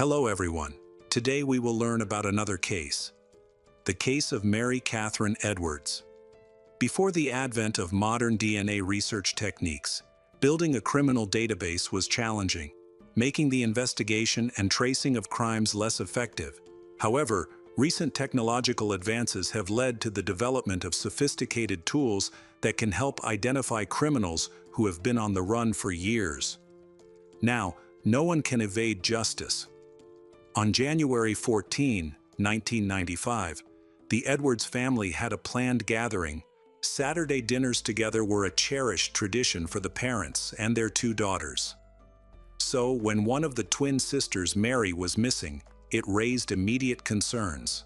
Hello everyone. Today we will learn about another case. The case of Mary Catherine Edwards. Before the advent of modern DNA research techniques, building a criminal database was challenging, making the investigation and tracing of crimes less effective. However, recent technological advances have led to the development of sophisticated tools that can help identify criminals who have been on the run for years. Now, no one can evade justice. On January 14, 1995, the Edwards family had a planned gathering. Saturday dinners together were a cherished tradition for the parents and their two daughters. So, when one of the twin sisters, Mary, was missing, it raised immediate concerns.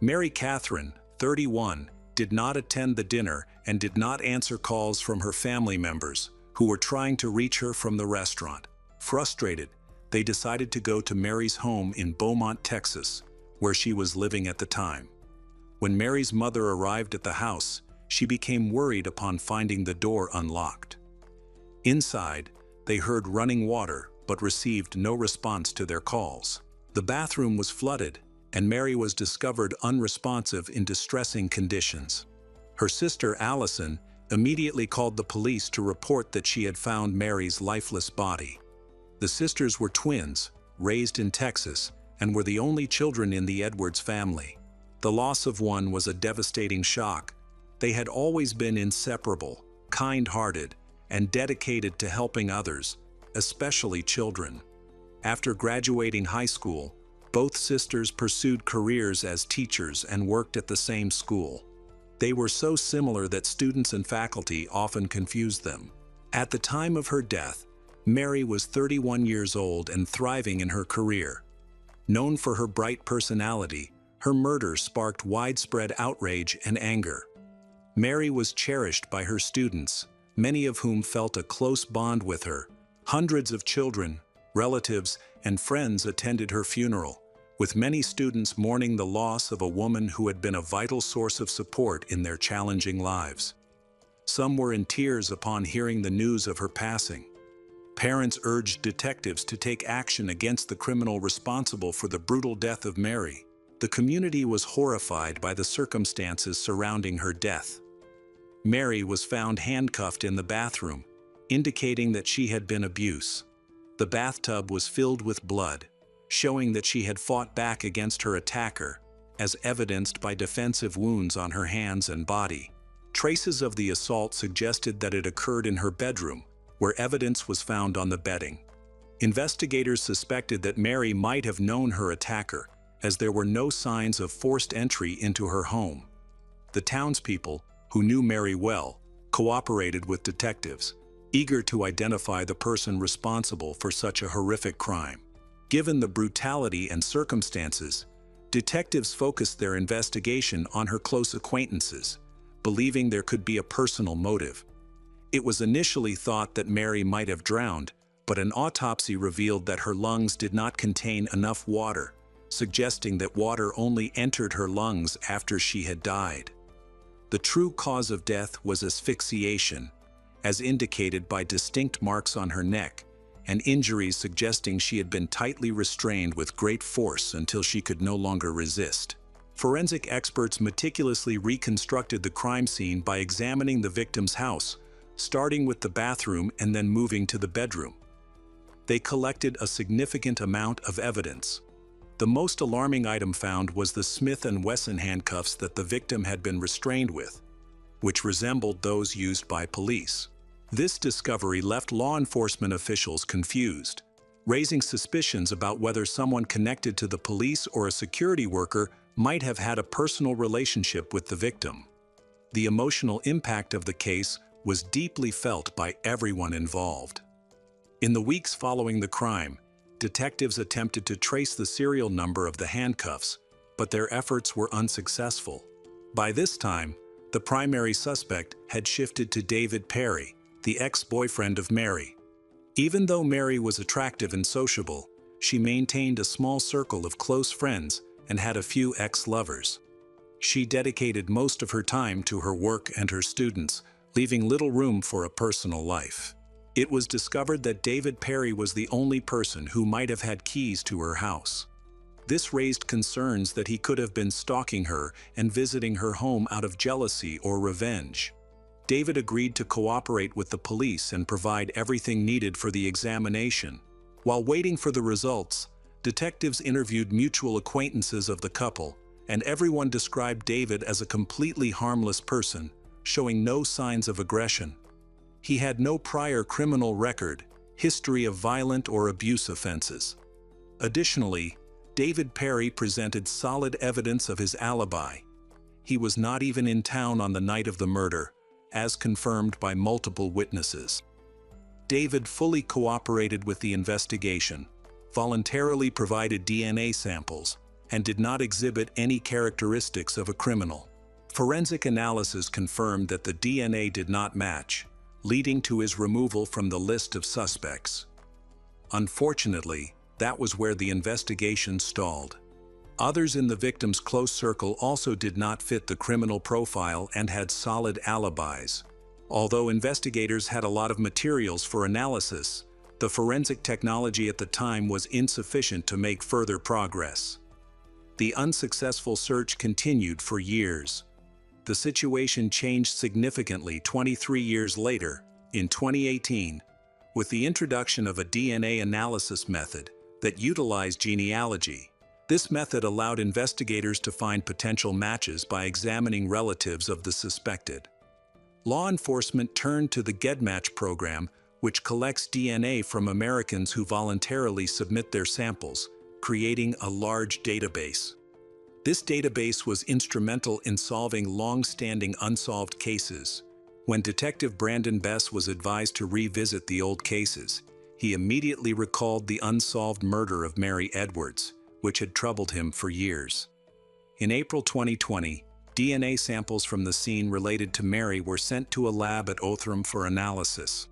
Mary Catherine, 31, did not attend the dinner and did not answer calls from her family members, who were trying to reach her from the restaurant. Frustrated, they decided to go to Mary's home in Beaumont, Texas, where she was living at the time. When Mary's mother arrived at the house, she became worried upon finding the door unlocked. Inside, they heard running water but received no response to their calls. The bathroom was flooded, and Mary was discovered unresponsive in distressing conditions. Her sister, Allison, immediately called the police to report that she had found Mary's lifeless body. The sisters were twins, raised in Texas, and were the only children in the Edwards family. The loss of one was a devastating shock. They had always been inseparable, kind-hearted, and dedicated to helping others, especially children. After graduating high school, both sisters pursued careers as teachers and worked at the same school. They were so similar that students and faculty often confused them. At the time of her death, Mary was 31 years old and thriving in her career. Known for her bright personality, her murder sparked widespread outrage and anger. Mary was cherished by her students, many of whom felt a close bond with her. Hundreds of children, relatives, and friends attended her funeral, with many students mourning the loss of a woman who had been a vital source of support in their challenging lives. Some were in tears upon hearing the news of her passing. Parents urged detectives to take action against the criminal responsible for the brutal death of Mary. The community was horrified by the circumstances surrounding her death. Mary was found handcuffed in the bathroom, indicating that she had been abused. The bathtub was filled with blood, showing that she had fought back against her attacker, as evidenced by defensive wounds on her hands and body. Traces of the assault suggested that it occurred in her bedroom, where evidence was found on the bedding. Investigators suspected that Mary might have known her attacker, as there were no signs of forced entry into her home. The townspeople, who knew Mary well, cooperated with detectives, eager to identify the person responsible for such a horrific crime. Given the brutality and circumstances, detectives focused their investigation on her close acquaintances, believing there could be a personal motive. It was initially thought that Mary might have drowned, but an autopsy revealed that her lungs did not contain enough water, suggesting that water only entered her lungs after she had died. The true cause of death was asphyxiation, as indicated by distinct marks on her neck, and injuries suggesting she had been tightly restrained with great force until she could no longer resist. Forensic experts meticulously reconstructed the crime scene by examining the victim's house, starting with the bathroom and then moving to the bedroom. They collected a significant amount of evidence. The most alarming item found was the Smith & Wesson handcuffs that the victim had been restrained with, which resembled those used by police. This discovery left law enforcement officials confused, raising suspicions about whether someone connected to the police or a security worker might have had a personal relationship with the victim. The emotional impact of the case was deeply felt by everyone involved. In the weeks following the crime, detectives attempted to trace the serial number of the handcuffs, but their efforts were unsuccessful. By this time, the primary suspect had shifted to David Perry, the ex-boyfriend of Mary. Even though Mary was attractive and sociable, she maintained a small circle of close friends and had a few ex-lovers. She dedicated most of her time to her work and her students, leaving little room for a personal life. It was discovered that David Perry was the only person who might have had keys to her house. This raised concerns that he could have been stalking her and visiting her home out of jealousy or revenge. David agreed to cooperate with the police and provide everything needed for the examination. While waiting for the results, detectives interviewed mutual acquaintances of the couple, and everyone described David as a completely harmless person, showing no signs of aggression. He had no prior criminal record, history of violent or abuse offenses. Additionally, David Perry presented solid evidence of his alibi. He was not even in town on the night of the murder, as confirmed by multiple witnesses. David fully cooperated with the investigation, voluntarily provided DNA samples, and did not exhibit any characteristics of a criminal. Forensic analysis confirmed that the DNA did not match, leading to his removal from the list of suspects. Unfortunately, that was where the investigation stalled. Others in the victim's close circle also did not fit the criminal profile and had solid alibis. Although investigators had a lot of materials for analysis, the forensic technology at the time was insufficient to make further progress. The unsuccessful search continued for years. The situation changed significantly 23 years later, in 2018, with the introduction of a DNA analysis method that utilized genealogy. This method allowed investigators to find potential matches by examining relatives of the suspected. Law enforcement turned to the GEDmatch program, which collects DNA from Americans who voluntarily submit their samples, creating a large database. This database was instrumental in solving long-standing unsolved cases. When Detective Brandon Bess was advised to revisit the old cases, he immediately recalled the unsolved murder of Mary Edwards, which had troubled him for years. In April 2020, DNA samples from the scene related to Mary were sent to a lab at Othram for analysis.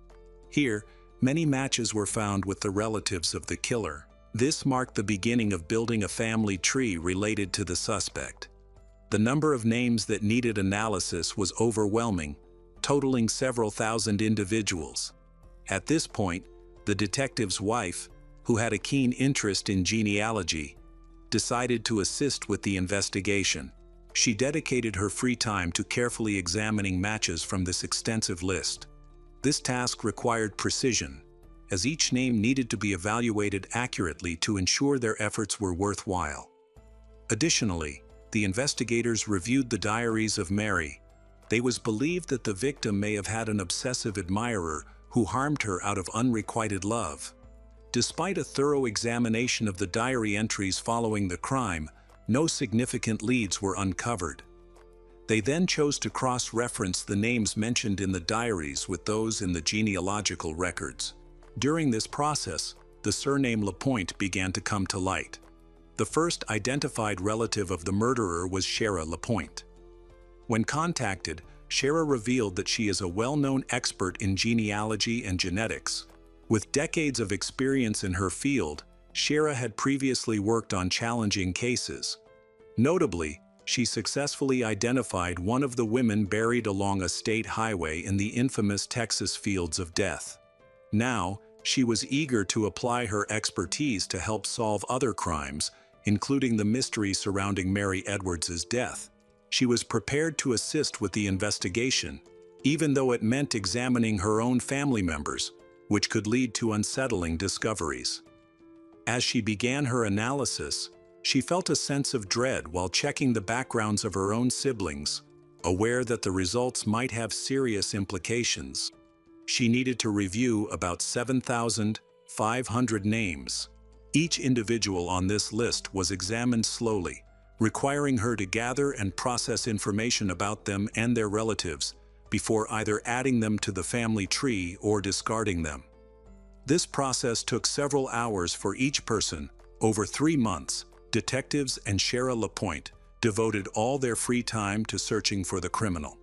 Here, many matches were found with the relatives of the killer. This marked the beginning of building a family tree related to the suspect. The number of names that needed analysis was overwhelming, totaling several thousand individuals. At this point, the detective's wife, who had a keen interest in genealogy, decided to assist with the investigation. She dedicated her free time to carefully examining matches from this extensive list. This task required precision, as each name needed to be evaluated accurately to ensure their efforts were worthwhile. Additionally, the investigators reviewed the diaries of Mary. It was believed that the victim may have had an obsessive admirer who harmed her out of unrequited love. Despite a thorough examination of the diary entries following the crime, no significant leads were uncovered. They then chose to cross-reference the names mentioned in the diaries with those in the genealogical records. During this process, the surname Lapointe began to come to light. The first identified relative of the murderer was Shara Lapointe. When contacted, Shara revealed that she is a well-known expert in genealogy and genetics. With decades of experience in her field, Shara had previously worked on challenging cases. Notably, she successfully identified one of the women buried along a state highway in the infamous Texas Fields of Death. Now, she was eager to apply her expertise to help solve other crimes, including the mystery surrounding Mary Edwards' death. She was prepared to assist with the investigation, even though it meant examining her own family members, which could lead to unsettling discoveries. As she began her analysis, she felt a sense of dread while checking the backgrounds of her own siblings, aware that the results might have serious implications. She needed to review about 7,500 names. Each individual on this list was examined slowly, requiring her to gather and process information about them and their relatives before either adding them to the family tree or discarding them. This process took several hours for each person. Over 3 months, detectives and Shara Lapointe devoted all their free time to searching for the criminal.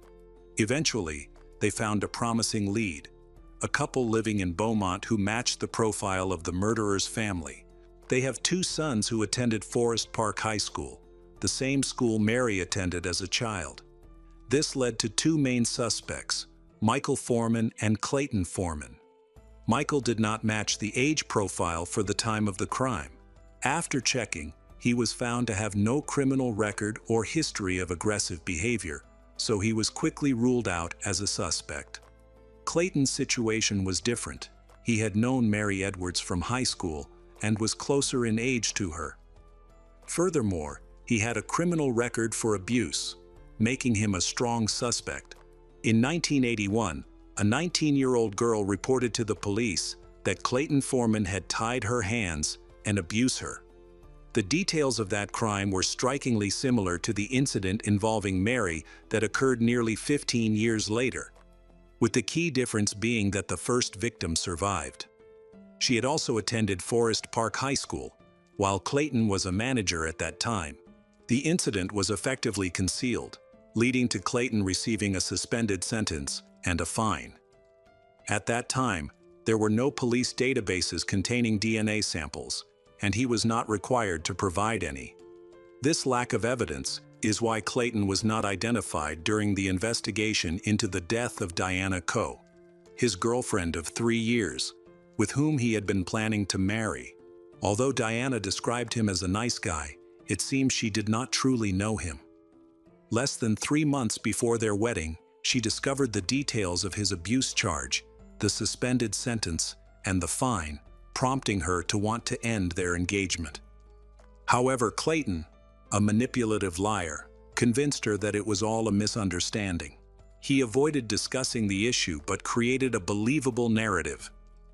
Eventually, they found a promising lead, a couple living in Beaumont who matched the profile of the murderer's family. They have 2 sons who attended Forest Park High School, the same school Mary attended as a child. This led to 2 main suspects, Michael Foreman and Clayton Foreman. Michael did not match the age profile for the time of the crime. After checking, he was found to have no criminal record or history of aggressive behavior, so he was quickly ruled out as a suspect. Clayton's situation was different. He had known Mary Edwards from high school and was closer in age to her. Furthermore, he had a criminal record for abuse, making him a strong suspect. In 1981, a 19-year-old girl reported to the police that Clayton Foreman had tied her hands and abused her. The details of that crime were strikingly similar to the incident involving Mary that occurred nearly 15 years later, with the key difference being that the first victim survived. She had also attended Forest Park High School, while Clayton was a manager at that time. The incident was effectively concealed, leading to Clayton receiving a suspended sentence and a fine. At that time, there were no police databases containing DNA samples, and he was not required to provide any. This lack of evidence is why Clayton was not identified during the investigation into the death of Diana Coe, his girlfriend of 3 years, with whom he had been planning to marry. Although Diana described him as a nice guy, it seems she did not truly know him. Less than 3 months before their wedding, she discovered the details of his abuse charge, the suspended sentence, and the fine, prompting her to want to end their engagement. However, Clayton, a manipulative liar, convinced her that it was all a misunderstanding. He avoided discussing the issue but created a believable narrative.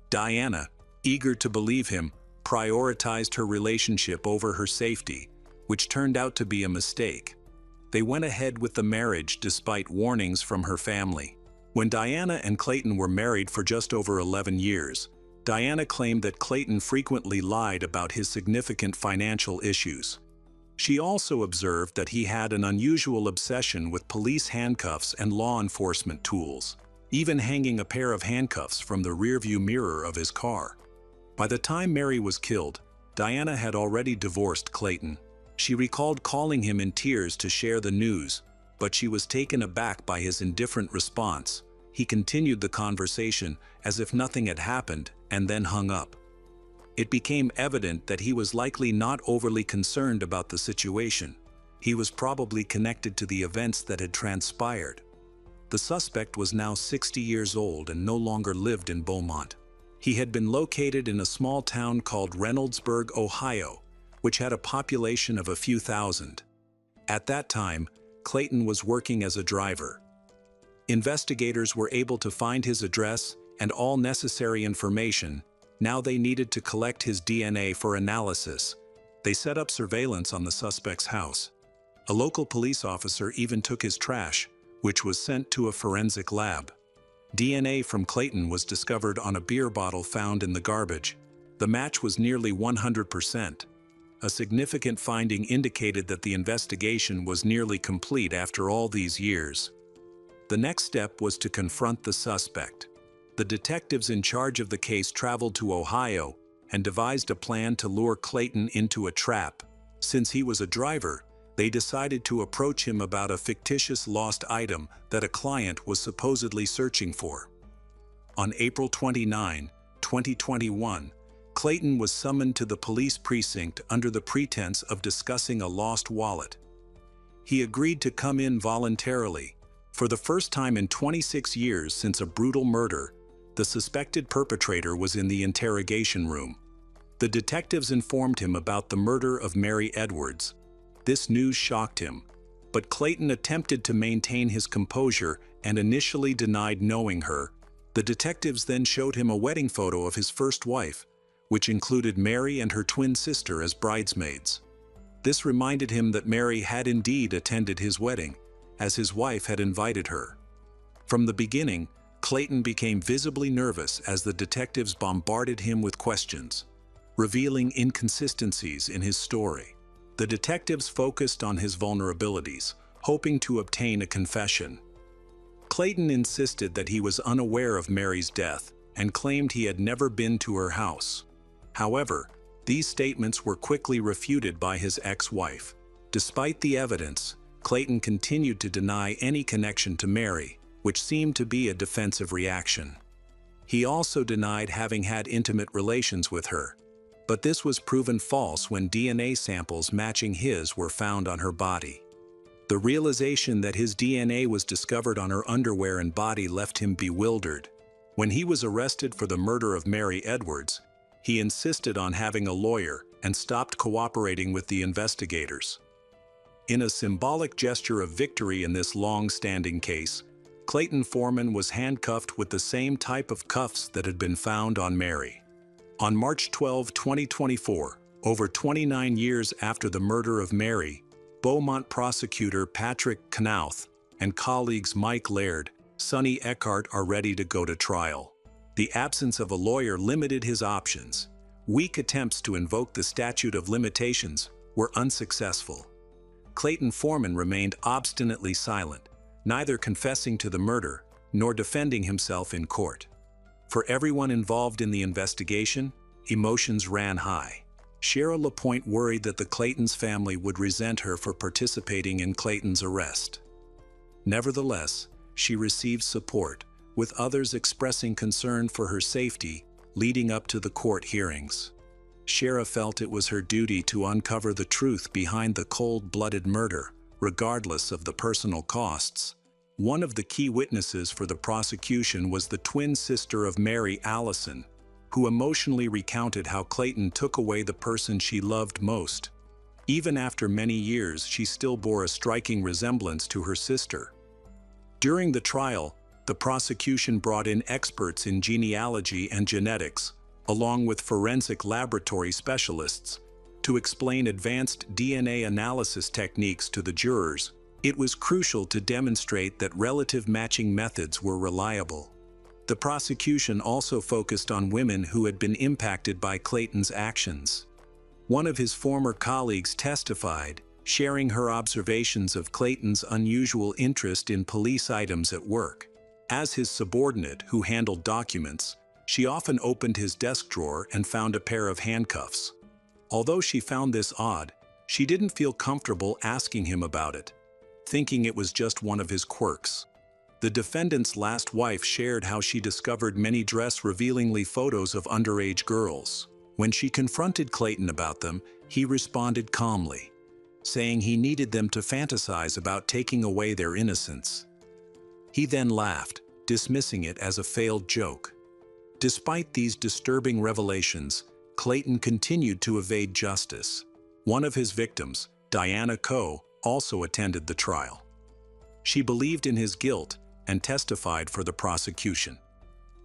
Diana, eager to believe him, prioritized her relationship over her safety, which turned out to be a mistake. They went ahead with the marriage despite warnings from her family. When Diana and Clayton were married for just over 11 years, Diana claimed that Clayton frequently lied about his significant financial issues. She also observed that he had an unusual obsession with police handcuffs and law enforcement tools, even hanging a pair of handcuffs from the rearview mirror of his car. By the time Mary was killed, Diana had already divorced Clayton. She recalled calling him in tears to share the news, but she was taken aback by his indifferent response. He continued the conversation as if nothing had happened and then hung up. It became evident that he was likely not overly concerned about the situation. He was probably connected to the events that had transpired. The suspect was now 60 years old and no longer lived in Beaumont. He had been located in a small town called Reynoldsburg, Ohio, which had a population of a few thousand. At that time, Clayton was working as a driver. Investigators were able to find his address and all necessary information. Now they needed to collect his DNA for analysis. They set up surveillance on the suspect's house. A local police officer even took his trash, which was sent to a forensic lab. DNA from Clayton was discovered on a beer bottle found in the garbage. The match was nearly 100%. A significant finding indicated that the investigation was nearly complete after all these years. The next step was to confront the suspect. The detectives in charge of the case traveled to Ohio and devised a plan to lure Clayton into a trap. Since he was a driver, they decided to approach him about a fictitious lost item that a client was supposedly searching for. On April 29, 2021, Clayton was summoned to the police precinct under the pretense of discussing a lost wallet. He agreed to come in voluntarily. For the first time in 26 years since a brutal murder, the suspected perpetrator was in the interrogation room. The detectives informed him about the murder of Mary Edwards. This news shocked him, but Clayton attempted to maintain his composure and initially denied knowing her. The detectives then showed him a wedding photo of his first wife, which included Mary and her twin sister as bridesmaids. This reminded him that Mary had indeed attended his wedding, as his wife had invited her. From the beginning, Clayton became visibly nervous as the detectives bombarded him with questions, revealing inconsistencies in his story. The detectives focused on his vulnerabilities, hoping to obtain a confession. Clayton insisted that he was unaware of Mary's death and claimed he had never been to her house. However, these statements were quickly refuted by his ex-wife. Despite the evidence, Clayton continued to deny any connection to Mary, which seemed to be a defensive reaction. He also denied having had intimate relations with her, but this was proven false when DNA samples matching his were found on her body. The realization that his DNA was discovered on her underwear and body left him bewildered. When he was arrested for the murder of Mary Edwards, he insisted on having a lawyer and stopped cooperating with the investigators. In a symbolic gesture of victory in this long-standing case, Clayton Foreman was handcuffed with the same type of cuffs that had been found on Mary. On March 12, 2024, over 29 years after the murder of Mary, Beaumont prosecutor Patrick Knauth and colleagues Mike Laird, Sonny Eckhart are ready to go to trial. The absence of a lawyer limited his options. Weak attempts to invoke the statute of limitations were unsuccessful. Clayton Foreman remained obstinately silent, neither confessing to the murder nor defending himself in court. For everyone involved in the investigation, emotions ran high. Cheryl LaPointe worried that the Claytons' family would resent her for participating in Clayton's arrest. Nevertheless, she received support, with others expressing concern for her safety leading up to the court hearings. Shara felt it was her duty to uncover the truth behind the cold-blooded murder, regardless of the personal costs. One of the key witnesses for the prosecution was the twin sister of Mary, Allison, who emotionally recounted how Clayton took away the person she loved most. Even after many years, she still bore a striking resemblance to her sister. During the trial, the prosecution brought in experts in genealogy and genetics, along with forensic laboratory specialists, to explain advanced DNA analysis techniques to the jurors. It was crucial to demonstrate that relative matching methods were reliable. The prosecution also focused on women who had been impacted by Clayton's actions. One of his former colleagues testified, sharing her observations of Clayton's unusual interest in police items at work. As his subordinate who handled documents, she often opened his desk drawer and found a pair of handcuffs. Although she found this odd, she didn't feel comfortable asking him about it, thinking it was just one of his quirks. The defendant's last wife shared how she discovered many dress-revealingly photos of underage girls. When she confronted Clayton about them, he responded calmly, saying he needed them to fantasize about taking away their innocence. He then laughed, dismissing it as a failed joke. Despite these disturbing revelations, Clayton continued to evade justice. One of his victims, Diana Coe, also attended the trial. She believed in his guilt and testified for the prosecution.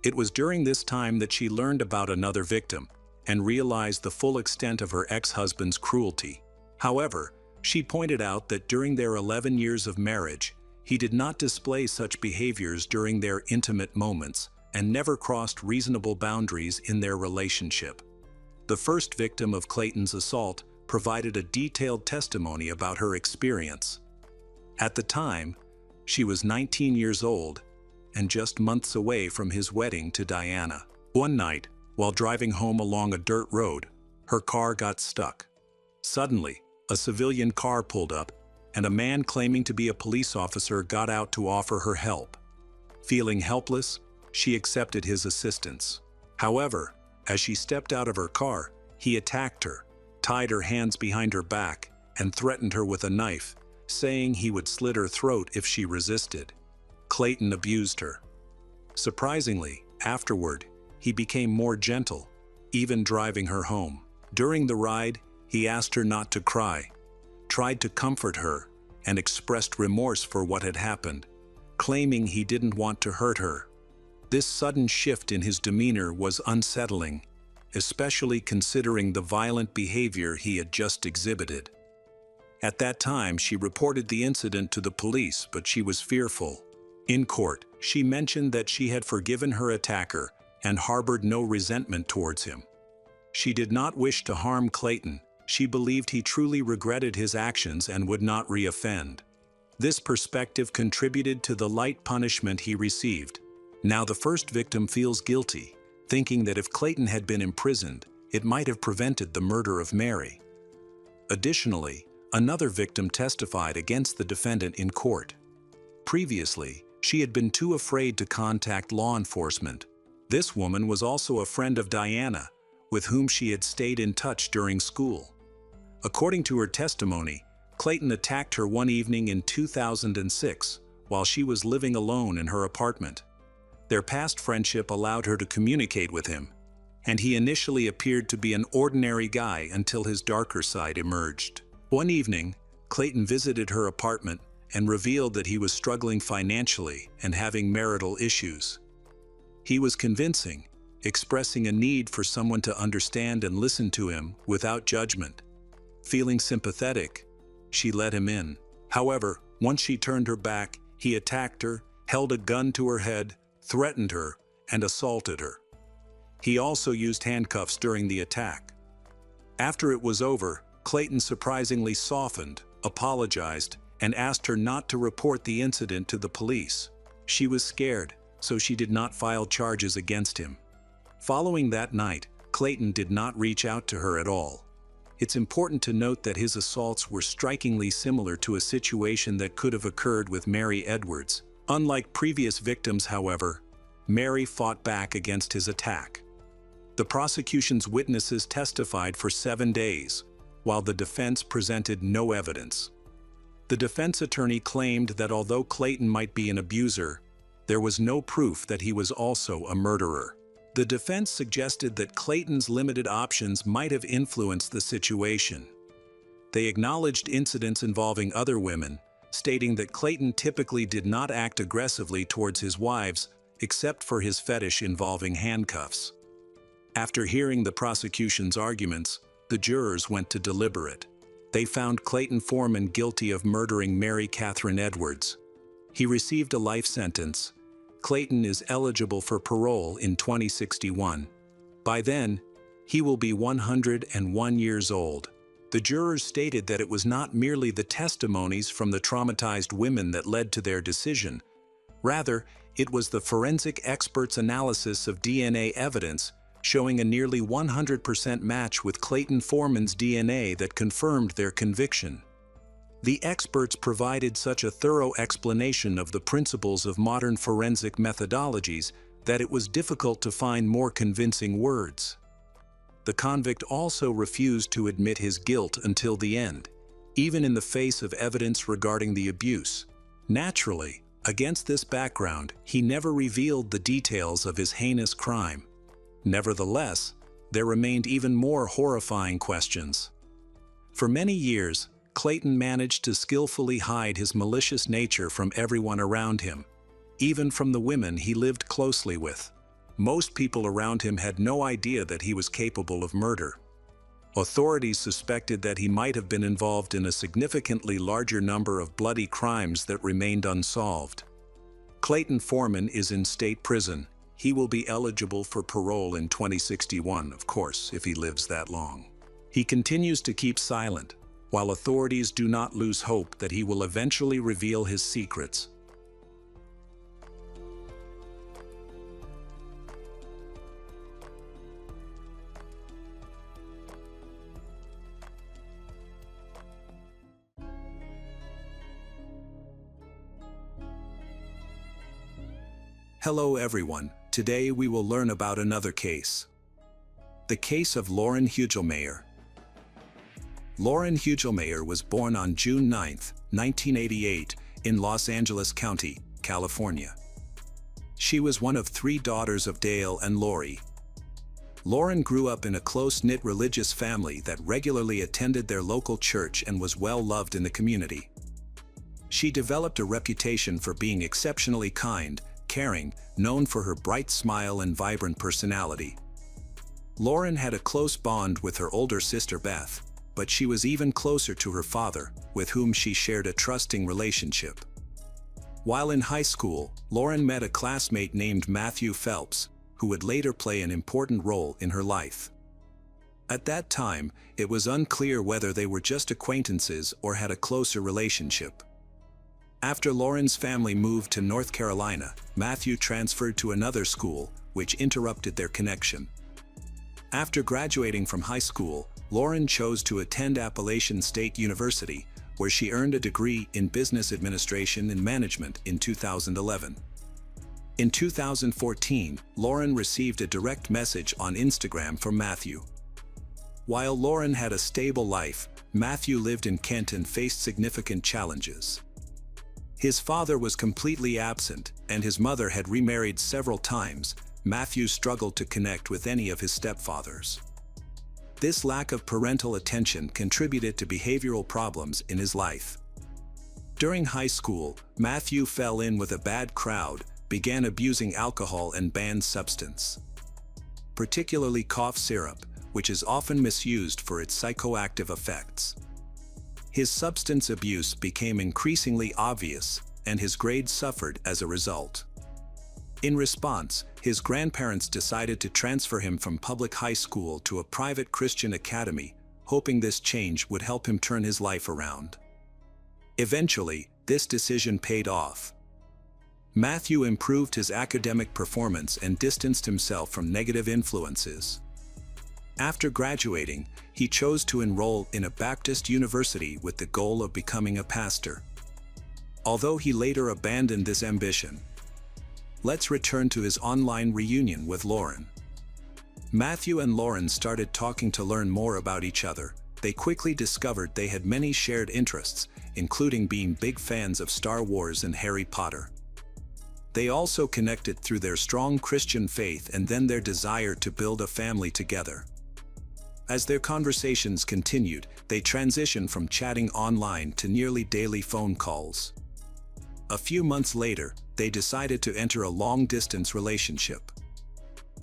It was during this time that she learned about another victim and realized the full extent of her ex-husband's cruelty. However, she pointed out that during their 11 years of marriage, he did not display such behaviors during their intimate moments and never crossed reasonable boundaries in their relationship. The first victim of Clayton's assault provided a detailed testimony about her experience. At the time, she was 19 years old and just months away from his wedding to Diana. One night, while driving home along a dirt road, her car got stuck. Suddenly, a civilian car pulled up, and a man claiming to be a police officer got out to offer her help. Feeling helpless, she accepted his assistance. However, as she stepped out of her car, he attacked her, tied her hands behind her back, and threatened her with a knife, saying he would slit her throat if she resisted. Clayton abused her. Surprisingly, afterward, he became more gentle, even driving her home. During the ride, he asked her not to cry, tried to comfort her, and expressed remorse for what had happened, claiming he didn't want to hurt her. This sudden shift in his demeanor was unsettling, especially considering the violent behavior he had just exhibited. At that time, she reported the incident to the police, but she was fearful. In court, she mentioned that she had forgiven her attacker and harbored no resentment towards him. She did not wish to harm Clayton. She believed he truly regretted his actions and would not reoffend. This perspective contributed to the light punishment he received. Now the first victim feels guilty, thinking that if Clayton had been imprisoned, it might have prevented the murder of Mary. Additionally, another victim testified against the defendant in court. Previously, she had been too afraid to contact law enforcement. This woman was also a friend of Diana, with whom she had stayed in touch during school. According to her testimony, Clayton attacked her one evening in 2006 while she was living alone in her apartment. Their past friendship allowed her to communicate with him, and he initially appeared to be an ordinary guy until his darker side emerged. One evening, Clayton visited her apartment and revealed that he was struggling financially and having marital issues. He was convincing, expressing a need for someone to understand and listen to him without judgment. Feeling sympathetic, she let him in. However, once she turned her back, he attacked her, held a gun to her head, threatened her, and assaulted her. He also used handcuffs during the attack. After it was over, Clayton surprisingly softened, apologized, and asked her not to report the incident to the police. She was scared, so she did not file charges against him. Following that night, Clayton did not reach out to her at all. It's important to note that his assaults were strikingly similar to a situation that could have occurred with Mary Edwards. Unlike previous victims, however, Mary fought back against his attack. The prosecution's witnesses testified for 7 days, while the defense presented no evidence. The defense attorney claimed that although Clayton might be an abuser, there was no proof that he was also a murderer. The defense suggested that Clayton's limited options might have influenced the situation. They acknowledged incidents involving other women, stating that Clayton typically did not act aggressively towards his wives, except for his fetish involving handcuffs. After hearing the prosecution's arguments, the jurors went to deliberate. They found Clayton Foreman guilty of murdering Mary Catherine Edwards. He received a life sentence. Clayton is eligible for parole in 2061. By then, he will be 101 years old. The jurors stated that it was not merely the testimonies from the traumatized women that led to their decision. Rather, it was the forensic experts' analysis of DNA evidence showing a nearly 100% match with Clayton Foreman's DNA that confirmed their conviction. The experts provided such a thorough explanation of the principles of modern forensic methodologies that it was difficult to find more convincing words. The convict also refused to admit his guilt until the end, even in the face of evidence regarding the abuse. Naturally, against this background, he never revealed the details of his heinous crime. Nevertheless, there remained even more horrifying questions. For many years, Clayton managed to skillfully hide his malicious nature from everyone around him, even from the women he lived closely with. Most people around him had no idea that he was capable of murder. Authorities suspected that he might have been involved in a significantly larger number of bloody crimes that remained unsolved. Clayton Foreman is in state prison. He will be eligible for parole in 2061, of course, if he lives that long. He continues to keep silent, while authorities do not lose hope that he will eventually reveal his secrets. Hello everyone, today we will learn about another case. The case of Lauren Hugelmayer. Lauren Hugelmayer was born on June 9, 1988, in Los Angeles County, California. She was one of 3 daughters of Dale and Lori. Lauren grew up in a close-knit religious family that regularly attended their local church and was well loved in the community. She developed a reputation for being exceptionally kind, caring, known for her bright smile and vibrant personality. Lauren had a close bond with her older sister Beth, but she was even closer to her father, with whom she shared a trusting relationship. While in high school, Lauren met a classmate named Matthew Phelps, who would later play an important role in her life. At that time, it was unclear whether they were just acquaintances or had a closer relationship. After Lauren's family moved to North Carolina, Matthew transferred to another school, which interrupted their connection. After graduating from high school, Lauren chose to attend Appalachian State University, where she earned a degree in business administration and management in 2011. In 2014, Lauren received a direct message on Instagram from Matthew. While Lauren had a stable life, Matthew lived in Kent and faced significant challenges. His father was completely absent, and his mother had remarried several times. Matthew struggled to connect with any of his stepfathers. This lack of parental attention contributed to behavioral problems in his life. During high school, Matthew fell in with a bad crowd, began abusing alcohol and banned substance, particularly cough syrup, which is often misused for its psychoactive effects. His substance abuse became increasingly obvious, and his grades suffered as a result. In response, his grandparents decided to transfer him from public high school to a private Christian academy, hoping this change would help him turn his life around. Eventually, this decision paid off. Matthew improved his academic performance and distanced himself from negative influences. After graduating, he chose to enroll in a Baptist university with the goal of becoming a pastor. Although he later abandoned this ambition. Let's return to his online reunion with Lauren. Matthew and Lauren started talking to learn more about each other. They quickly discovered they had many shared interests, including being big fans of Star Wars and Harry Potter. They also connected through their strong Christian faith and then their desire to build a family together. As their conversations continued, they transitioned from chatting online to nearly daily phone calls. A few months later, they decided to enter a long-distance relationship.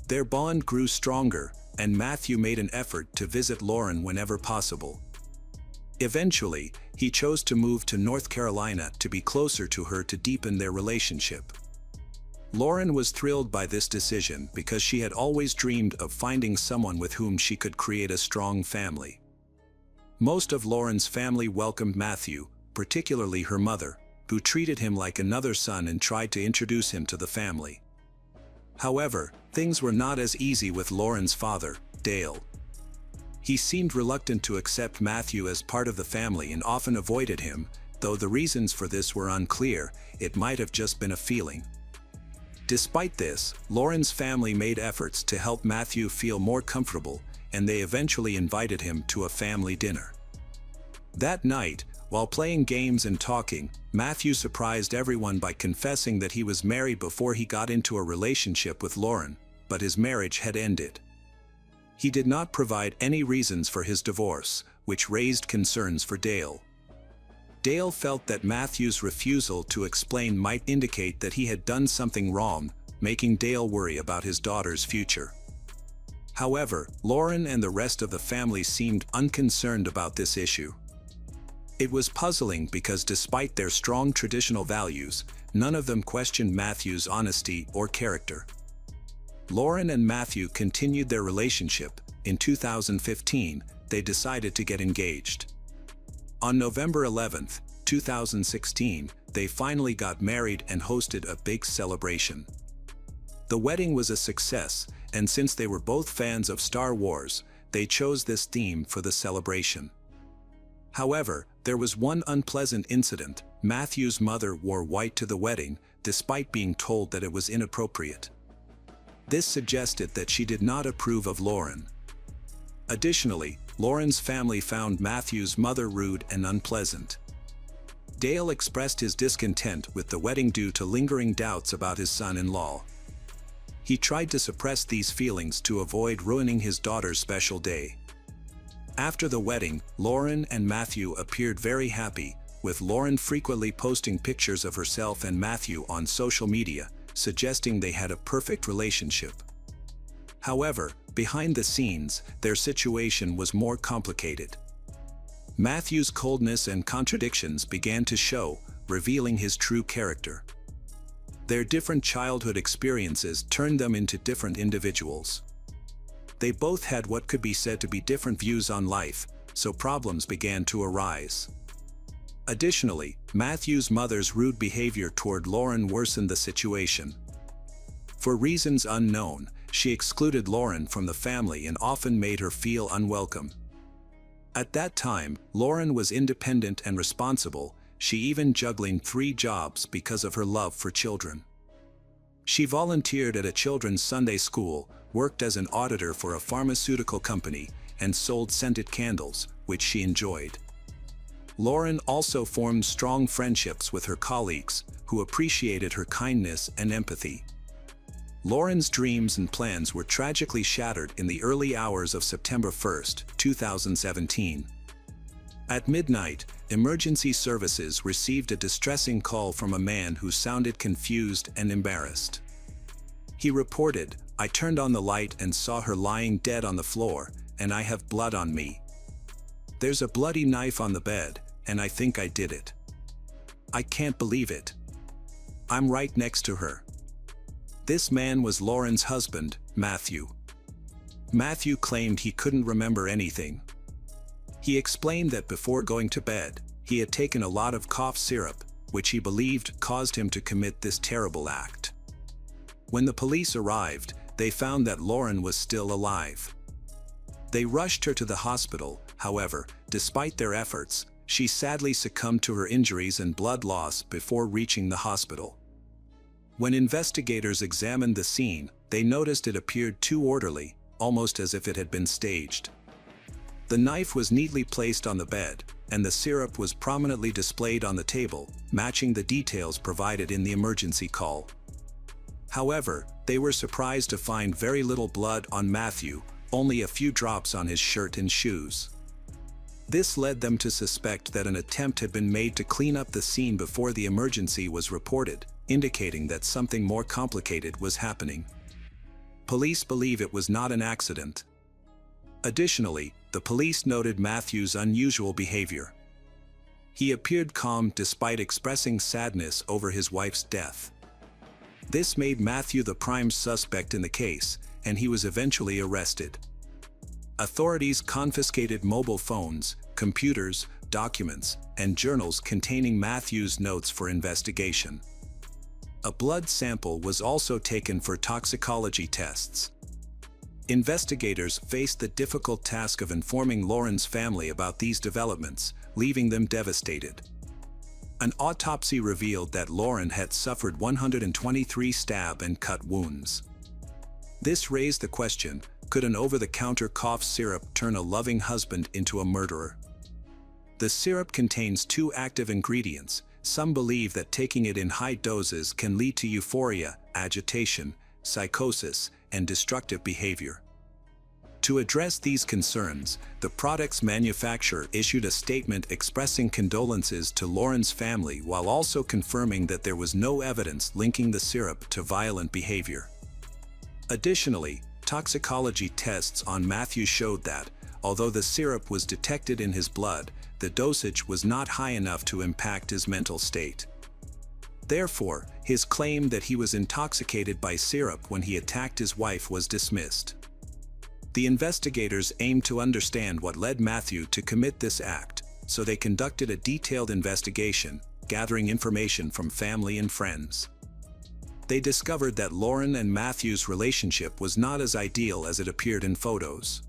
Their bond grew stronger, and Matthew made an effort to visit Lauren whenever possible. Eventually, he chose to move to North Carolina to be closer to her to deepen their relationship. Lauren was thrilled by this decision because she had always dreamed of finding someone with whom she could create a strong family. Most of Lauren's family welcomed Matthew, particularly her mother, who treated him like another son and tried to introduce him to the family. However, things were not as easy with Lauren's father, Dale. He seemed reluctant to accept Matthew as part of the family and often avoided him, though the reasons for this were unclear. It might have just been a feeling. Despite this, Lauren's family made efforts to help Matthew feel more comfortable, and they eventually invited him to a family dinner. That night, while playing games and talking, Matthew surprised everyone by confessing that he was married before he got into a relationship with Lauren, but his marriage had ended. He did not provide any reasons for his divorce, which raised concerns for Dale. Dale felt that Matthew's refusal to explain might indicate that he had done something wrong, making Dale worry about his daughter's future. However, Lauren and the rest of the family seemed unconcerned about this issue. It was puzzling because despite their strong traditional values, none of them questioned Matthew's honesty or character. Lauren and Matthew continued their relationship. In 2015, they decided to get engaged. On November 11, 2016, they finally got married and hosted a big celebration. The wedding was a success, and since they were both fans of Star Wars, they chose this theme for the celebration. However, there was one unpleasant incident. Matthew's mother wore white to the wedding, despite being told that it was inappropriate. This suggested that she did not approve of Lauren. Additionally, Lauren's family found Matthew's mother rude and unpleasant. Dale expressed his discontent with the wedding due to lingering doubts about his son-in-law. He tried to suppress these feelings to avoid ruining his daughter's special day. After the wedding, Lauren and Matthew appeared very happy, with Lauren frequently posting pictures of herself and Matthew on social media, suggesting they had a perfect relationship. However, behind the scenes, their situation was more complicated. Matthew's coldness and contradictions began to show, revealing his true character. Their different childhood experiences turned them into different individuals. They both had what could be said to be different views on life, so problems began to arise. Additionally, Matthew's mother's rude behavior toward Lauren worsened the situation. For reasons unknown, she excluded Lauren from the family and often made her feel unwelcome. At that time, Lauren was independent and responsible, she even juggling 3 jobs because of her love for children. She volunteered at a children's Sunday school, worked as an auditor for a pharmaceutical company, and sold scented candles, which she enjoyed. Lauren also formed strong friendships with her colleagues, who appreciated her kindness and empathy. Lauren's dreams and plans were tragically shattered in the early hours of September 1, 2017. At midnight, emergency services received a distressing call from a man who sounded confused and embarrassed. He reported, "I turned on the light and saw her lying dead on the floor, and I have blood on me. There's a bloody knife on the bed, and I think I did it. I can't believe it. I'm right next to her." This man was Lauren's husband, Matthew. Matthew claimed he couldn't remember anything. He explained that before going to bed, he had taken a lot of cough syrup, which he believed caused him to commit this terrible act. When the police arrived, they found that Lauren was still alive. They rushed her to the hospital. However, despite their efforts, she sadly succumbed to her injuries and blood loss before reaching the hospital. When investigators examined the scene, they noticed it appeared too orderly, almost as if it had been staged. The knife was neatly placed on the bed, and the syrup was prominently displayed on the table, matching the details provided in the emergency call. However, they were surprised to find very little blood on Matthew, only a few drops on his shirt and shoes. This led them to suspect that an attempt had been made to clean up the scene before the emergency was reported, indicating that something more complicated was happening. Police believe it was not an accident. Additionally, the police noted Matthew's unusual behavior. He appeared calm despite expressing sadness over his wife's death. This made Matthew the prime suspect in the case, and he was eventually arrested. Authorities confiscated mobile phones, computers, documents, and journals containing Matthew's notes for investigation. A blood sample was also taken for toxicology tests. Investigators faced the difficult task of informing Lauren's family about these developments, leaving them devastated. An autopsy revealed that Lauren had suffered 123 stab and cut wounds. This raised the question, could an over-the-counter cough syrup turn a loving husband into a murderer? The syrup contains two active ingredients. Some believe that taking it in high doses can lead to euphoria, agitation, psychosis, and destructive behavior. To address these concerns, the product's manufacturer issued a statement expressing condolences to Lauren's family while also confirming that there was no evidence linking the syrup to violent behavior. Additionally, toxicology tests on Matthew showed that, although the syrup was detected in his blood, the dosage was not high enough to impact his mental state. Therefore, his claim that he was intoxicated by syrup when he attacked his wife was dismissed. The investigators aimed to understand what led Matthew to commit this act, so they conducted a detailed investigation, gathering information from family and friends. They discovered that Lauren and Matthew's relationship was not as ideal as it appeared in photos.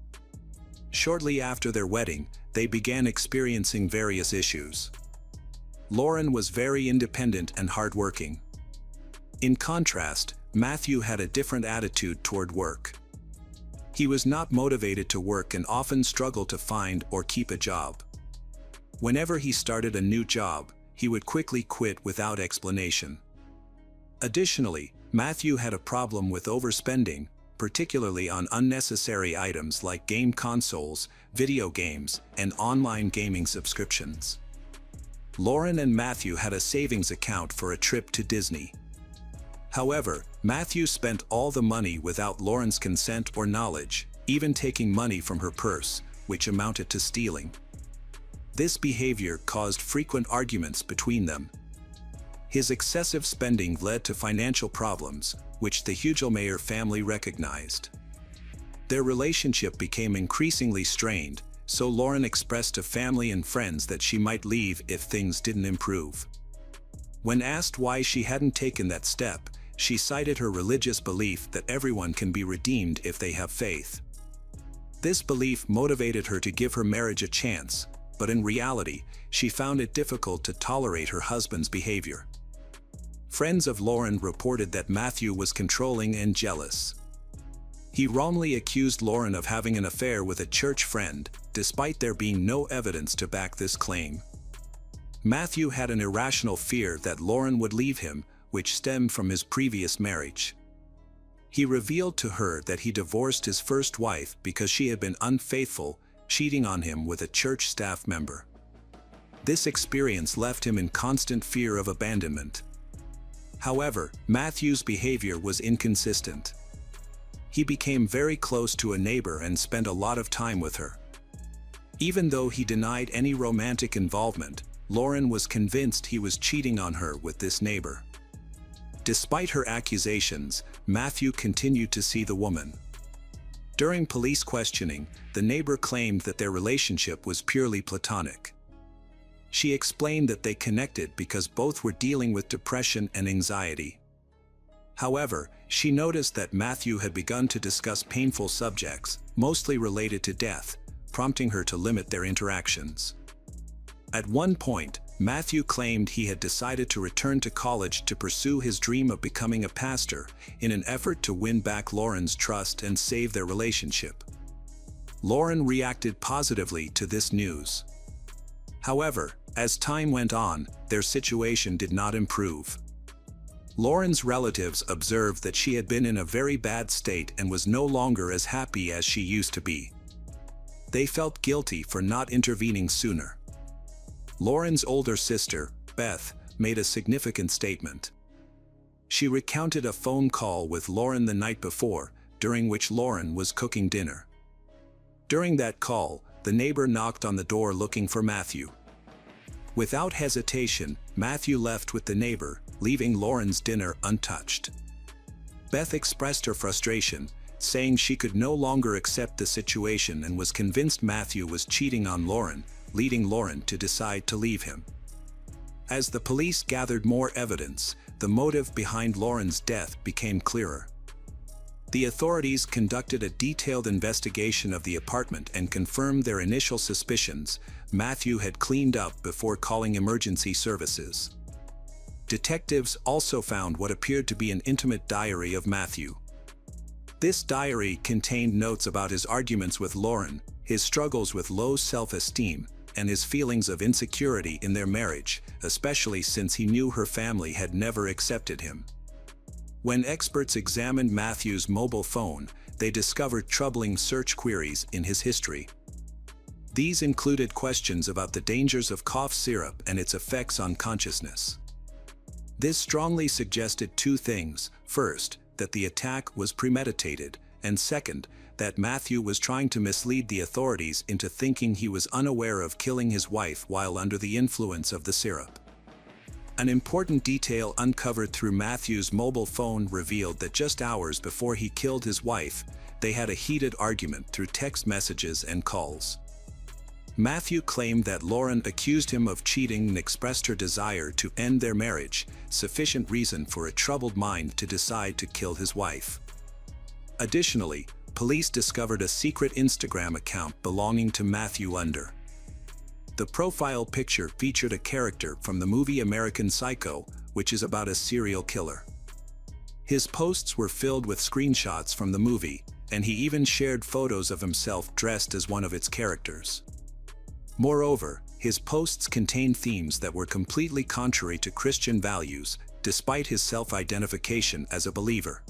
Shortly after their wedding, they began experiencing various issues. Lauren was very independent and hardworking. In contrast, Matthew had a different attitude toward work. He was not motivated to work and often struggled to find or keep a job. Whenever he started a new job, he would quickly quit without explanation. Additionally, Matthew had a problem with overspending, particularly on unnecessary items like game consoles, video games, and online gaming subscriptions. Lauren and Matthew had a savings account for a trip to Disney. However, Matthew spent all the money without Lauren's consent or knowledge, even taking money from her purse, which amounted to stealing. This behavior caused frequent arguments between them. His excessive spending led to financial problems, which the Hugelmayer family recognized. Their relationship became increasingly strained, so Lauren expressed to family and friends that she might leave if things didn't improve. When asked why she hadn't taken that step, she cited her religious belief that everyone can be redeemed if they have faith. This belief motivated her to give her marriage a chance, but in reality, she found it difficult to tolerate her husband's behavior. Friends of Lauren reported that Matthew was controlling and jealous. He wrongly accused Lauren of having an affair with a church friend, despite there being no evidence to back this claim. Matthew had an irrational fear that Lauren would leave him, which stemmed from his previous marriage. He revealed to her that he divorced his first wife because she had been unfaithful, cheating on him with a church staff member. This experience left him in constant fear of abandonment. However, Matthew's behavior was inconsistent. He became very close to a neighbor and spent a lot of time with her. Even though he denied any romantic involvement, Lauren was convinced he was cheating on her with this neighbor. Despite her accusations, Matthew continued to see the woman. During police questioning, the neighbor claimed that their relationship was purely platonic. She explained that they connected because both were dealing with depression and anxiety. However, she noticed that Matthew had begun to discuss painful subjects, mostly related to death, prompting her to limit their interactions. At one point, Matthew claimed he had decided to return to college to pursue his dream of becoming a pastor, in an effort to win back Lauren's trust and save their relationship. Lauren reacted positively to this news. However, as time went on, their situation did not improve. Lauren's relatives observed that she had been in a very bad state and was no longer as happy as she used to be. They felt guilty for not intervening sooner. Lauren's older sister, Beth, made a significant statement. She recounted a phone call with Lauren the night before, during which Lauren was cooking dinner. During that call, the neighbor knocked on the door looking for Matthew. Without hesitation, Matthew left with the neighbor, leaving Lauren's dinner untouched. Beth expressed her frustration, saying she could no longer accept the situation and was convinced Matthew was cheating on Lauren, leading Lauren to decide to leave him. As the police gathered more evidence, the motive behind Lauren's death became clearer. The authorities conducted a detailed investigation of the apartment and confirmed their initial suspicions. Matthew had cleaned up before calling emergency services. Detectives also found what appeared to be an intimate diary of Matthew. This diary contained notes about his arguments with Lauren, his struggles with low self-esteem, and his feelings of insecurity in their marriage, especially since he knew her family had never accepted him. When experts examined Matthew's mobile phone, they discovered troubling search queries in his history. These included questions about the dangers of cough syrup and its effects on consciousness. This strongly suggested two things: first, that the attack was premeditated, and second, that Matthew was trying to mislead the authorities into thinking he was unaware of killing his wife while under the influence of the syrup. An important detail uncovered through Matthew's mobile phone revealed that just hours before he killed his wife, they had a heated argument through text messages and calls. Matthew claimed that Lauren accused him of cheating and expressed her desire to end their marriage, sufficient reason for a troubled mind to decide to kill his wife. Additionally, police discovered a secret Instagram account belonging to Matthew under. The profile picture featured a character from the movie American Psycho, which is about a serial killer. His posts were filled with screenshots from the movie, and he even shared photos of himself dressed as one of its characters. Moreover, his posts contained themes that were completely contrary to Christian values, despite his self-identification as a believer.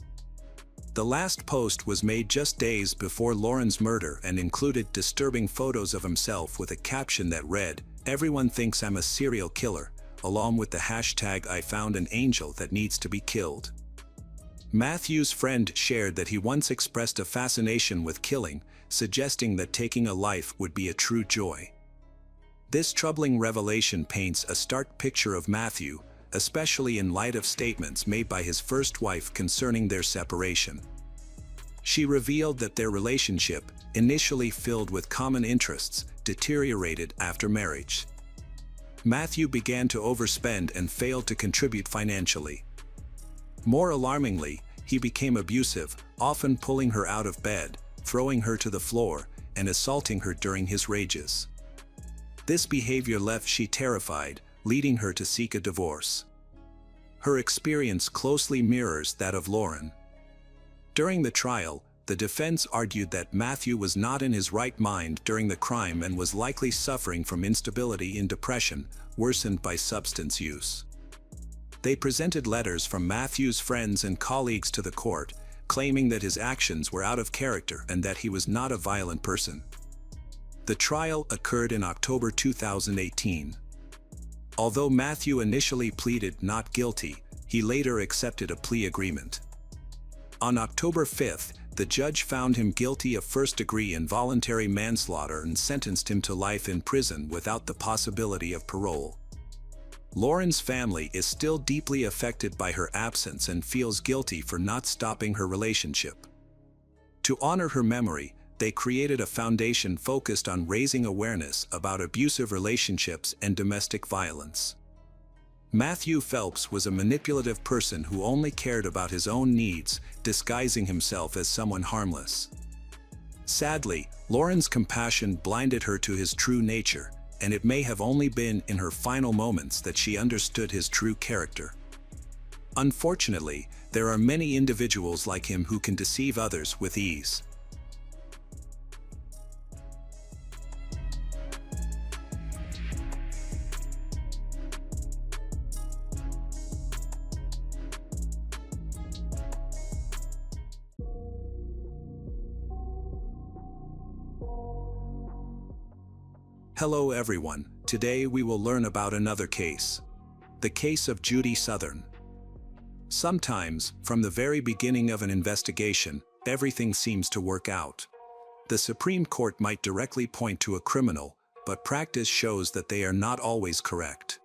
The last post was made just days before Lauren's murder and included disturbing photos of himself with a caption that read, "Everyone thinks I'm a serial killer," along with the hashtag "I found an angel that needs to be killed." Matthew's friend shared that he once expressed a fascination with killing, suggesting that taking a life would be a true joy. This troubling revelation paints a stark picture of Matthew, especially in light of statements made by his first wife concerning their separation. She revealed that their relationship, initially filled with common interests, deteriorated after marriage. Matthew began to overspend and failed to contribute financially. More alarmingly, he became abusive, often pulling her out of bed, throwing her to the floor, and assaulting her during his rages. This behavior left she terrified, leading her to seek a divorce. Her experience closely mirrors that of Lauren. During the trial, the defense argued that Matthew was not in his right mind during the crime and was likely suffering from instability and depression, worsened by substance use. They presented letters from Matthew's friends and colleagues to the court, claiming that his actions were out of character and that he was not a violent person. The trial occurred in October 2018. Although Matthew initially pleaded not guilty, he later accepted a plea agreement. On October 5th, the judge found him guilty of first-degree involuntary manslaughter and sentenced him to life in prison without the possibility of parole. Lauren's family is still deeply affected by her absence and feels guilty for not stopping her relationship. To honor her memory, they created a foundation focused on raising awareness about abusive relationships and domestic violence. Matthew Phelps was a manipulative person who only cared about his own needs, disguising himself as someone harmless. Sadly, Lauren's compassion blinded her to his true nature, and it may have only been in her final moments that she understood his true character. Unfortunately, there are many individuals like him who can deceive others with ease. Hello everyone, today we will learn about another case. The case of Judy Southern. Sometimes, from the very beginning of an investigation, everything seems to work out. The Supreme Court might directly point to a criminal, but practice shows that they are not always correct.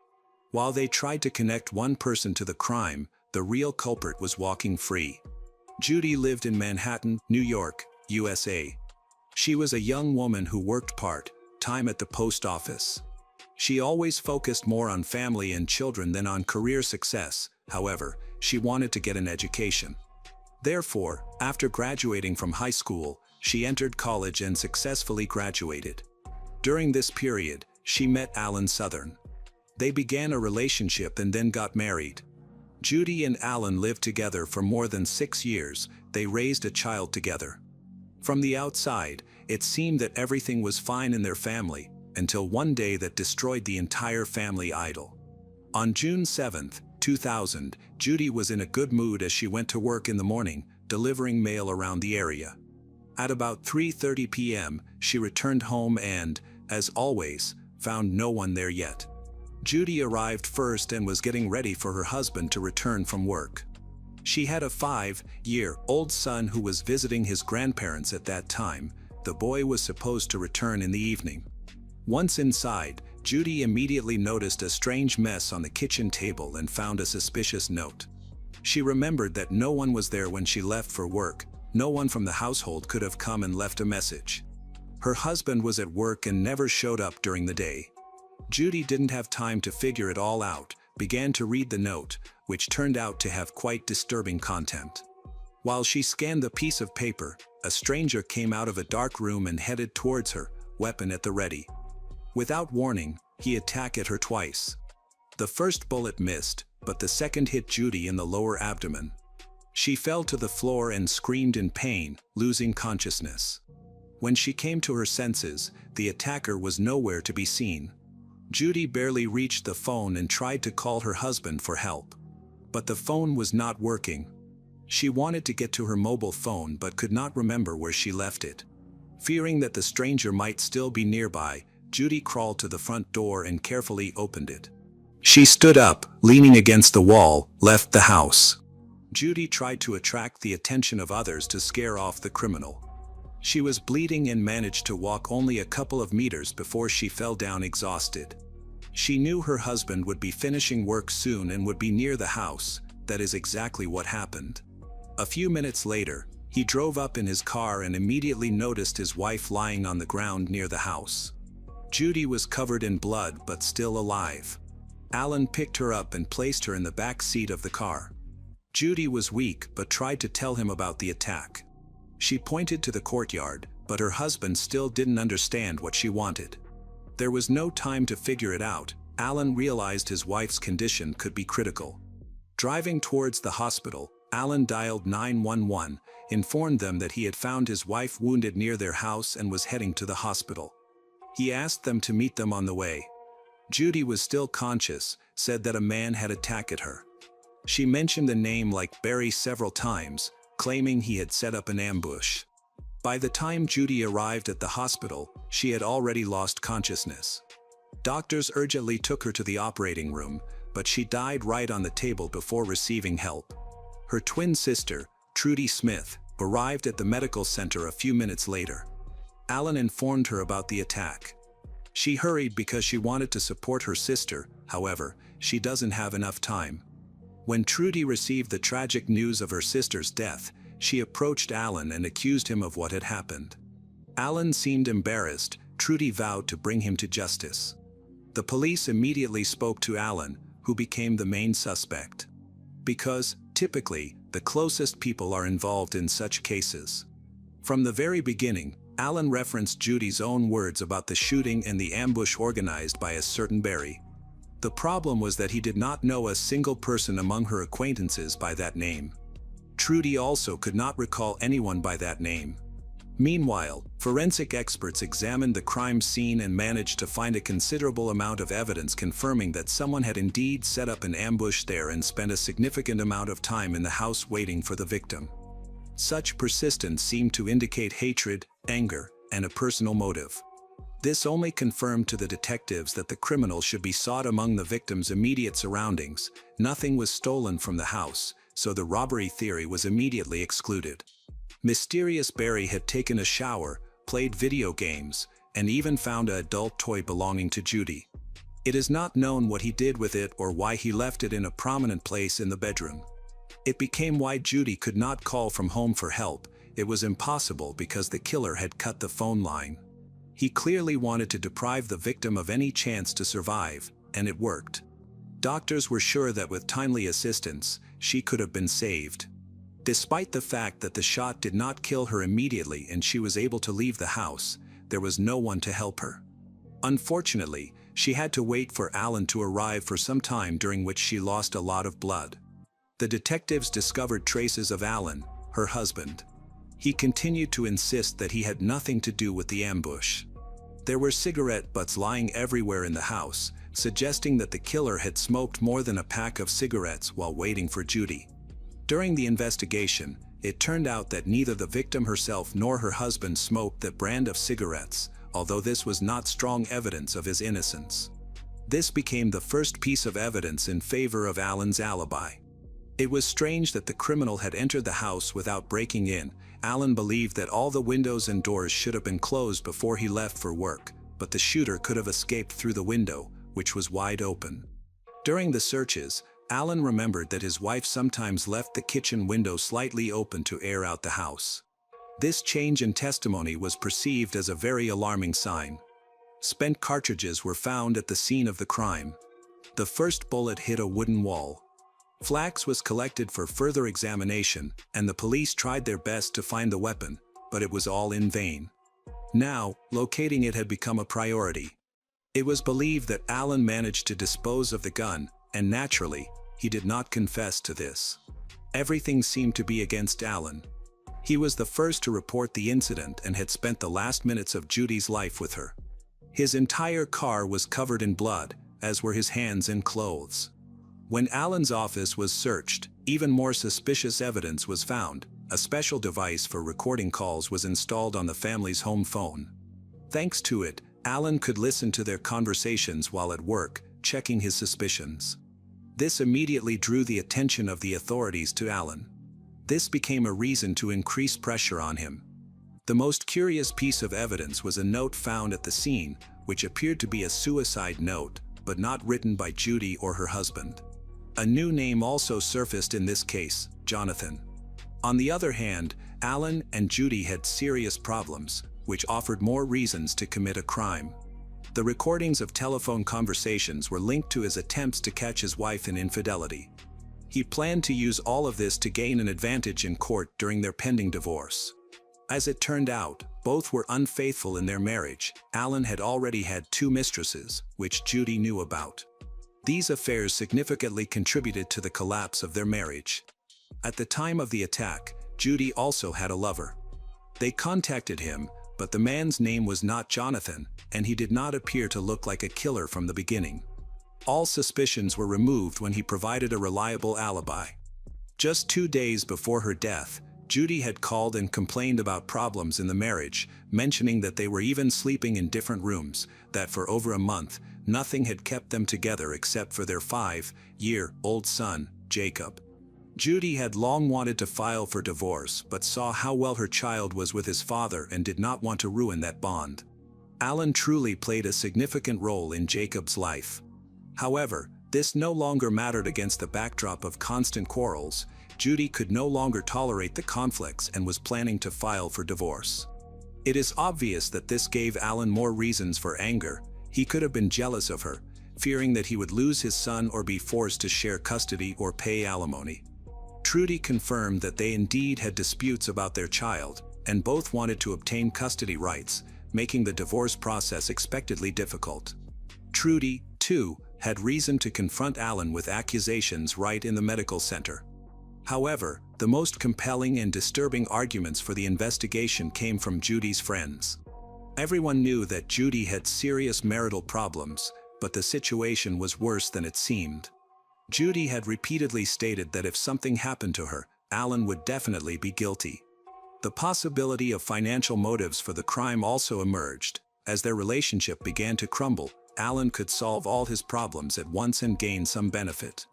While they tried to connect one person to the crime, the real culprit was walking free. Judy lived in Manhattan, New York, USA. She was a young woman who worked part-time at the post office. She always focused more on family and children than on career success. However, she wanted to get an education. Therefore, after graduating from high school, she entered college and successfully graduated. During this period, she met Alan Southern. They began a relationship and then got married. Judy and Alan lived together for more than 6 years. They raised a child together. From the outside, it seemed that everything was fine in their family, until one day that destroyed the entire family idyll. On June 7, 2000, Judy was in a good mood as she went to work in the morning, delivering mail around the area. At about 3:30 p.m., she returned home and, as always, found no one there yet. Judy arrived first and was getting ready for her husband to return from work. She had a 5-year-old son who was visiting his grandparents at that time. The boy was supposed to return in the evening. Once inside, Judy immediately noticed a strange mess on the kitchen table and found a suspicious note. She remembered that no one was there when she left for work. No one from the household could have come and left a message. Her husband was at work and never showed up during the day. Judy didn't have time to figure it all out, began to read the note, which turned out to have quite disturbing content. While she scanned the piece of paper, a stranger came out of a dark room and headed towards her, weapon at the ready. Without warning, he attacked her twice. The first bullet missed, but the second hit Judy in the lower abdomen. She fell to the floor and screamed in pain, losing consciousness. When she came to her senses, the attacker was nowhere to be seen. Judy barely reached the phone and tried to call her husband for help. But the phone was not working. She wanted to get to her mobile phone but could not remember where she left it. Fearing that the stranger might still be nearby, Judy crawled to the front door and carefully opened it. She stood up, leaning against the wall, left the house. Judy tried to attract the attention of others to scare off the criminal. She was bleeding and managed to walk only a couple of meters before she fell down exhausted. She knew her husband would be finishing work soon and would be near the house. That is exactly what happened. A few minutes later, he drove up in his car and immediately noticed his wife lying on the ground near the house. Judy was covered in blood but still alive. Alan picked her up and placed her in the back seat of the car. Judy was weak but tried to tell him about the attack. She pointed to the courtyard, but her husband still didn't understand what she wanted. There was no time to figure it out. Alan realized his wife's condition could be critical. Driving towards the hospital, Alan dialed 911, informed them that he had found his wife wounded near their house and was heading to the hospital. He asked them to meet them on the way. Judy was still conscious, said that a man had attacked her. She mentioned the name like Barry several times, claiming he had set up an ambush. By the time Judy arrived at the hospital, she had already lost consciousness. Doctors urgently took her to the operating room, but she died right on the table before receiving help. Her twin sister, Trudy Smith, arrived at the medical center a few minutes later. Alan informed her about the attack. She hurried because she wanted to support her sister, however, she doesn't have enough time. When Trudy received the tragic news of her sister's death, she approached Alan and accused him of what had happened. Alan seemed embarrassed. Trudy vowed to bring him to justice. The police immediately spoke to Alan, who became the main suspect. Because, typically, the closest people are involved in such cases. From the very beginning, Alan referenced Judy's own words about the shooting and the ambush organized by a certain Barry. The problem was that he did not know a single person among her acquaintances by that name. Trudy also could not recall anyone by that name. Meanwhile, forensic experts examined the crime scene and managed to find a considerable amount of evidence confirming that someone had indeed set up an ambush there and spent a significant amount of time in the house waiting for the victim. Such persistence seemed to indicate hatred, anger, and a personal motive. This only confirmed to the detectives that the criminal should be sought among the victim's immediate surroundings. Nothing was stolen from the house, so the robbery theory was immediately excluded. Mysterious Barry had taken a shower, played video games, and even found an adult toy belonging to Judy. It is not known what he did with it or why he left it in a prominent place in the bedroom. It became why Judy could not call from home for help. It was impossible because the killer had cut the phone line. He clearly wanted to deprive the victim of any chance to survive, and it worked. Doctors were sure that with timely assistance, she could have been saved. Despite the fact that the shot did not kill her immediately and she was able to leave the house, there was no one to help her. Unfortunately, she had to wait for Alan to arrive for some time, during which she lost a lot of blood. The detectives discovered traces of Alan, her husband. He continued to insist that he had nothing to do with the ambush. There were cigarette butts lying everywhere in the house, suggesting that the killer had smoked more than a pack of cigarettes while waiting for Judy. During the investigation, it turned out that neither the victim herself nor her husband smoked that brand of cigarettes, although this was not strong evidence of his innocence. This became the first piece of evidence in favor of Alan's alibi. It was strange that the criminal had entered the house without breaking in. Alan believed that all the windows and doors should have been closed before he left for work, but the shooter could have escaped through the window, which was wide open. During the searches, Alan remembered that his wife sometimes left the kitchen window slightly open to air out the house. This change in testimony was perceived as a very alarming sign. Spent cartridges were found at the scene of the crime. The first bullet hit a wooden wall. Flax was collected for further examination, and the police tried their best to find the weapon, but it was all in vain. Now, locating it had become a priority. It was believed that Alan managed to dispose of the gun, and naturally, he did not confess to this. Everything seemed to be against Alan. He was the first to report the incident and had spent the last minutes of Judy's life with her. His entire car was covered in blood, as were his hands and clothes. When Alan's office was searched, even more suspicious evidence was found. A special device for recording calls was installed on the family's home phone. Thanks to it, Alan could listen to their conversations while at work, checking his suspicions. This immediately drew the attention of the authorities to Alan. This became a reason to increase pressure on him. The most curious piece of evidence was a note found at the scene, which appeared to be a suicide note, but not written by Judy or her husband. A new name also surfaced in this case, Jonathan. On the other hand, Alan and Judy had serious problems, which offered more reasons to commit a crime. The recordings of telephone conversations were linked to his attempts to catch his wife in infidelity. He planned to use all of this to gain an advantage in court during their pending divorce. As it turned out, both were unfaithful in their marriage. Alan had already had 2 mistresses, which Judy knew about. These affairs significantly contributed to the collapse of their marriage. At the time of the attack, Judy also had a lover. They contacted him, but the man's name was not Jonathan, and he did not appear to look like a killer from the beginning. All suspicions were removed when he provided a reliable alibi. Just 2 days before her death, Judy had called and complained about problems in the marriage, mentioning that they were even sleeping in different rooms, that for over a month, nothing had kept them together except for their 5-year-old son, Jacob. Judy had long wanted to file for divorce but saw how well her child was with his father and did not want to ruin that bond. Alan truly played a significant role in Jacob's life. However, this no longer mattered against the backdrop of constant quarrels. Judy could no longer tolerate the conflicts and was planning to file for divorce. It is obvious that this gave Alan more reasons for anger. He could have been jealous of her, fearing that he would lose his son or be forced to share custody or pay alimony. Trudy confirmed that they indeed had disputes about their child, and both wanted to obtain custody rights, making the divorce process expectedly difficult. Trudy, too, had reason to confront Alan with accusations right in the medical center. However, the most compelling and disturbing arguments for the investigation came from Judy's friends. Everyone knew that Judy had serious marital problems, but the situation was worse than it seemed. Judy had repeatedly stated that if something happened to her, Alan would definitely be guilty. The possibility of financial motives for the crime also emerged. As their relationship began to crumble, Alan could solve all his problems at once and gain some benefit.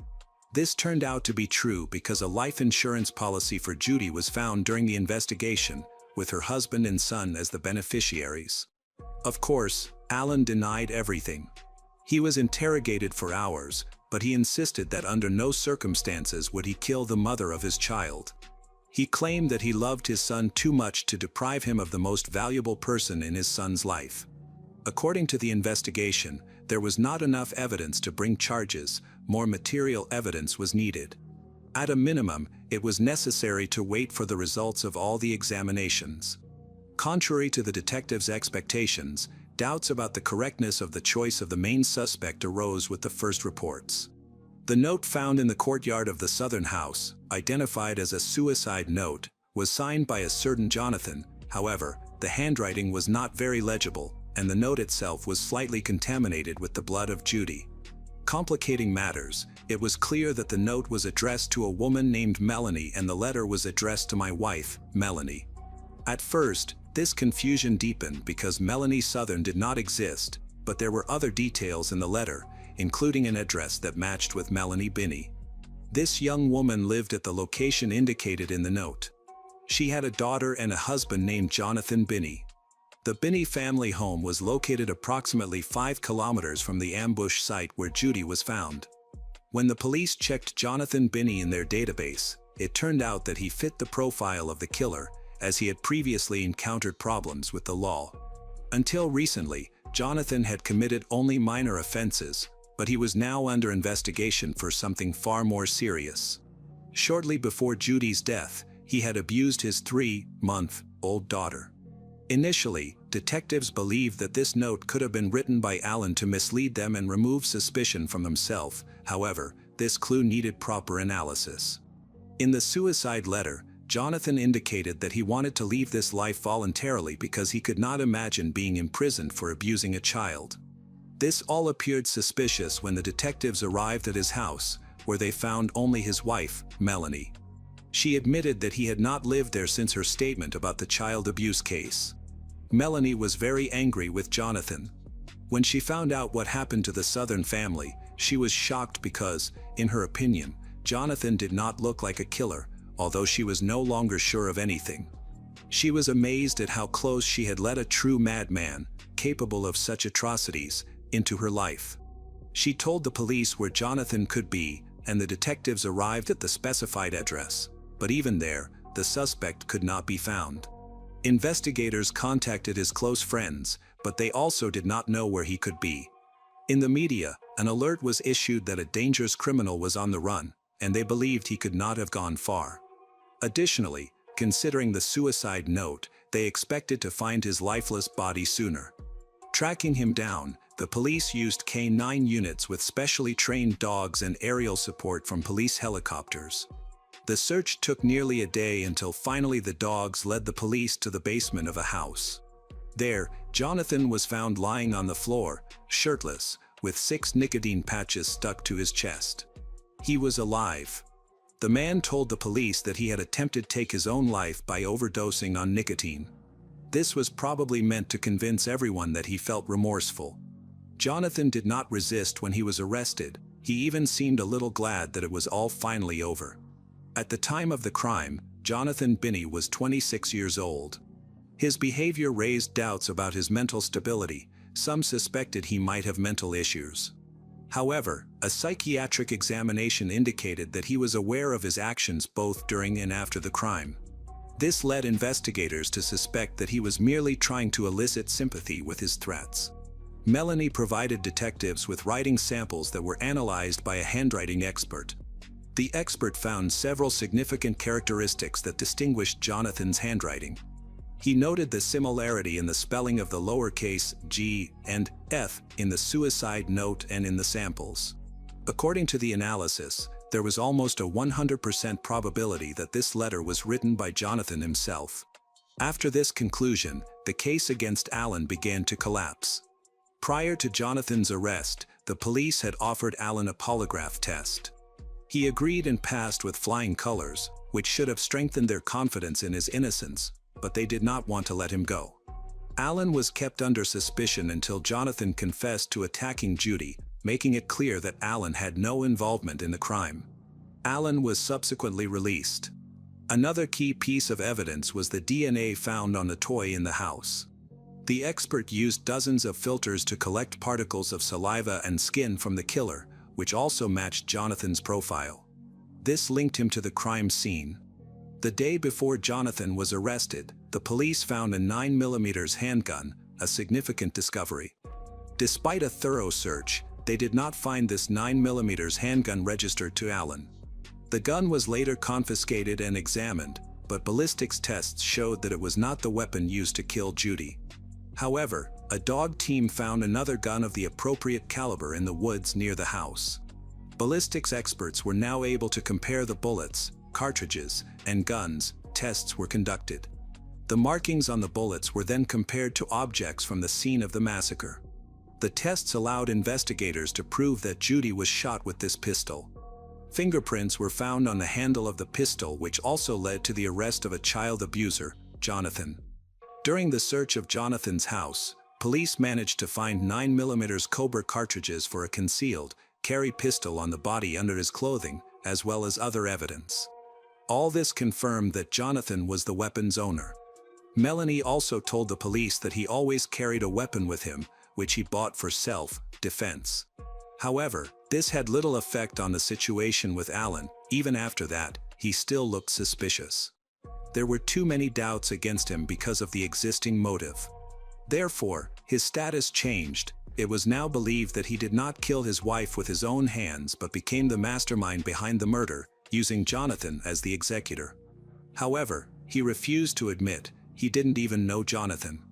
This turned out to be true because a life insurance policy for Judy was found during the investigation, with her husband and son as the beneficiaries. Of course, Alan denied everything. He was interrogated for hours, but he insisted that under no circumstances would he kill the mother of his child. He claimed that he loved his son too much to deprive him of the most valuable person in his son's life. According to the investigation, there was not enough evidence to bring charges. More material evidence was needed. At a minimum, it was necessary to wait for the results of all the examinations. Contrary to the detectives' expectations, doubts about the correctness of the choice of the main suspect arose with the first reports. The note found in the courtyard of the Southern house, identified as a suicide note, was signed by a certain Jonathan. However, the handwriting was not very legible, and the note itself was slightly contaminated with the blood of Judy. Complicating matters, it was clear that the note was addressed to a woman named Melanie and the letter was addressed to my wife, Melanie. At first, this confusion deepened because Melanie Southern did not exist, but there were other details in the letter, including an address that matched with Melanie Binney. This young woman lived at the location indicated in the note. She had a daughter and a husband named Jonathan Binney. The Binney family home was located approximately 5 kilometers from the ambush site where Judy was found. When the police checked Jonathan Binney in their database, it turned out that he fit the profile of the killer, as he had previously encountered problems with the law. Until recently, Jonathan had committed only minor offenses, but he was now under investigation for something far more serious. Shortly before Judy's death, he had abused his 3-month-old daughter. Initially, detectives believed that this note could have been written by Alan to mislead them and remove suspicion from himself. However, this clue needed proper analysis. In the suicide letter, Jonathan indicated that he wanted to leave this life voluntarily because he could not imagine being imprisoned for abusing a child. This all appeared suspicious when the detectives arrived at his house, where they found only his wife, Melanie. She admitted that he had not lived there since her statement about the child abuse case. Melanie was very angry with Jonathan. When she found out what happened to the Southern family, she was shocked because, in her opinion, Jonathan did not look like a killer, although she was no longer sure of anything. She was amazed at how close she had let a true madman, capable of such atrocities, into her life. She told the police where Jonathan could be, and the detectives arrived at the specified address. But even there, the suspect could not be found. Investigators contacted his close friends, but they also did not know where he could be. In the media, an alert was issued that a dangerous criminal was on the run, and they believed he could not have gone far. Additionally, considering the suicide note, they expected to find his lifeless body sooner. Tracking him down, The police used K-9 units with specially trained dogs and aerial support from police helicopters. The search took nearly a day until finally the dogs led the police to the basement of a house. There, Jonathan was found lying on the floor, shirtless, with 6 nicotine patches stuck to his chest. He was alive. The man told the police that he had attempted to take his own life by overdosing on nicotine. This was probably meant to convince everyone that he felt remorseful. Jonathan did not resist when he was arrested. He even seemed a little glad that it was all finally over. At the time of the crime, Jonathan Binney was 26 years old. His behavior raised doubts about his mental stability. Some suspected he might have mental issues. However, a psychiatric examination indicated that he was aware of his actions both during and after the crime. This led investigators to suspect that he was merely trying to elicit sympathy with his threats. Melanie provided detectives with writing samples that were analyzed by a handwriting expert. The expert found several significant characteristics that distinguished Jonathan's handwriting. He noted the similarity in the spelling of the lowercase g and f in the suicide note and in the samples. According to the analysis, there was almost a 100% probability that this letter was written by Jonathan himself. After this conclusion, the case against Allen began to collapse. Prior to Jonathan's arrest, the police had offered Allen a polygraph test. He agreed and passed with flying colors, which should have strengthened their confidence in his innocence, but they did not want to let him go. Allen was kept under suspicion until Jonathan confessed to attacking Judy, making it clear that Allen had no involvement in the crime. Allen was subsequently released. Another key piece of evidence was the DNA found on the toy in the house. The expert used dozens of filters to collect particles of saliva and skin from the killer, which also matched Jonathan's profile. This linked him to the crime scene. The day before Jonathan was arrested, the police found a 9mm handgun, a significant discovery. Despite a thorough search, they did not find this 9mm handgun registered to Allen. The gun was later confiscated and examined, but ballistics tests showed that it was not the weapon used to kill Judy. However, a dog team found another gun of the appropriate caliber in the woods near the house. Ballistics experts were now able to compare the bullets, cartridges, and guns. Tests were conducted. The markings on the bullets were then compared to objects from the scene of the massacre. The tests allowed investigators to prove that Judy was shot with this pistol. Fingerprints were found on the handle of the pistol, which also led to the arrest of a child abuser, Jonathan. During the search of Jonathan's house, police managed to find 9mm Cobra cartridges for a concealed carry pistol on the body under his clothing, as well as other evidence. All this confirmed that Jonathan was the weapon's owner. Melanie also told the police that he always carried a weapon with him, which he bought for self-defense. However, this had little effect on the situation with Allen. Even after that, he still looked suspicious. There were too many doubts against him because of the existing motive. Therefore, his status changed. It was now believed that he did not kill his wife with his own hands but became the mastermind behind the murder, using Jonathan as the executor. However, he refused to admit he didn't even know Jonathan.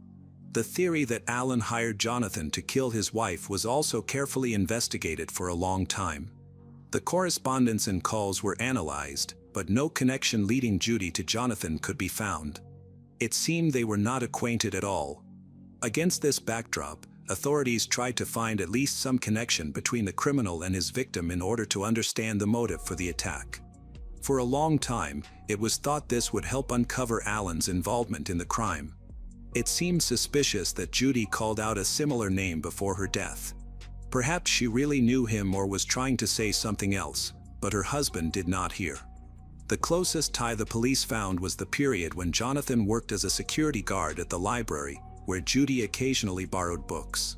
The theory that Allen hired Jonathan to kill his wife was also carefully investigated for a long time. The correspondence and calls were analyzed, but no connection leading Judy to Jonathan could be found. It seemed they were not acquainted at all. Against this backdrop, authorities tried to find at least some connection between the criminal and his victim in order to understand the motive for the attack. For a long time, it was thought this would help uncover Allen's involvement in the crime. It seemed suspicious that Judy called out a similar name before her death. Perhaps she really knew him or was trying to say something else, but her husband did not hear. The closest tie the police found was the period when Jonathan worked as a security guard at the library, where Judy occasionally borrowed books.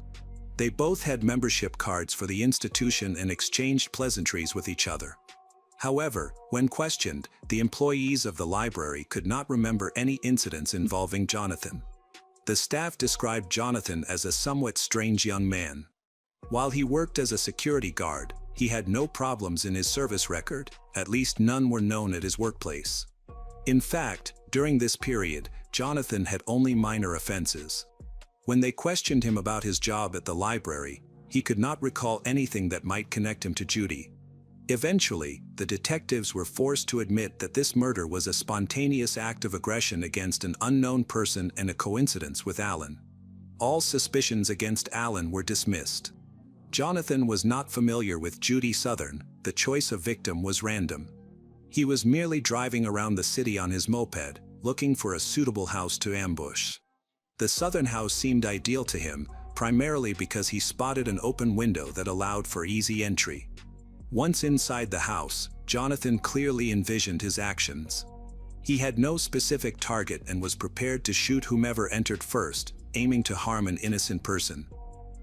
They both had membership cards for the institution and exchanged pleasantries with each other. However, when questioned, the employees of the library could not remember any incidents involving Jonathan. The staff described Jonathan as a somewhat strange young man. While he worked as a security guard, he had no problems in his service record, at least none were known at his workplace. In fact, during this period, Jonathan had only minor offenses. When they questioned him about his job at the library, he could not recall anything that might connect him to Judy. Eventually, the detectives were forced to admit that this murder was a spontaneous act of aggression against an unknown person and a coincidence with Alan. All suspicions against Alan were dismissed. Jonathan was not familiar with Judy Southern. The choice of victim was random. He was merely driving around the city on his moped, looking for a suitable house to ambush. The Southern house seemed ideal to him, primarily because he spotted an open window that allowed for easy entry. Once inside the house, Jonathan clearly envisioned his actions. He had no specific target and was prepared to shoot whomever entered first, aiming to harm an innocent person.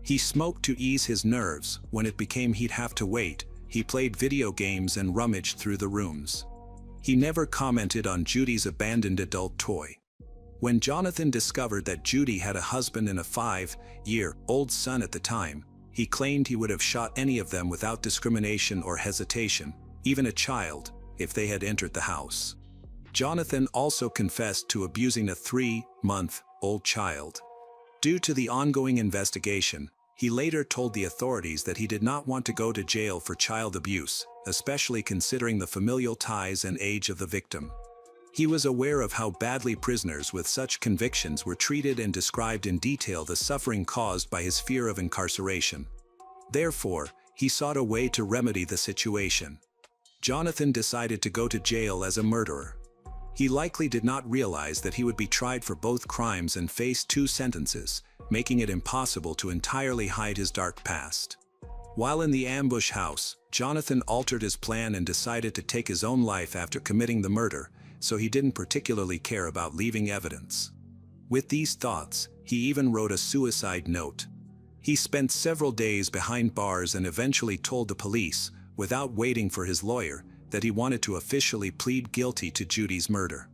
He smoked to ease his nerves. When it became he'd have to wait, he played video games and rummaged through the rooms. He never commented on Judy's abandoned adult toy. When Jonathan discovered that Judy had a husband and a 5-year-old son at the time, he claimed he would have shot any of them without discrimination or hesitation, even a child, if they had entered the house. Jonathan also confessed to abusing a 3-month-old child. Due to the ongoing investigation, he later told the authorities that he did not want to go to jail for child abuse, especially considering the familial ties and age of the victim. He was aware of how badly prisoners with such convictions were treated and described in detail the suffering caused by his fear of incarceration. Therefore, he sought a way to remedy the situation. Jonathan decided to go to jail as a murderer. He likely did not realize that he would be tried for both crimes and face 2 sentences, making it impossible to entirely hide his dark past. While in the ambush house, Jonathan altered his plan and decided to take his own life after committing the murder, so he didn't particularly care about leaving evidence. With these thoughts, he even wrote a suicide note. He spent several days behind bars and eventually told the police, without waiting for his lawyer, that he wanted to officially plead guilty to Judy's murder.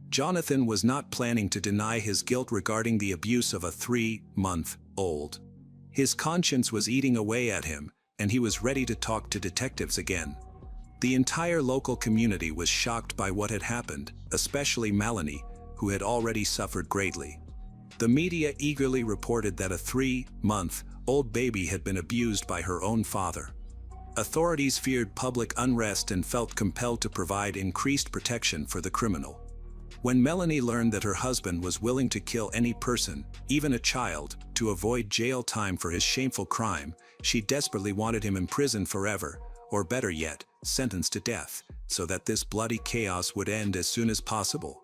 Jonathan was not planning to deny his guilt regarding the abuse of a 3-month-old. His conscience was eating away at him, and he was ready to talk to detectives again. The entire local community was shocked by what had happened, especially Melanie, who had already suffered greatly. The media eagerly reported that a 3-month-old baby had been abused by her own father. Authorities feared public unrest and felt compelled to provide increased protection for the criminal. When Melanie learned that her husband was willing to kill any person, even a child, to avoid jail time for his shameful crime, she desperately wanted him imprisoned forever, or better yet, sentenced to death, so that this bloody chaos would end as soon as possible.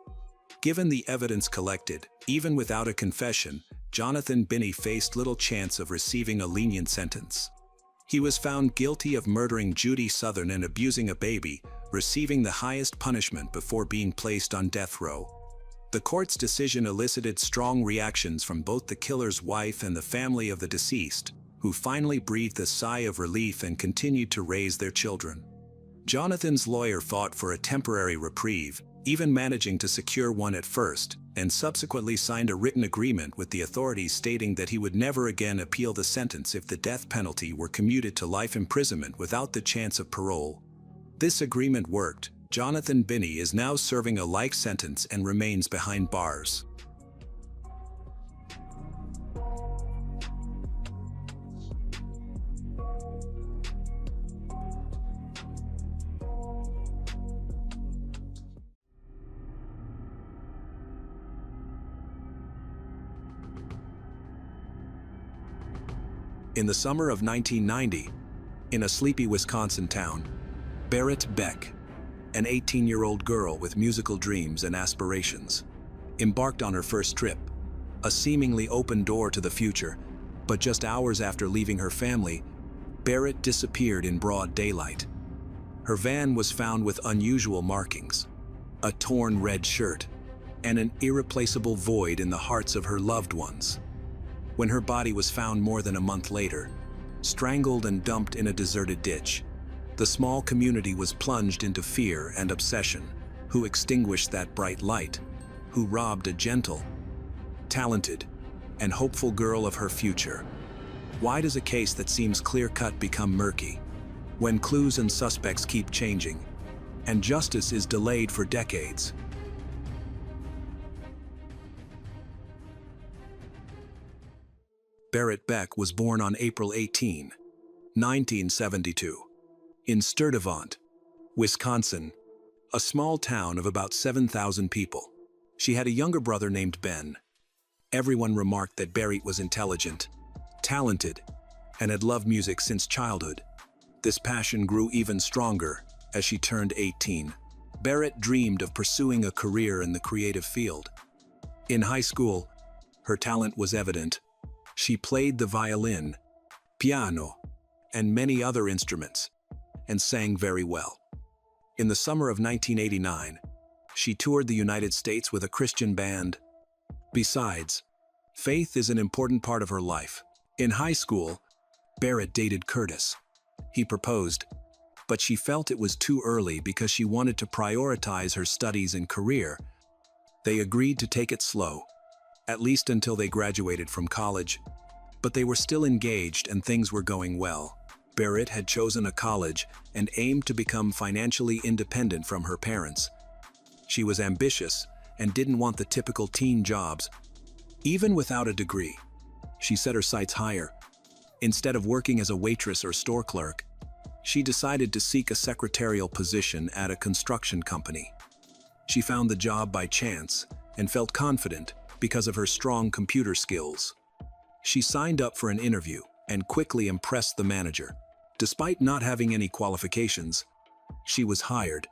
Given the evidence collected, even without a confession, Jonathan Binney faced little chance of receiving a lenient sentence. He was found guilty of murdering Judy Southern and abusing a baby, receiving the highest punishment before being placed on death row. The court's decision elicited strong reactions from both the killer's wife and the family of the deceased, who finally breathed a sigh of relief and continued to raise their children. Jonathan's lawyer fought for a temporary reprieve, even managing to secure one at first, and subsequently signed a written agreement with the authorities stating that he would never again appeal the sentence if the death penalty were commuted to life imprisonment without the chance of parole. This agreement worked. Jonathan Binney is now serving a life sentence and remains behind bars. In the summer of 1990, in a sleepy Wisconsin town, Barrett Beck, an 18-year-old girl with musical dreams and aspirations, embarked on her first trip, a seemingly open door to the future, but just hours after leaving her family, Barrett disappeared in broad daylight. Her van was found with unusual markings, a torn red shirt, and an irreplaceable void in the hearts of her loved ones. When her body was found more than a month later, strangled and dumped in a deserted ditch, the small community was plunged into fear and obsession. Who extinguished that bright light? Who robbed a gentle, talented, and hopeful girl of her future? Why does a case that seems clear-cut become murky, when clues and suspects keep changing, and justice is delayed for decades? Barrett Beck was born on April 18, 1972, in Sturtevant, Wisconsin, a small town of about 7,000 people. She had a younger brother named Ben. Everyone remarked that Barrett was intelligent, talented, and had loved music since childhood. This passion grew even stronger as she turned 18. Barrett dreamed of pursuing a career in the creative field. In high school, her talent was evident. She played the violin, piano, and many other instruments, and sang very well. In the summer of 1989, she toured the United States with a Christian band. Besides, faith is an important part of her life. In high school, Barrett dated Curtis. He proposed, but she felt it was too early because she wanted to prioritize her studies and career. They agreed to take it slow, at least until they graduated from college. But they were still engaged and things were going well. Barrett had chosen a college and aimed to become financially independent from her parents. She was ambitious and didn't want the typical teen jobs. Even without a degree, she set her sights higher. Instead of working as a waitress or store clerk, she decided to seek a secretarial position at a construction company. She found the job by chance and felt confident because of her strong computer skills. She signed up for an interview and quickly impressed the manager. Despite not having any qualifications, she was hired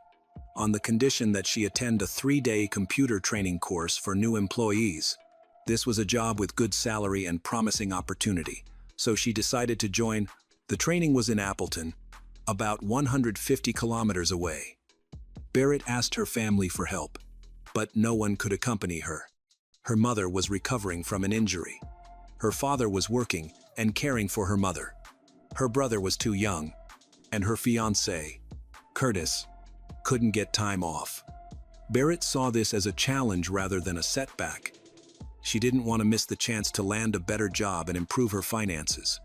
on the condition that she attend a 3-day computer training course for new employees. This was a job with good salary and promising opportunity, so she decided to join. The training was in Appleton, about 150 kilometers away. Barrett asked her family for help, but no one could accompany her. Her mother was recovering from an injury. Her father was working and caring for her mother. Her brother was too young, and her fiancé, Curtis, couldn't get time off. Barrett saw this as a challenge rather than a setback. She didn't want to miss the chance to land a better job and improve her finances.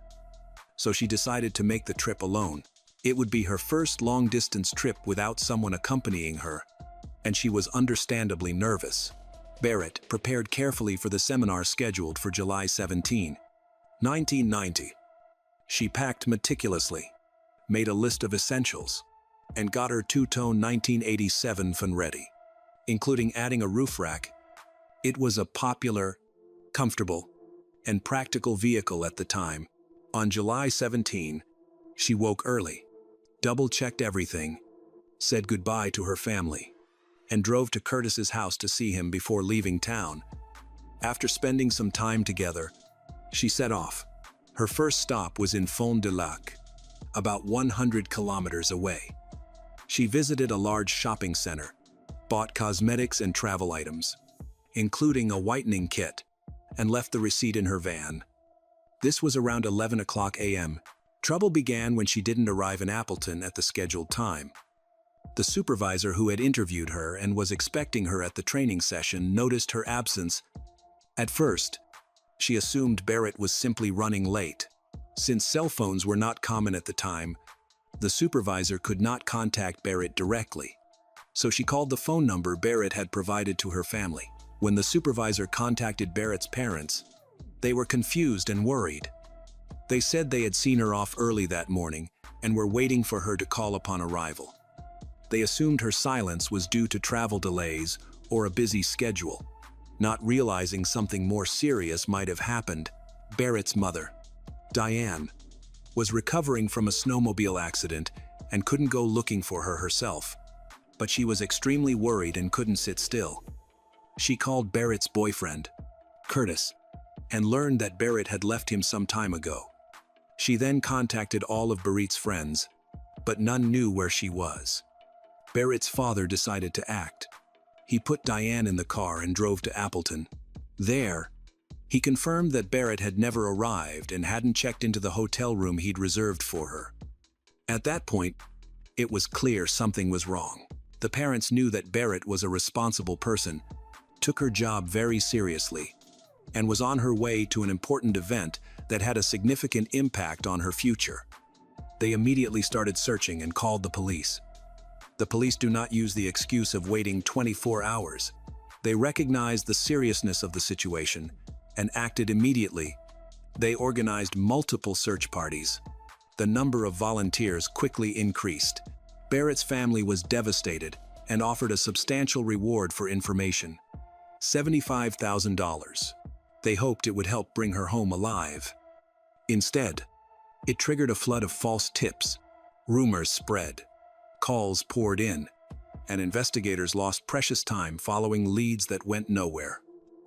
So she decided to make the trip alone. It would be her first long-distance trip without someone accompanying her, and she was understandably nervous. Barrett prepared carefully for the seminar scheduled for July 17, 1990. She packed meticulously, made a list of essentials, and got her two-tone 1987 phone ready, including adding a roof rack. It was a popular, comfortable, and practical vehicle at the time. On July 17, she woke early, double-checked everything, said goodbye to her family, and drove to Curtis's house to see him before leaving town. After spending some time together, she set off. Her first stop was in Fond du Lac, about 100 kilometers away. She visited a large shopping center, bought cosmetics and travel items, including a whitening kit, and left the receipt in her van. This was around 11 o'clock a.m. Trouble began when she didn't arrive in Appleton at the scheduled time. The supervisor who had interviewed her and was expecting her at the training session noticed her absence. At first, she assumed Barrett was simply running late. Since cell phones were not common at the time, the supervisor could not contact Barrett directly, so she called the phone number Barrett had provided to her family. When the supervisor contacted Barrett's parents, they were confused and worried. They said they had seen her off early that morning and were waiting for her to call upon arrival. They assumed her silence was due to travel delays or a busy schedule, not realizing something more serious might have happened. Barrett's mother, Diane, was recovering from a snowmobile accident and couldn't go looking for her herself, but she was extremely worried and couldn't sit still. She called Barrett's boyfriend, Curtis, and learned that Barrett had left him some time ago. She then contacted all of Barrett's friends, but none knew where she was. Barrett's father decided to act. He put Diane in the car and drove to Appleton. There, he confirmed that Barrett had never arrived and hadn't checked into the hotel room he'd reserved for her. At that point, it was clear something was wrong. The parents knew that Barrett was a responsible person, took her job very seriously, and was on her way to an important event that had a significant impact on her future. They immediately started searching and called the police. The police do not use the excuse of waiting 24 hours. They recognized the seriousness of the situation and acted immediately. They organized multiple search parties. The number of volunteers quickly increased. Barrett's family was devastated and offered a substantial reward for information: $75,000. They hoped it would help bring her home alive. Instead, it triggered a flood of false tips. Rumors spread. Calls poured in, and investigators lost precious time following leads that went nowhere.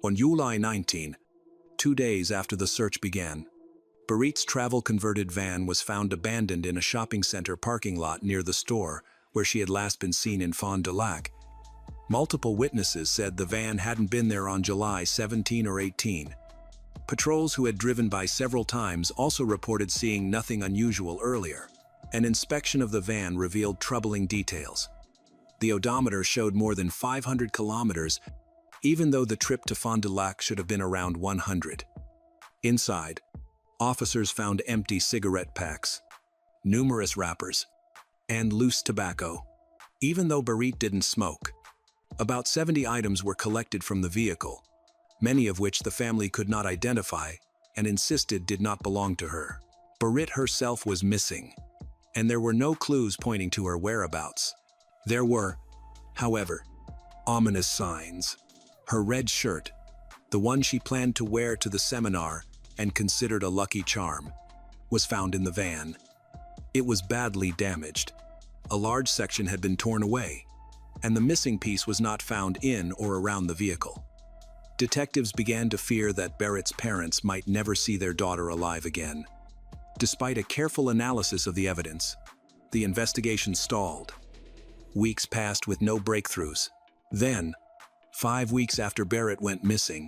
On July 19, 2 days after the search began, Barrett's travel-converted van was found abandoned in a shopping center parking lot near the store where she had last been seen in Fond du Lac. Multiple witnesses said the van hadn't been there on July 17 or 18. Patrols who had driven by several times also reported seeing nothing unusual earlier. An inspection of the van revealed troubling details. The odometer showed more than 500 kilometers, even though the trip to Fond du Lac should have been around 100. Inside, officers found empty cigarette packs, numerous wrappers, and loose tobacco. Even though Barrett didn't smoke, about 70 items were collected from the vehicle, many of which the family could not identify and insisted did not belong to her. Barrett herself was missing, and there were no clues pointing to her whereabouts. There were, however, ominous signs. Her red shirt, the one she planned to wear to the seminar and considered a lucky charm, was found in the van. It was badly damaged. A large section had been torn away, and the missing piece was not found in or around the vehicle. Detectives began to fear that Barrett's parents might never see their daughter alive again. Despite a careful analysis of the evidence, the investigation stalled. Weeks passed with no breakthroughs. Then, 5 weeks after Barrett went missing,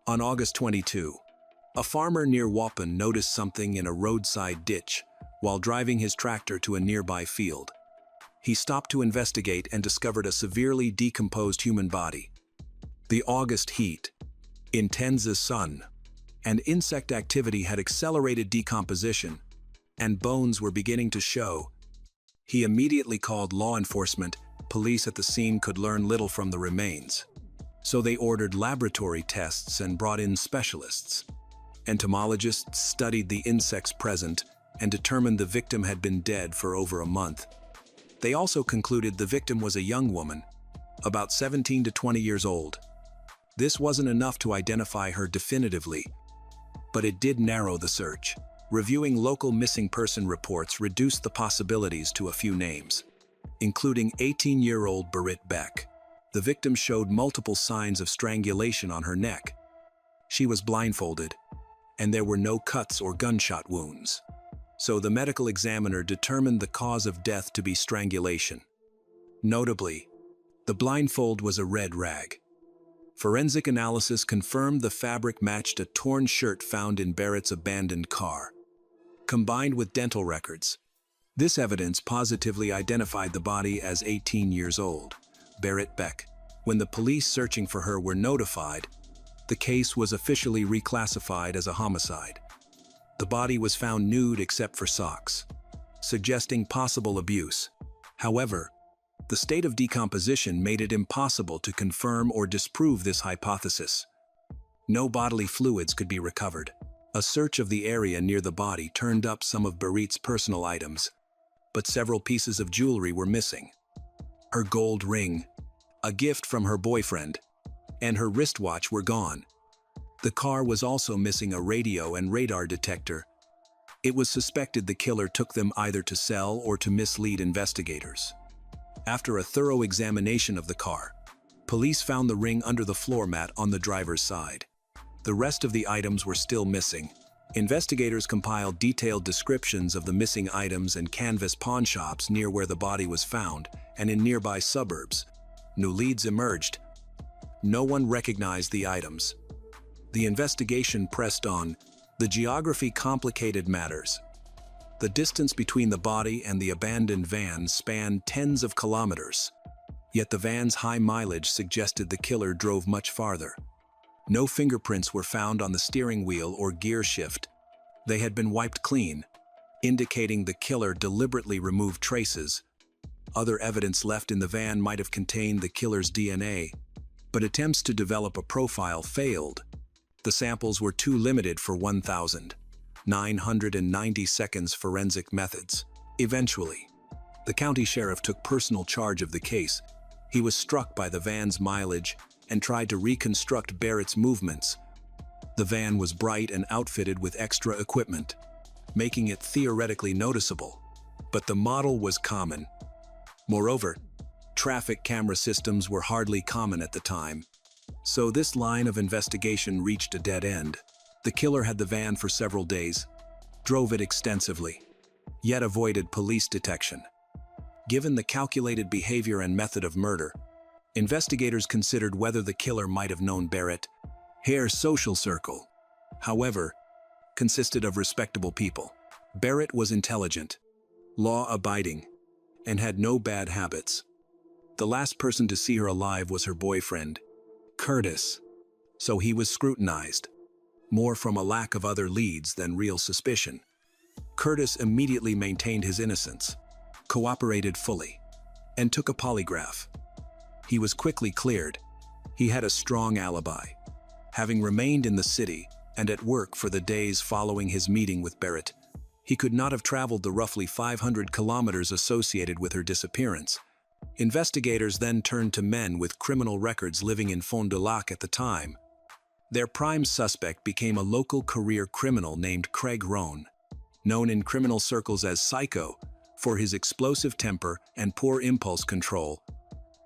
on August 22, a farmer near Waupun noticed something in a roadside ditch while driving his tractor to a nearby field. He stopped to investigate and discovered a severely decomposed human body. The August heat, intense sun, and insect activity had accelerated decomposition, and bones were beginning to show. He immediately called law enforcement. Police at the scene could learn little from the remains, so they ordered laboratory tests and brought in specialists. Entomologists studied the insects present and determined the victim had been dead for over a month. They also concluded the victim was a young woman, about 17 to 20 years old. This wasn't enough to identify her definitively, but it did narrow the search. Reviewing local missing person reports reduced the possibilities to a few names, including 18-year-old Barrett Beck. The victim showed multiple signs of strangulation on her neck. She was blindfolded, and there were no cuts or gunshot wounds. So the medical examiner determined the cause of death to be strangulation. Notably, the blindfold was a red rag. Forensic analysis confirmed the fabric matched a torn shirt found in Barrett's abandoned car. Combined with dental records, this evidence positively identified the body as 18 years old, Barrett Beck. When the police searching for her were notified, the case was officially reclassified as a homicide. The body was found nude except for socks, suggesting possible abuse. However, the state of decomposition made it impossible to confirm or disprove this hypothesis. No bodily fluids could be recovered. A search of the area near the body turned up some of Barrett's personal items, but several pieces of jewelry were missing. Her gold ring, a gift from her boyfriend, and her wristwatch were gone. The car was also missing a radio and radar detector. It was suspected the killer took them either to sell or to mislead investigators. After a thorough examination of the car, police found the ring under the floor mat on the driver's side. The rest of the items were still missing. Investigators compiled detailed descriptions of the missing items and canvassed pawn shops near where the body was found and in nearby suburbs. New leads emerged. No one recognized the items. The investigation pressed on. The geography complicated matters. The distance between the body and the abandoned van spanned tens of kilometers. Yet the van's high mileage suggested the killer drove much farther. No fingerprints were found on the steering wheel or gear shift. They had been wiped clean, indicating the killer deliberately removed traces. Other evidence left in the van might have contained the killer's DNA, but attempts to develop a profile failed. The samples were too limited for 1,990 seconds forensic methods. Eventually, the county sheriff took personal charge of the case. He was struck by the van's mileage and tried to reconstruct Barrett's movements. The van was bright and outfitted with extra equipment, making it theoretically noticeable, but the model was common. Moreover, traffic camera systems were hardly common at the time, so this line of investigation reached a dead end. The killer had the van for several days, drove it extensively, yet avoided police detection. Given the calculated behavior and method of murder, investigators considered whether the killer might have known Barrett. Hare's social circle, however, consisted of respectable people. Barrett was intelligent, law-abiding, and had no bad habits. The last person to see her alive was her boyfriend, Curtis, so he was scrutinized, more from a lack of other leads than real suspicion. Curtis immediately maintained his innocence, cooperated fully, and took a polygraph. He was quickly cleared. He had a strong alibi, having remained in the city and at work for the days following his meeting with Barrett. He could not have traveled the roughly 500 kilometers associated with her disappearance. Investigators then turned to men with criminal records living in Fond du Lac at the time. Their prime suspect became a local career criminal named Craig Rohn, known in criminal circles as Psycho for his explosive temper and poor impulse control.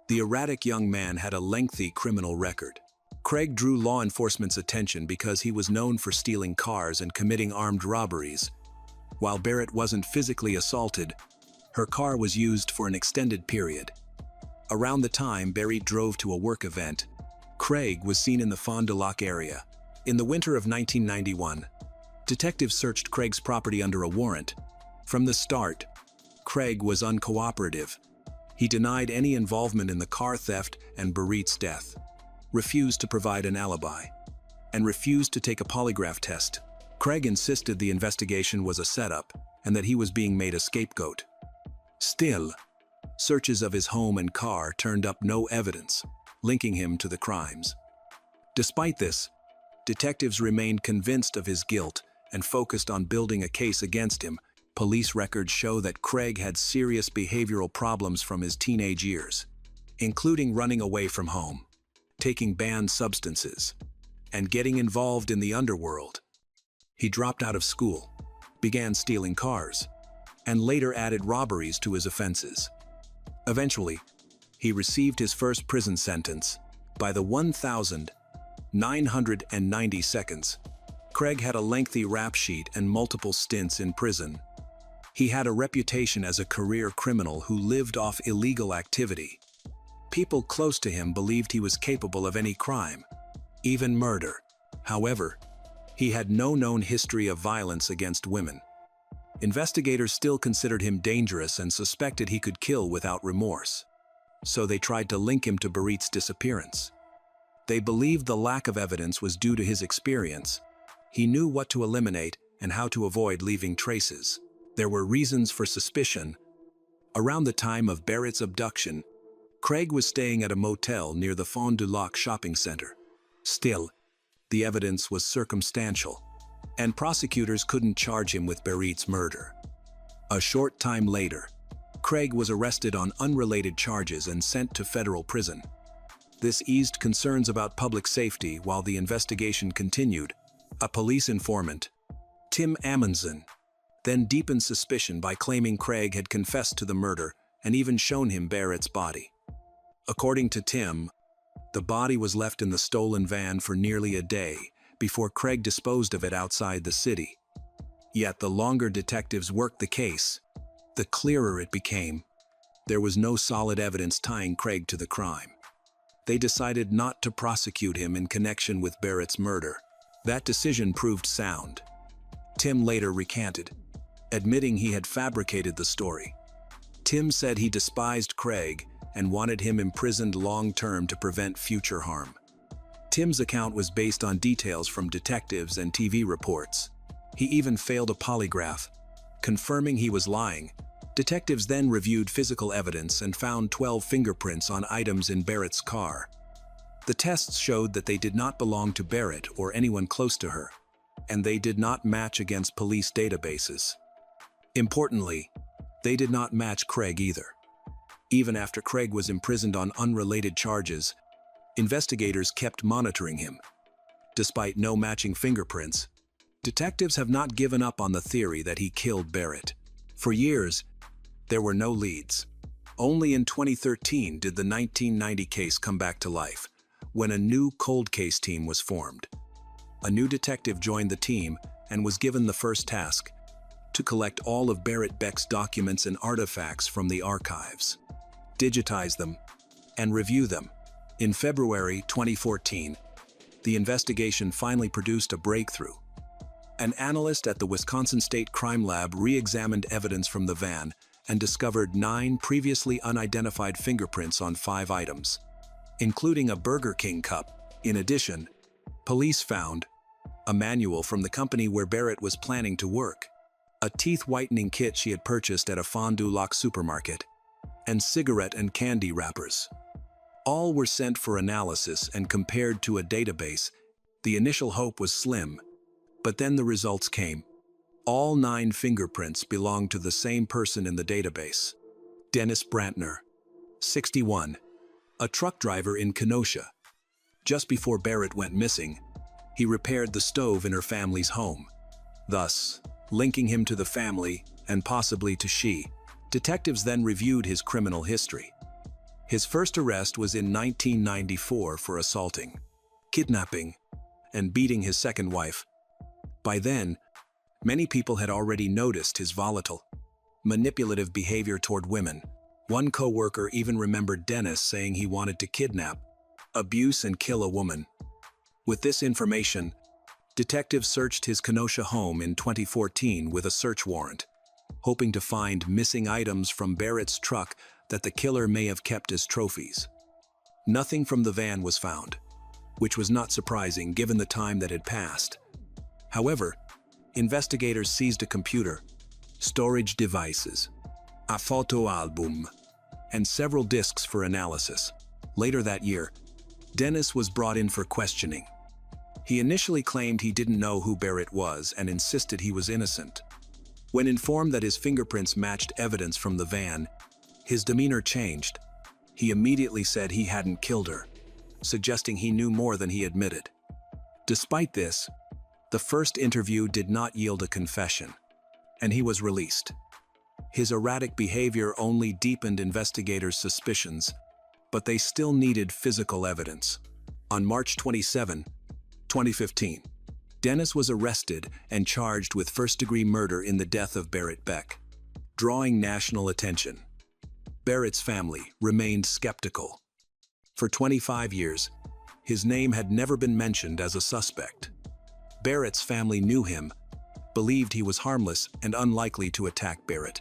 The erratic young man had a lengthy criminal record. Craig drew law enforcement's attention because he was known for stealing cars and committing armed robberies. While Barrett wasn't physically assaulted, her car was used for an extended period. Around the time Barrett drove to a work event, Craig was seen in the Fond du Lac area. In the winter of 1991, detectives searched Craig's property under a warrant. From the start, Craig was uncooperative. He denied any involvement in the car theft and Barrett's death, refused to provide an alibi, and refused to take a polygraph test. Craig insisted the investigation was a setup and that he was being made a scapegoat. Still, searches of his home and car turned up no evidence linking him to the crimes. Despite this, detectives remained convinced of his guilt and focused on building a case against him. Police records show that Craig had serious behavioral problems from his teenage years, including running away from home, taking banned substances, and getting involved in the underworld. He dropped out of school, began stealing cars, and later added robberies to his offenses. Eventually, he received his first prison sentence. By the 1,990 seconds, Craig had a lengthy rap sheet and multiple stints in prison. He had a reputation as a career criminal who lived off illegal activity. People close to him believed he was capable of any crime, even murder. However, he had no known history of violence against women. Investigators still considered him dangerous and suspected he could kill without remorse, so they tried to link him to Barrett's disappearance. They believed the lack of evidence was due to his experience. He knew what to eliminate and how to avoid leaving traces. There were reasons for suspicion. Around the time of Barrett's abduction, Craig was staying at a motel near the Fond du Lac shopping center. Still, the evidence was circumstantial, and prosecutors couldn't charge him with Barrett's murder. A short time later, Craig was arrested on unrelated charges and sent to federal prison. This eased concerns about public safety while the investigation continued. A police informant, Tim Amundsen, then deepened suspicion by claiming Craig had confessed to the murder and even shown him Barrett's body. According to Tim, the body was left in the stolen van for nearly a day before Craig disposed of it outside the city. Yet the longer detectives worked the case, the clearer it became. There was no solid evidence tying Craig to the crime. They decided not to prosecute him in connection with Barrett's murder. That decision proved sound. Tim later recanted, admitting he had fabricated the story. Tim said he despised Craig and wanted him imprisoned long-term to prevent future harm. Tim's account was based on details from detectives and TV reports. He even failed a polygraph, confirming he was lying. Detectives then reviewed physical evidence and found 12 fingerprints on items in Barrett's car. The tests showed that they did not belong to Barrett or anyone close to her, and they did not match against police databases. Importantly, they did not match Craig either. Even after Craig was imprisoned on unrelated charges, investigators kept monitoring him. Despite no matching fingerprints, detectives have not given up on the theory that he killed Barrett. For years, there were no leads. Only in 2013 did the 1990 case come back to life, when a new cold case team was formed. A new detective joined the team and was given the first task: to collect all of Barrett Beck's documents and artifacts from the archives, digitize them, and review them. In February 2014, the investigation finally produced a breakthrough. An analyst at the Wisconsin State Crime Lab re-examined evidence from the van and discovered 9 previously unidentified fingerprints on 5 items, including a Burger King cup. In addition, police found a manual from the company where Barrett was planning to work, a teeth whitening kit she had purchased at a Fond du Lac supermarket, and cigarette and candy wrappers. All were sent for analysis and compared to a database. The initial hope was slim, but then the results came. All 9 fingerprints belonged to the same person in the database: Dennis Brantner, 61, a truck driver in Kenosha. Just before Barrett went missing, he repaired the stove in her family's home, thus linking him to the family and possibly to she. Detectives then reviewed his criminal history. His first arrest was in 1994 for assaulting, kidnapping, and beating his second wife. By then, many people had already noticed his volatile, manipulative behavior toward women. One co-worker even remembered Dennis saying he wanted to kidnap, abuse, and kill a woman. With this information, detectives searched his Kenosha home in 2014 with a search warrant, hoping to find missing items from Barrett's truck that the killer may have kept as trophies. Nothing from the van was found, which was not surprising given the time that had passed. However, investigators seized a computer, storage devices, a photo album, and several discs for analysis. Later that year, Dennis was brought in for questioning. He initially claimed he didn't know who Barrett was and insisted he was innocent. When informed that his fingerprints matched evidence from the van, his demeanor changed. He immediately said he hadn't killed her, suggesting he knew more than he admitted. Despite this, the first interview did not yield a confession, and he was released. His erratic behavior only deepened investigators' suspicions, but they still needed physical evidence. On March 27, 2015, Dennis was arrested and charged with first-degree murder in the death of Barrett Beck, drawing national attention. Barrett's family remained skeptical. For 25 years, his name had never been mentioned as a suspect. Barrett's family knew him, believed he was harmless and unlikely to attack Barrett.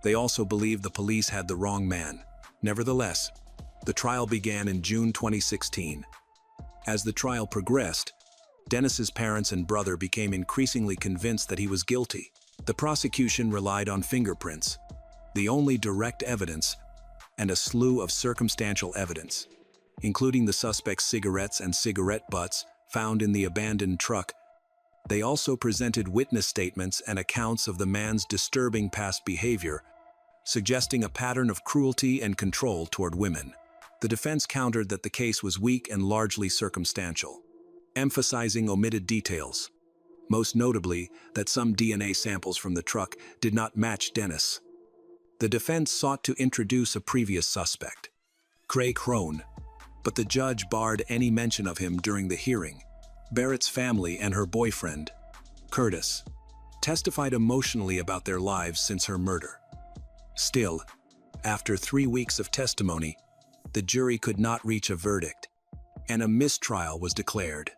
They also believed the police had the wrong man. Nevertheless, the trial began in June 2016. As the trial progressed, Dennis's parents and brother became increasingly convinced that he was guilty. The prosecution relied on fingerprints, the only direct evidence, and a slew of circumstantial evidence, including the suspect's cigarettes and cigarette butts found in the abandoned truck. They also presented witness statements and accounts of the man's disturbing past behavior, suggesting a pattern of cruelty and control toward women. The defense countered that the case was weak and largely circumstantial, emphasizing omitted details, most notably that some DNA samples from the truck did not match Dennis. The defense sought to introduce a previous suspect, Craig Crone, but the judge barred any mention of him during the hearing. Barrett's family and her boyfriend, Curtis, testified emotionally about their lives since her murder. Still, after 3 weeks of testimony, the jury could not reach a verdict, and a mistrial was declared.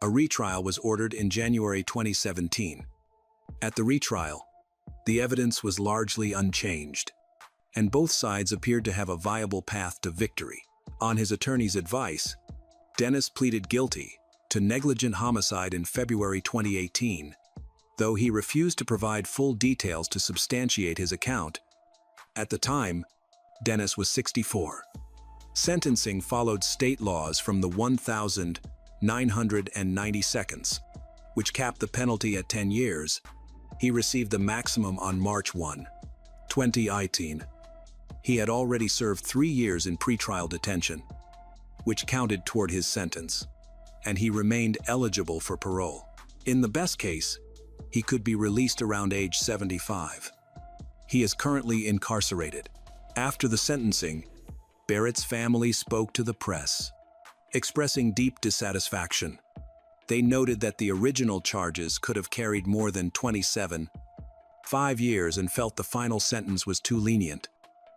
A retrial was ordered in January 2017. At the retrial, the evidence was largely unchanged, and both sides appeared to have a viable path to victory. On his attorney's advice, Dennis pleaded guilty to negligent homicide in February 2018, though he refused to provide full details to substantiate his account. At the time, Dennis was 64. Sentencing followed state laws from the 1992nd, which capped the penalty at 10 years. He received the maximum on March 1, 2018. He had already served 3 years in pretrial detention, which counted toward his sentence, and he remained eligible for parole. In the best case, he could be released around age 75. He is currently incarcerated. After the sentencing, Barrett's family spoke to the press, expressing deep dissatisfaction. They noted that the original charges could have carried more than 5 years and felt the final sentence was too lenient.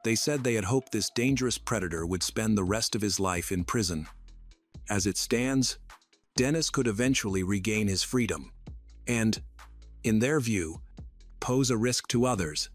They said they had hoped this dangerous predator would spend the rest of his life in prison. As it stands, Dennis could eventually regain his freedom and, in their view, pose a risk to others.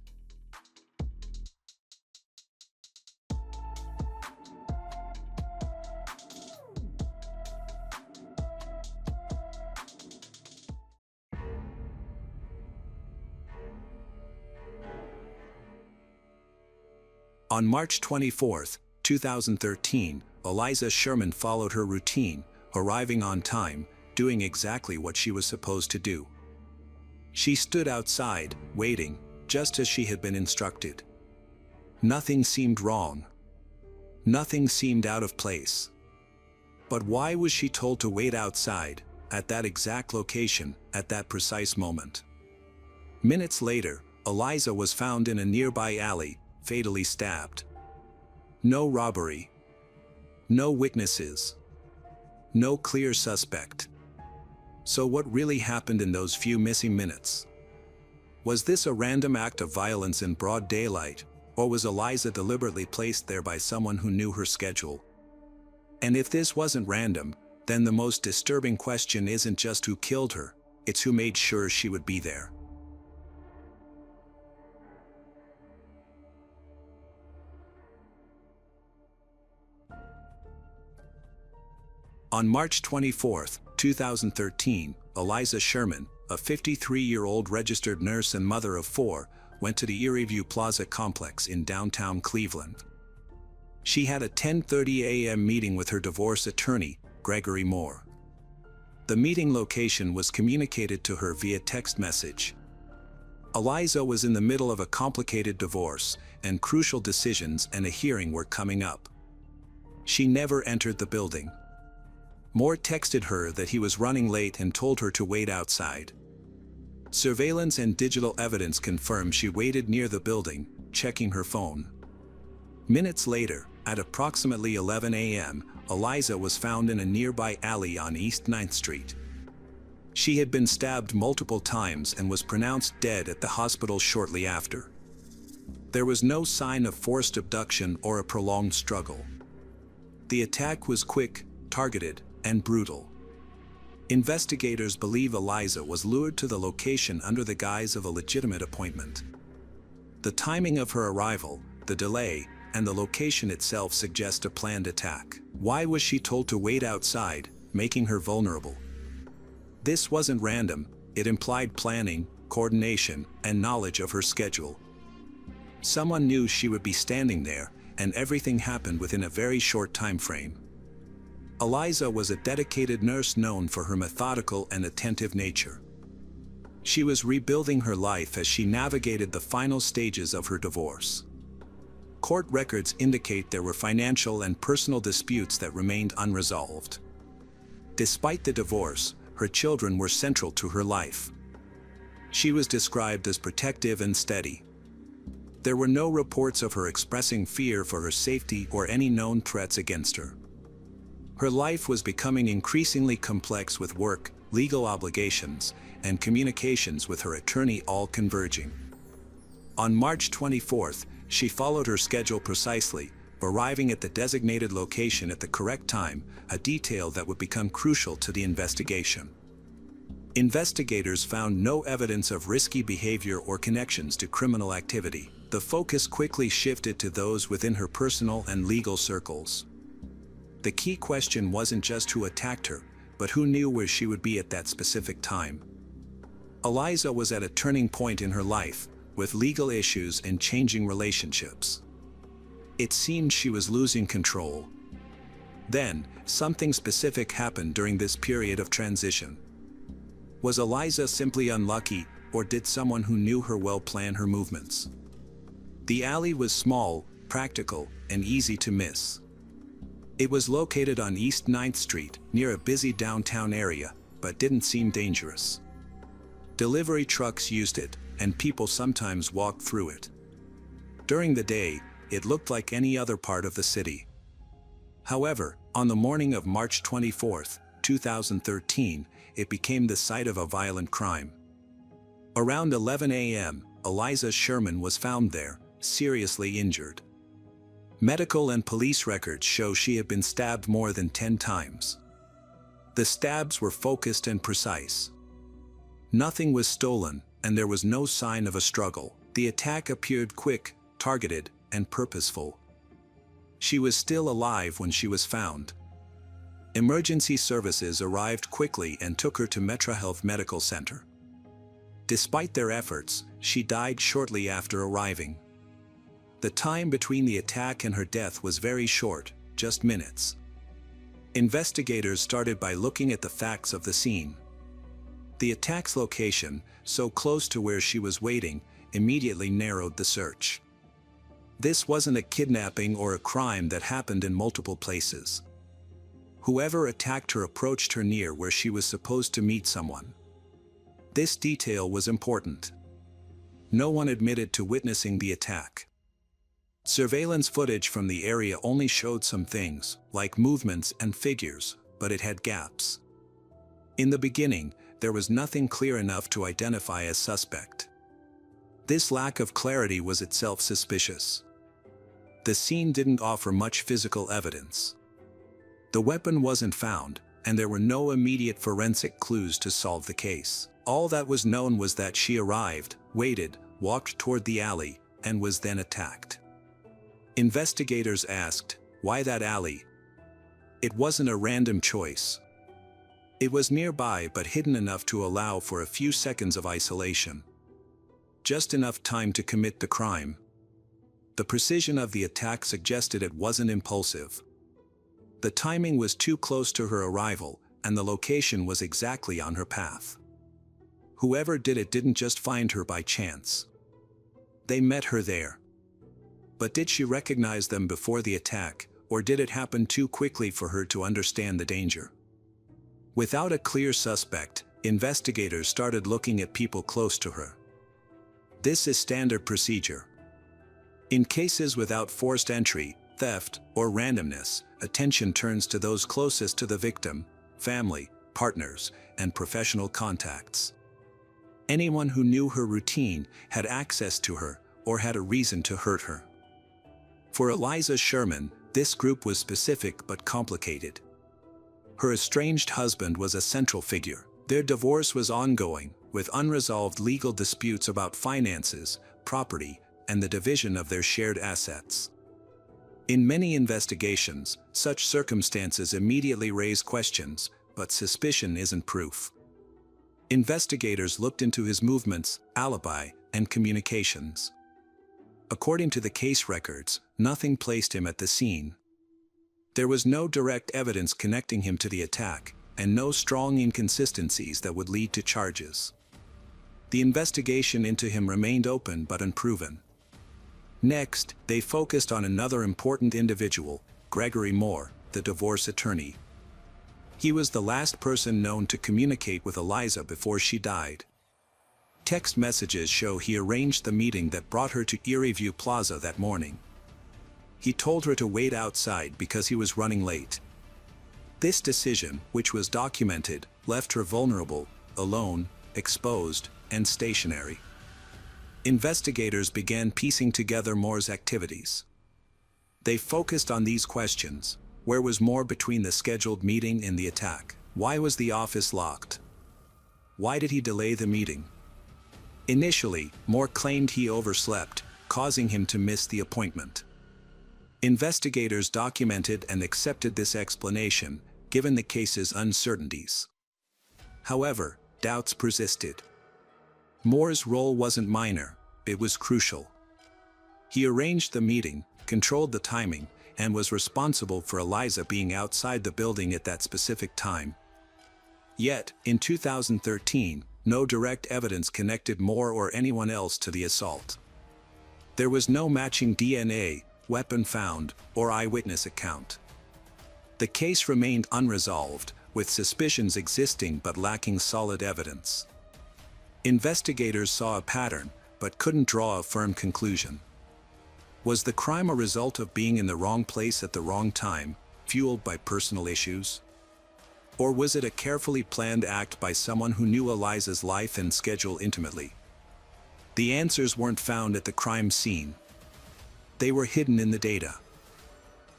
On March 24, 2013, Eliza Sherman followed her routine, arriving on time, doing exactly what she was supposed to do. She stood outside, waiting, just as she had been instructed. Nothing seemed wrong. Nothing seemed out of place. But why was she told to wait outside, at that exact location, at that precise moment? Minutes later, Eliza was found in a nearby alley, fatally stabbed. No robbery. No witnesses. No clear suspect. So what really happened in those few missing minutes? Was this a random act of violence in broad daylight, or was Eliza deliberately placed there by someone who knew her schedule? And if this wasn't random, then the most disturbing question isn't just who killed her, it's who made sure she would be there. On March 24, 2013, Eliza Sherman, a 53-year-old registered nurse and mother of 4, went to the Erie View Plaza complex in downtown Cleveland. She had a 10:30 a.m. meeting with her divorce attorney, Gregory Moore. The meeting location was communicated to her via text message. Eliza was in the middle of a complicated divorce, and crucial decisions and a hearing were coming up. She never entered the building. Moore texted her that he was running late and told her to wait outside. Surveillance and digital evidence confirmed she waited near the building, checking her phone. Minutes later, at approximately 11 a.m., Eliza was found in a nearby alley on East 9th Street. She had been stabbed multiple times and was pronounced dead at the hospital shortly after. There was no sign of forced abduction or a prolonged struggle. The attack was quick, targeted, and brutal. Investigators believe Eliza was lured to the location under the guise of a legitimate appointment. The timing of her arrival, the delay, and the location itself suggest a planned attack. Why was she told to wait outside, making her vulnerable? This wasn't random, it implied planning, coordination, and knowledge of her schedule. Someone knew she would be standing there, and everything happened within a very short time frame. Eliza was a dedicated nurse known for her methodical and attentive nature. She was rebuilding her life as she navigated the final stages of her divorce. Court records indicate there were financial and personal disputes that remained unresolved. Despite the divorce, her children were central to her life. She was described as protective and steady. There were no reports of her expressing fear for her safety or any known threats against her. Her life was becoming increasingly complex with work, legal obligations, and communications with her attorney all converging. On March 24th, she followed her schedule precisely, arriving at the designated location at the correct time, a detail that would become crucial to the investigation. Investigators found no evidence of risky behavior or connections to criminal activity. The focus quickly shifted to those within her personal and legal circles. The key question wasn't just who attacked her, but who knew where she would be at that specific time. Eliza was at a turning point in her life, with legal issues and changing relationships. It seemed she was losing control. Then, something specific happened during this period of transition. Was Eliza simply unlucky, or did someone who knew her well plan her movements? The alley was small, practical, and easy to miss. It was located on East 9th Street, near a busy downtown area, but didn't seem dangerous. Delivery trucks used it, and people sometimes walked through it. During the day, it looked like any other part of the city. However, on the morning of March 24, 2013, it became the site of a violent crime. Around 11 a.m., Eliza Sherman was found there, seriously injured. Medical and police records show she had been stabbed more than 10 times. The stabs were focused and precise. Nothing was stolen, and there was no sign of a struggle. The attack appeared quick, targeted, and purposeful. She was still alive when she was found. Emergency services arrived quickly and took her to MetroHealth Medical Center. Despite their efforts, she died shortly after arriving. The time between the attack and her death was very short, just minutes. Investigators started by looking at the facts of the scene. The attack's location, so close to where she was waiting, immediately narrowed the search. This wasn't a kidnapping or a crime that happened in multiple places. Whoever attacked her approached her near where she was supposed to meet someone. This detail was important. No one admitted to witnessing the attack. Surveillance footage from the area only showed some things, like movements and figures, but it had gaps. In the beginning, there was nothing clear enough to identify as suspect. This lack of clarity was itself suspicious. The scene didn't offer much physical evidence. The weapon wasn't found, and there were no immediate forensic clues to solve the case. All that was known was that she arrived, waited, walked toward the alley, and was then attacked. Investigators asked, why that alley? It wasn't a random choice. It was nearby but hidden enough to allow for a few seconds of isolation. Just enough time to commit the crime. The precision of the attack suggested it wasn't impulsive. The timing was too close to her arrival, and the location was exactly on her path. Whoever did it didn't just find her by chance. They met her there. But did she recognize them before the attack, or did it happen too quickly for her to understand the danger? Without a clear suspect, investigators started looking at people close to her. This is standard procedure. In cases without forced entry, theft, or randomness, attention turns to those closest to the victim, family, partners, and professional contacts. Anyone who knew her routine, had access to her, or had a reason to hurt her. For Eliza Sherman, this group was specific but complicated. Her estranged husband was a central figure. Their divorce was ongoing, with unresolved legal disputes about finances, property, and the division of their shared assets. In many investigations, such circumstances immediately raise questions, but suspicion isn't proof. Investigators looked into his movements, alibi, and communications. According to the case records, nothing placed him at the scene. There was no direct evidence connecting him to the attack, and no strong inconsistencies that would lead to charges. The investigation into him remained open but unproven. Next, they focused on another important individual, Gregory Moore, the divorce attorney. He was the last person known to communicate with Eliza before she died. Text messages show he arranged the meeting that brought her to Erie View Plaza that morning. He told her to wait outside because he was running late. This decision, which was documented, left her vulnerable, alone, exposed, and stationary. Investigators began piecing together Moore's activities. They focused on these questions. Where was Moore between the scheduled meeting and the attack? Why was the office locked? Why did he delay the meeting? Initially, Moore claimed he overslept, causing him to miss the appointment. Investigators documented and accepted this explanation, given the case's uncertainties. However, doubts persisted. Moore's role wasn't minor, it was crucial. He arranged the meeting, controlled the timing, and was responsible for Eliza being outside the building at that specific time. Yet, in 2013, no direct evidence connected Moore or anyone else to the assault. There was no matching DNA, weapon found, or eyewitness account. The case remained unresolved, with suspicions existing but lacking solid evidence. Investigators saw a pattern, but couldn't draw a firm conclusion. Was the crime a result of being in the wrong place at the wrong time, fueled by personal issues? Or was it a carefully planned act by someone who knew Eliza's life and schedule intimately? The answers weren't found at the crime scene. They were hidden in the data.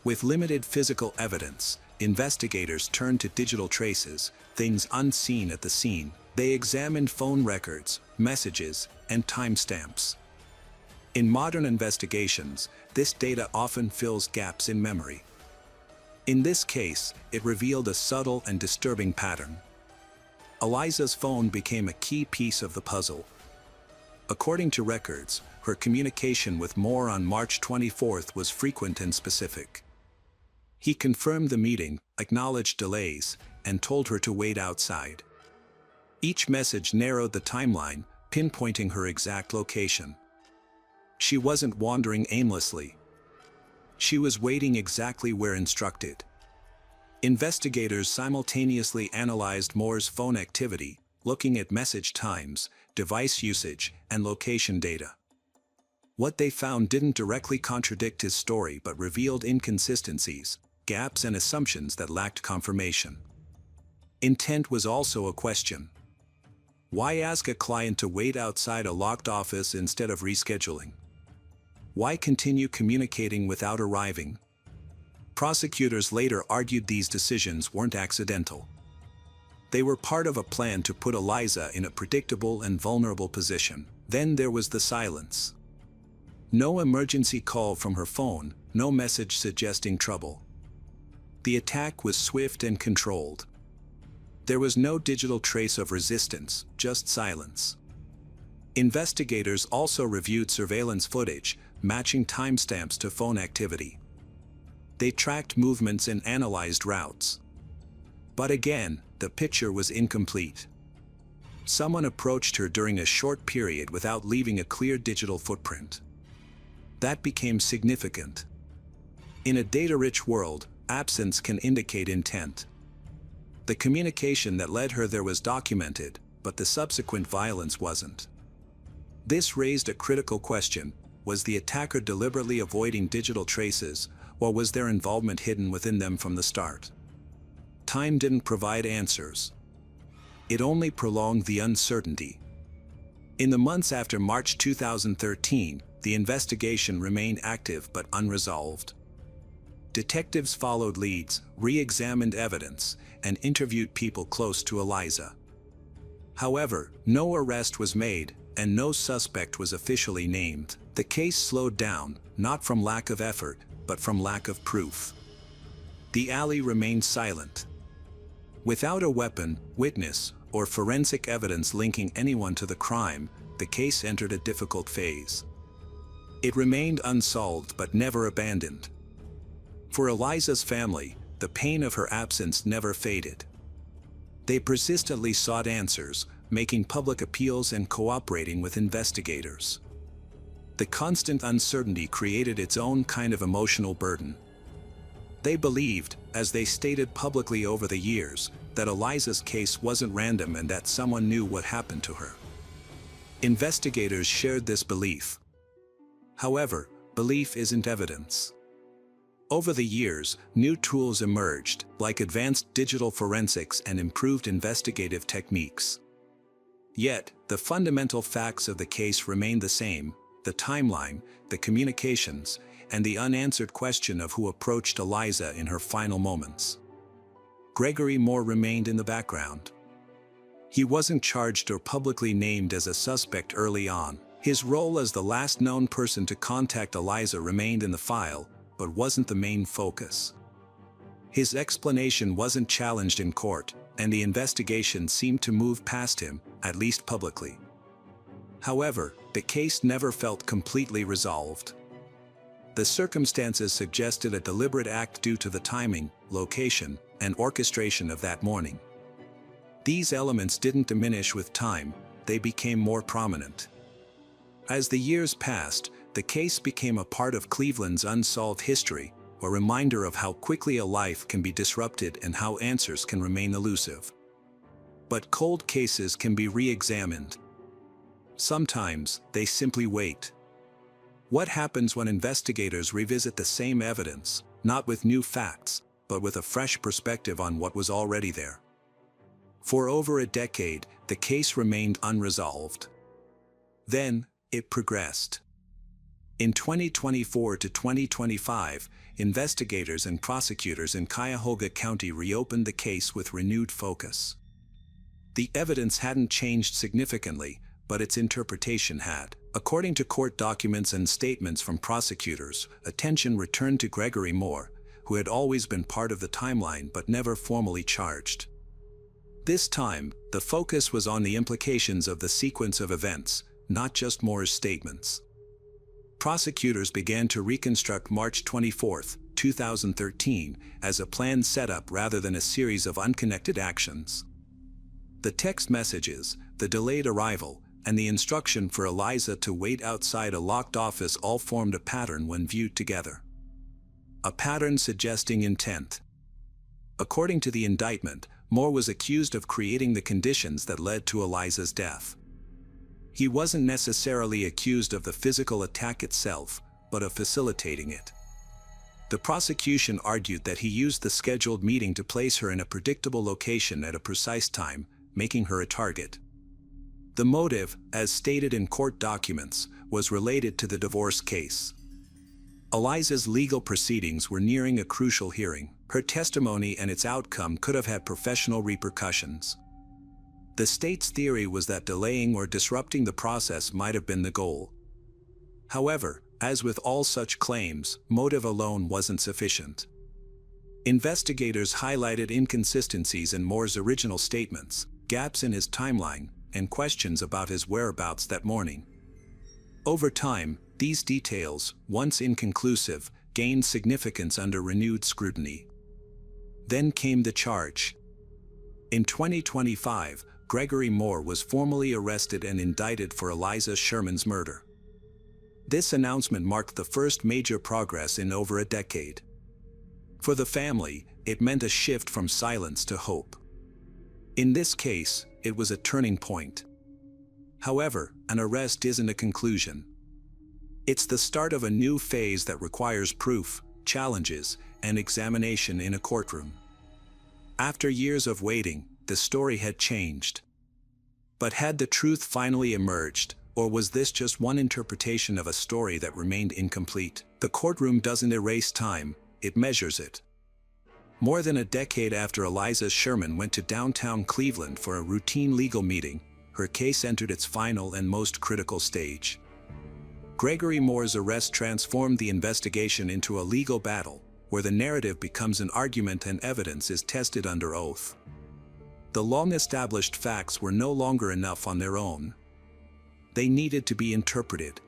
With limited physical evidence, investigators turned to digital traces, things unseen at the scene. They examined phone records, messages, and timestamps. In modern investigations, this data often fills gaps in memory. In this case, it revealed a subtle and disturbing pattern. Eliza's phone became a key piece of the puzzle. According to records, her communication with Moore on March 24 was frequent and specific. He confirmed the meeting, acknowledged delays, and told her to wait outside. Each message narrowed the timeline, pinpointing her exact location. She wasn't wandering aimlessly. She was waiting exactly where instructed. Investigators simultaneously analyzed Moore's phone activity, looking at message times, device usage, and location data. What they found didn't directly contradict his story but revealed inconsistencies, gaps, and assumptions that lacked confirmation. Intent was also a question. Why ask a client to wait outside a locked office instead of rescheduling? Why continue communicating without arriving? Prosecutors later argued these decisions weren't accidental. They were part of a plan to put Eliza in a predictable and vulnerable position. Then there was the silence. No emergency call from her phone, no message suggesting trouble. The attack was swift and controlled. There was no digital trace of resistance, just silence. Investigators also reviewed surveillance footage, matching timestamps to phone activity. They tracked movements and analyzed routes. But again, the picture was incomplete. Someone approached her during a short period without leaving a clear digital footprint. That became significant. In a data-rich world, absence can indicate intent. The communication that led her there was documented, but the subsequent violence wasn't. This raised a critical question: was the attacker deliberately avoiding digital traces, or was their involvement hidden within them from the start? Time didn't provide answers. It only prolonged the uncertainty. In the months after March 2013, the investigation remained active but unresolved. Detectives followed leads, re-examined evidence, and interviewed people close to Eliza. However, no arrest was made, and no suspect was officially named. The case slowed down, not from lack of effort, but from lack of proof. The alley remained silent. Without a weapon, witness, or forensic evidence linking anyone to the crime, the case entered a difficult phase. It remained unsolved but never abandoned. For Eliza's family, the pain of her absence never faded. They persistently sought answers, making public appeals and cooperating with investigators. The constant uncertainty created its own kind of emotional burden. They believed, as they stated publicly over the years, that Eliza's case wasn't random and that someone knew what happened to her. Investigators shared this belief. However, belief isn't evidence. Over the years, new tools emerged, like advanced digital forensics and improved investigative techniques. Yet, the fundamental facts of the case remained the same: the timeline, the communications, and the unanswered question of who approached Eliza in her final moments. Gregory Moore remained in the background. He wasn't charged or publicly named as a suspect early on. His role as the last known person to contact Eliza remained in the file, but wasn't the main focus. His explanation wasn't challenged in court, and the investigation seemed to move past him, at least publicly. However, the case never felt completely resolved. The circumstances suggested a deliberate act due to the timing, location, and orchestration of that morning. These elements didn't diminish with time, they became more prominent. As the years passed, the case became a part of Cleveland's unsolved history, a reminder of how quickly a life can be disrupted and how answers can remain elusive. But cold cases can be re-examined. Sometimes, they simply wait. What happens when investigators revisit the same evidence, not with new facts, but with a fresh perspective on what was already there? For over a decade, the case remained unresolved. Then, it progressed. In 2024 to 2025, investigators and prosecutors in Cuyahoga County reopened the case with renewed focus. The evidence hadn't changed significantly, but its interpretation had. According to court documents and statements from prosecutors, attention returned to Gregory Moore, who had always been part of the timeline but never formally charged. This time, the focus was on the implications of the sequence of events, not just Moore's statements. Prosecutors began to reconstruct March 24, 2013, as a planned setup rather than a series of unconnected actions. The text messages, the delayed arrival, and the instruction for Eliza to wait outside a locked office all formed a pattern when viewed together. A pattern suggesting intent. According to the indictment, Moore was accused of creating the conditions that led to Eliza's death. He wasn't necessarily accused of the physical attack itself, but of facilitating it. The prosecution argued that he used the scheduled meeting to place her in a predictable location at a precise time, making her a target. The motive, as stated in court documents, was related to the divorce case. Eliza's legal proceedings were nearing a crucial hearing. Her testimony and its outcome could have had professional repercussions. The state's theory was that delaying or disrupting the process might have been the goal. However, as with all such claims, motive alone wasn't sufficient. Investigators highlighted inconsistencies in Moore's original statements, gaps in his timeline, and questions about his whereabouts that morning. Over time, these details, once inconclusive, gained significance under renewed scrutiny. Then came the charge. In 2025, Gregory Moore was formally arrested and indicted for Eliza Sherman's murder. This announcement marked the first major progress in over a decade. For the family, it meant a shift from silence to hope. In this case, it was a turning point. However, an arrest isn't a conclusion. It's the start of a new phase that requires proof, challenges, and examination in a courtroom. After years of waiting, the story had changed. But had the truth finally emerged, or was this just one interpretation of a story that remained incomplete? The courtroom doesn't erase time, it measures it. More than a decade after Eliza Sherman went to downtown Cleveland for a routine legal meeting, her case entered its final and most critical stage. Gregory Moore's arrest transformed the investigation into a legal battle, where the narrative becomes an argument and evidence is tested under oath. The long-established facts were no longer enough on their own. They needed to be interpreted.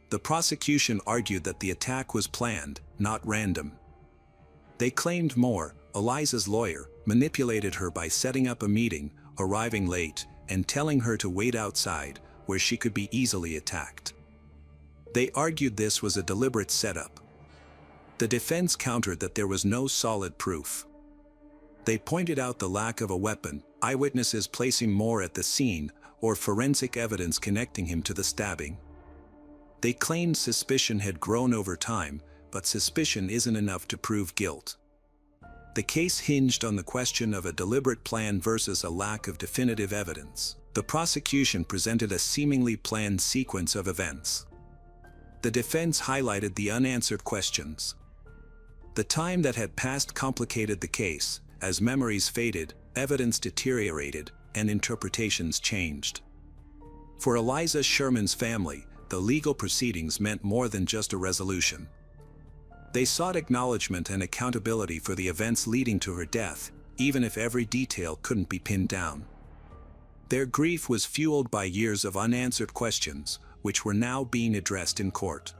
The prosecution argued that the attack was planned, not random. They claimed Moore, Eliza's lawyer, manipulated her by setting up a meeting, arriving late, and telling her to wait outside, where she could be easily attacked. They argued this was a deliberate setup. The defense countered that there was no solid proof. They pointed out the lack of a weapon, eyewitnesses placing Moore at the scene, or forensic evidence connecting him to the stabbing. They claimed suspicion had grown over time, but suspicion isn't enough to prove guilt. The case hinged on the question of a deliberate plan versus a lack of definitive evidence. The prosecution presented a seemingly planned sequence of events. The defense highlighted the unanswered questions. The time that had passed complicated the case. As memories faded, evidence deteriorated, and interpretations changed. For Eliza Sherman's family, the legal proceedings meant more than just a resolution. They sought acknowledgement and accountability for the events leading to her death, even if every detail couldn't be pinned down. Their grief was fueled by years of unanswered questions, which were now being addressed in court.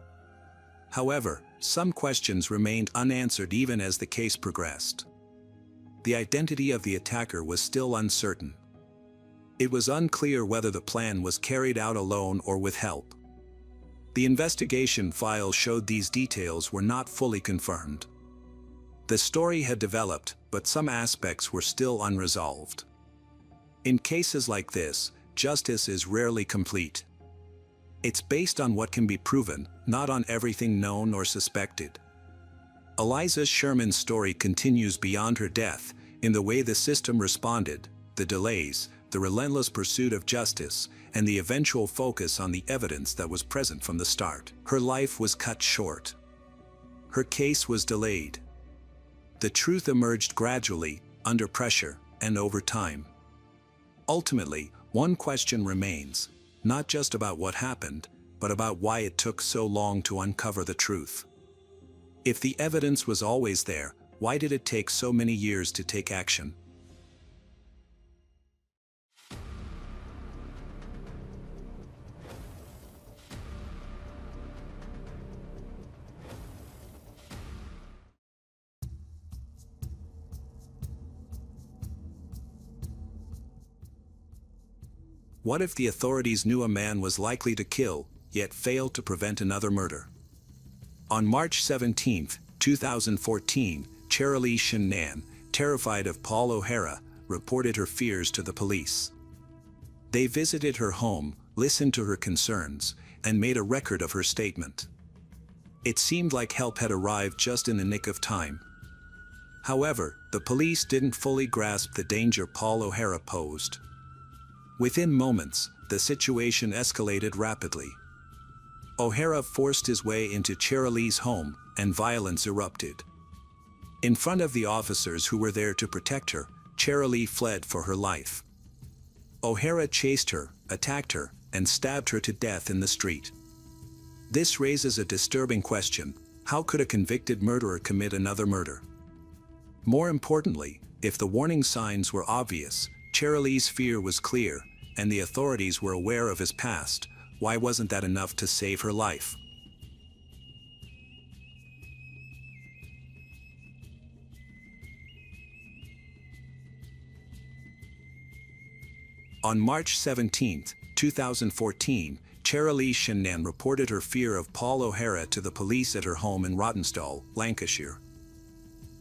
However, some questions remained unanswered even as the case progressed. The identity of the attacker was still uncertain. It was unclear whether the plan was carried out alone or with help. The investigation file showed these details were not fully confirmed. The story had developed, but some aspects were still unresolved. In cases like this, justice is rarely complete. It's based on what can be proven, not on everything known or suspected. Eliza Sherman's story continues beyond her death, in the way the system responded, the delays, the relentless pursuit of justice, and the eventual focus on the evidence that was present from the start. Her life was cut short. Her case was delayed. The truth emerged gradually, under pressure, and over time. Ultimately, one question remains, not just about what happened, but about why it took so long to uncover the truth. If the evidence was always there, why did it take so many years to take action? What if the authorities knew a man was likely to kill, yet failed to prevent another murder? On March 17, 2014, Cherilee Shannan, terrified of Paul O'Hara, reported her fears to the police. They visited her home, listened to her concerns, and made a record of her statement. It seemed like help had arrived just in the nick of time. However, the police didn't fully grasp the danger Paul O'Hara posed. Within moments, the situation escalated rapidly. O'Hara forced his way into Cherilee's home, and violence erupted. In front of the officers who were there to protect her, Cherilee fled for her life. O'Hara chased her, attacked her, and stabbed her to death in the street. This raises a disturbing question: how could a convicted murderer commit another murder? More importantly, if the warning signs were obvious, Cherilee's fear was clear, and the authorities were aware of his past, why wasn't that enough to save her life? On March 17, 2014, Cherilee Shannan reported her fear of Paul O'Hara to the police at her home in Rawtenstall, Lancashire.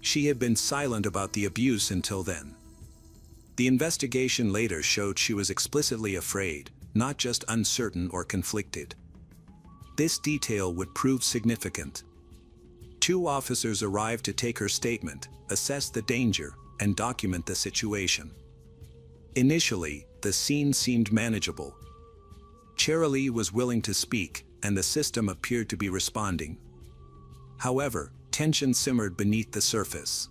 She had been silent about the abuse until then. The investigation later showed she was explicitly afraid, not just uncertain or conflicted. This detail would prove significant. 2 officers arrived to take her statement, assess the danger, and document the situation. Initially, the scene seemed manageable. Cherilee was willing to speak, and the system appeared to be responding. However, tension simmered beneath the surface.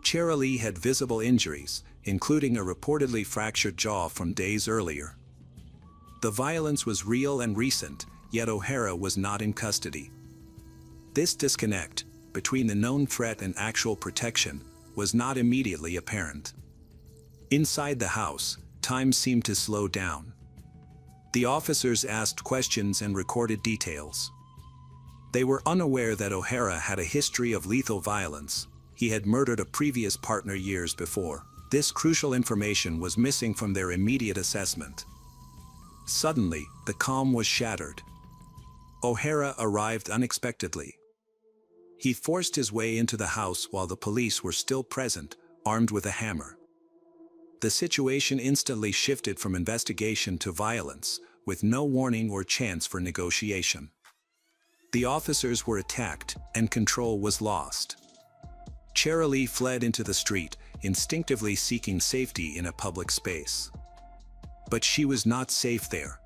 Cherilee had visible injuries, including a reportedly fractured jaw from days earlier. The violence was real and recent, yet O'Hara was not in custody. This disconnect, between the known threat and actual protection, was not immediately apparent. Inside the house, time seemed to slow down. The officers asked questions and recorded details. They were unaware that O'Hara had a history of lethal violence. He had murdered a previous partner years before. This crucial information was missing from their immediate assessment. Suddenly, the calm was shattered. O'Hara arrived unexpectedly. He forced his way into the house while the police were still present, armed with a hammer. The situation instantly shifted from investigation to violence, with no warning or chance for negotiation. The officers were attacked, and control was lost. Cherilee fled into the street, instinctively seeking safety in a public space. But she was not safe there.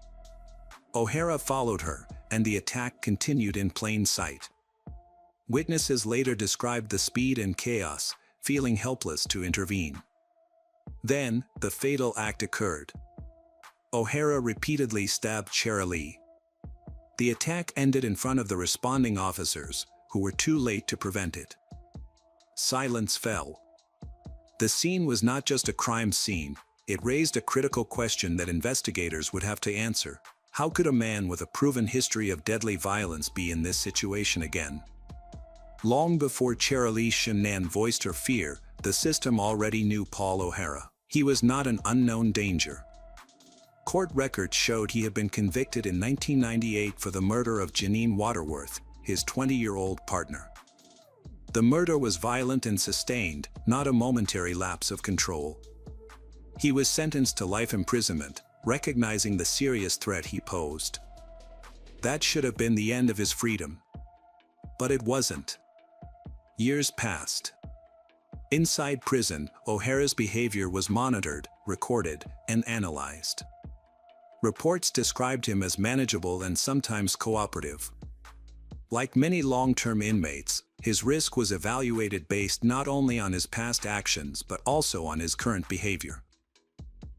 O'Hara followed her, and the attack continued in plain sight. Witnesses later described the speed and chaos, feeling helpless to intervene. Then, the fatal act occurred. O'Hara repeatedly stabbed Cherilee. The attack ended in front of the responding officers, who were too late to prevent it. Silence fell. The scene was not just a crime scene, it raised a critical question that investigators would have to answer. How could a man with a proven history of deadly violence be in this situation again? Long before Cherilee Shannan voiced her fear, the system already knew Paul O'Hara. He was not an unknown danger. Court records showed he had been convicted in 1998 for the murder of Janine Waterworth, his 20-year-old partner. The murder was violent and sustained, not a momentary lapse of control. He was sentenced to life imprisonment, recognizing the serious threat he posed. That should have been the end of his freedom. But it wasn't. Years passed. Inside prison, O'Hara's behavior was monitored, recorded, and analyzed. Reports described him as manageable and sometimes cooperative. Like many long-term inmates, his risk was evaluated based not only on his past actions but also on his current behavior.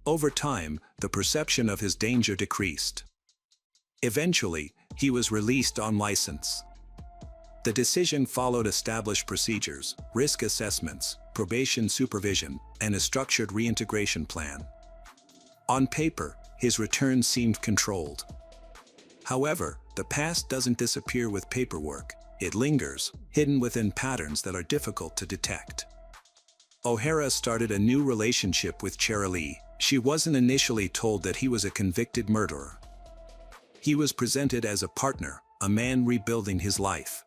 Over time, the perception of his danger decreased. Eventually, he was released on license. The decision followed established procedures, risk assessments, probation supervision, and a structured reintegration plan. On paper, his return seemed controlled. However, the past doesn't disappear with paperwork. It lingers, hidden within patterns that are difficult to detect. O'Hara started a new relationship with Cherilee. She wasn't initially told that he was a convicted murderer. He was presented as a partner, a man rebuilding his life.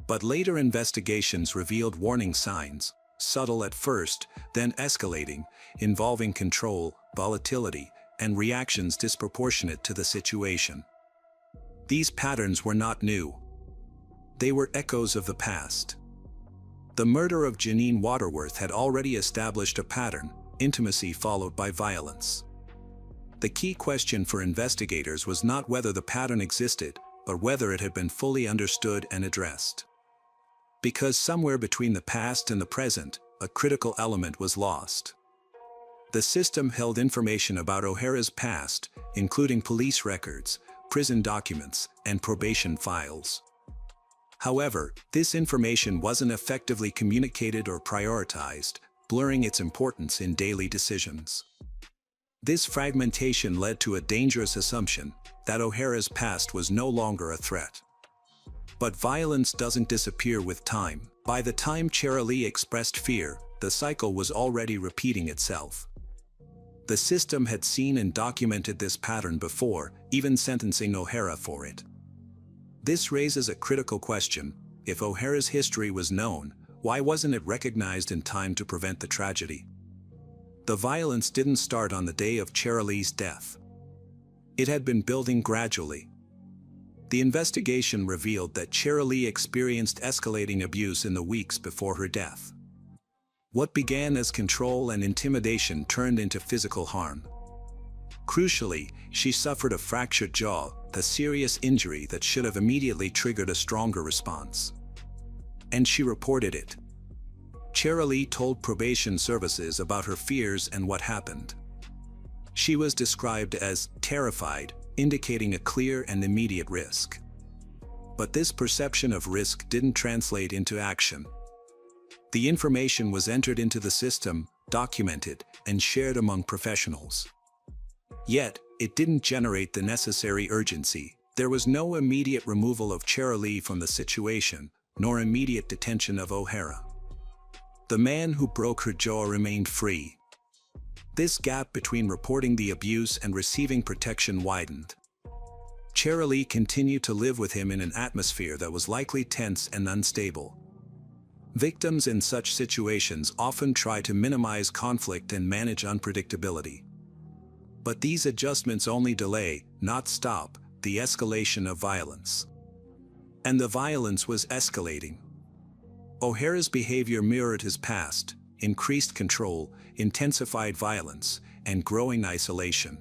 But later investigations revealed warning signs, subtle at first, then escalating, involving control, volatility, and reactions disproportionate to the situation. These patterns were not new. They were echoes of the past. The murder of Janine Waterworth had already established a pattern: intimacy followed by violence. The key question for investigators was not whether the pattern existed, but whether it had been fully understood and addressed. Because somewhere between the past and the present, a critical element was lost. The system held information about O'Hara's past, including police records, prison documents, and probation files. However, this information wasn't effectively communicated or prioritized, blurring its importance in daily decisions. This fragmentation led to a dangerous assumption that O'Hara's past was no longer a threat. But violence doesn't disappear with time. By the time Cherilee expressed fear, the cycle was already repeating itself. The system had seen and documented this pattern before, even sentencing O'Hara for it. This raises a critical question: if O'Hara's history was known, why wasn't it recognized in time to prevent the tragedy? The violence didn't start on the day of Cherilee's death. It had been building gradually. The investigation revealed that Cherilee experienced escalating abuse in the weeks before her death. What began as control and intimidation turned into physical harm. Crucially, she suffered a fractured jaw, a serious injury that should have immediately triggered a stronger response. And she reported it. Cherilee told probation services about her fears and what happened. She was described as terrified, indicating a clear and immediate risk. But this perception of risk didn't translate into action. The information was entered into the system, documented, and shared among professionals. Yet, it didn't generate the necessary urgency. There was no immediate removal of Cherilee from the situation, nor immediate detention of O'Hara. The man who broke her jaw remained free. This gap between reporting the abuse and receiving protection widened. Cherilee continued to live with him in an atmosphere that was likely tense and unstable. Victims in such situations often try to minimize conflict and manage unpredictability. But these adjustments only delay, not stop, the escalation of violence. And the violence was escalating. O'Hara's behavior mirrored his past: increased control, intensified violence, and growing isolation.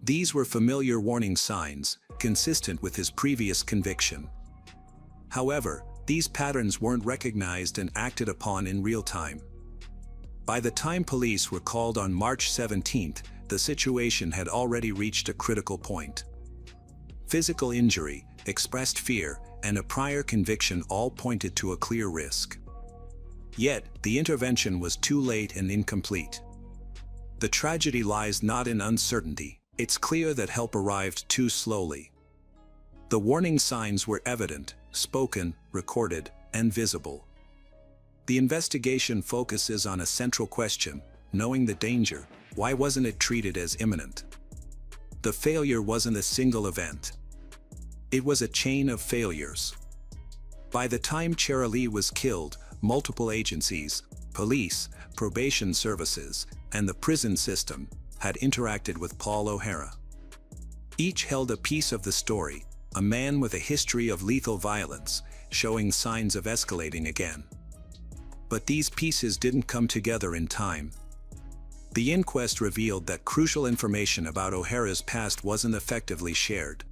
These were familiar warning signs, consistent with his previous conviction. However, these patterns weren't recognized and acted upon in real time. By the time police were called on March 17th, the situation had already reached a critical point. Physical injury, expressed fear, and a prior conviction all pointed to a clear risk. Yet, the intervention was too late and incomplete. The tragedy lies not in uncertainty, It's clear that help arrived too slowly. The warning signs were evident, spoken, recorded, and visible. The investigation focuses on a central question: knowing the danger, why wasn't it treated as imminent? The failure wasn't a single event. It was a chain of failures. By the time Cherilee was killed, multiple agencies, police, probation services, and the prison system had interacted with Paul O'Hara. Each held a piece of the story, a man with a history of lethal violence, showing signs of escalating again. But these pieces didn't come together in time. The inquest revealed that crucial information about O'Hara's past wasn't effectively shared.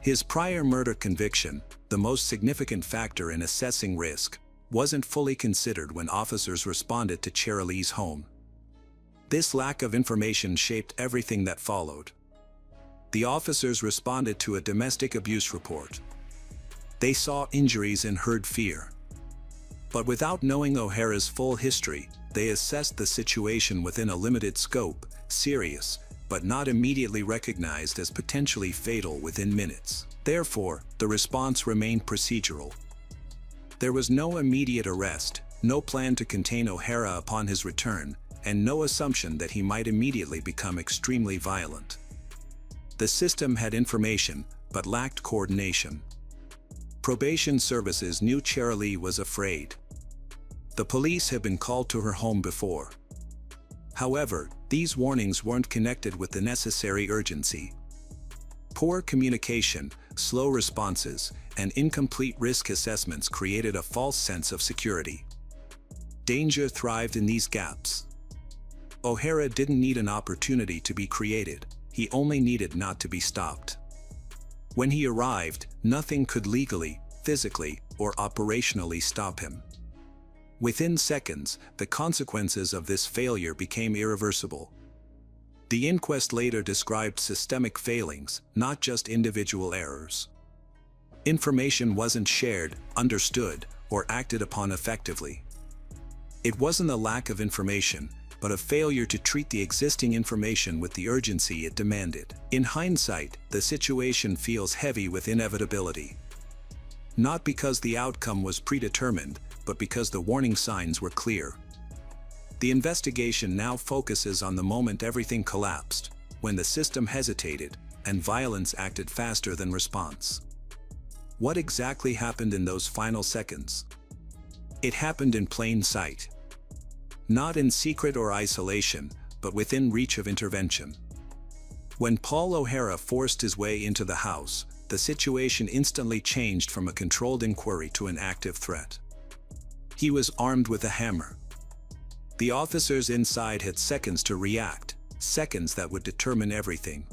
His prior murder conviction, the most significant factor in assessing risk, wasn't fully considered when officers responded to Cherilee's home. This lack of information shaped everything that followed. The officers responded to a domestic abuse report. They saw injuries and heard fear. But without knowing O'Hara's full history, they assessed the situation within a limited scope, serious, but not immediately recognized as potentially fatal within minutes. Therefore, the response remained procedural. There was no immediate arrest, no plan to contain O'Hara upon his return, and no assumption that he might immediately become extremely violent. The system had information, but lacked coordination. Probation services knew Cherilee was afraid. The police had been called to her home before. However, these warnings weren't connected with the necessary urgency. Poor communication, slow responses, and incomplete risk assessments created a false sense of security. Danger thrived in these gaps. O'Hara didn't need an opportunity to be created, he only needed not to be stopped. When he arrived, nothing could legally, physically, or operationally stop him. Within seconds, the consequences of this failure became irreversible. The inquest later described systemic failings, not just individual errors. Information wasn't shared, understood, or acted upon effectively. It wasn't a lack of information, but a failure to treat the existing information with the urgency it demanded. In hindsight, the situation feels heavy with inevitability. Not because the outcome was predetermined, but because the warning signs were clear. The investigation now focuses on the moment everything collapsed, when the system hesitated, and violence acted faster than response. What exactly happened in those final seconds? It happened in plain sight. Not in secret or isolation, but within reach of intervention. When Paul O'Hara forced his way into the house, the situation instantly changed from a controlled inquiry to an active threat. He was armed with a hammer. The officers inside had seconds to react, seconds that would determine everything.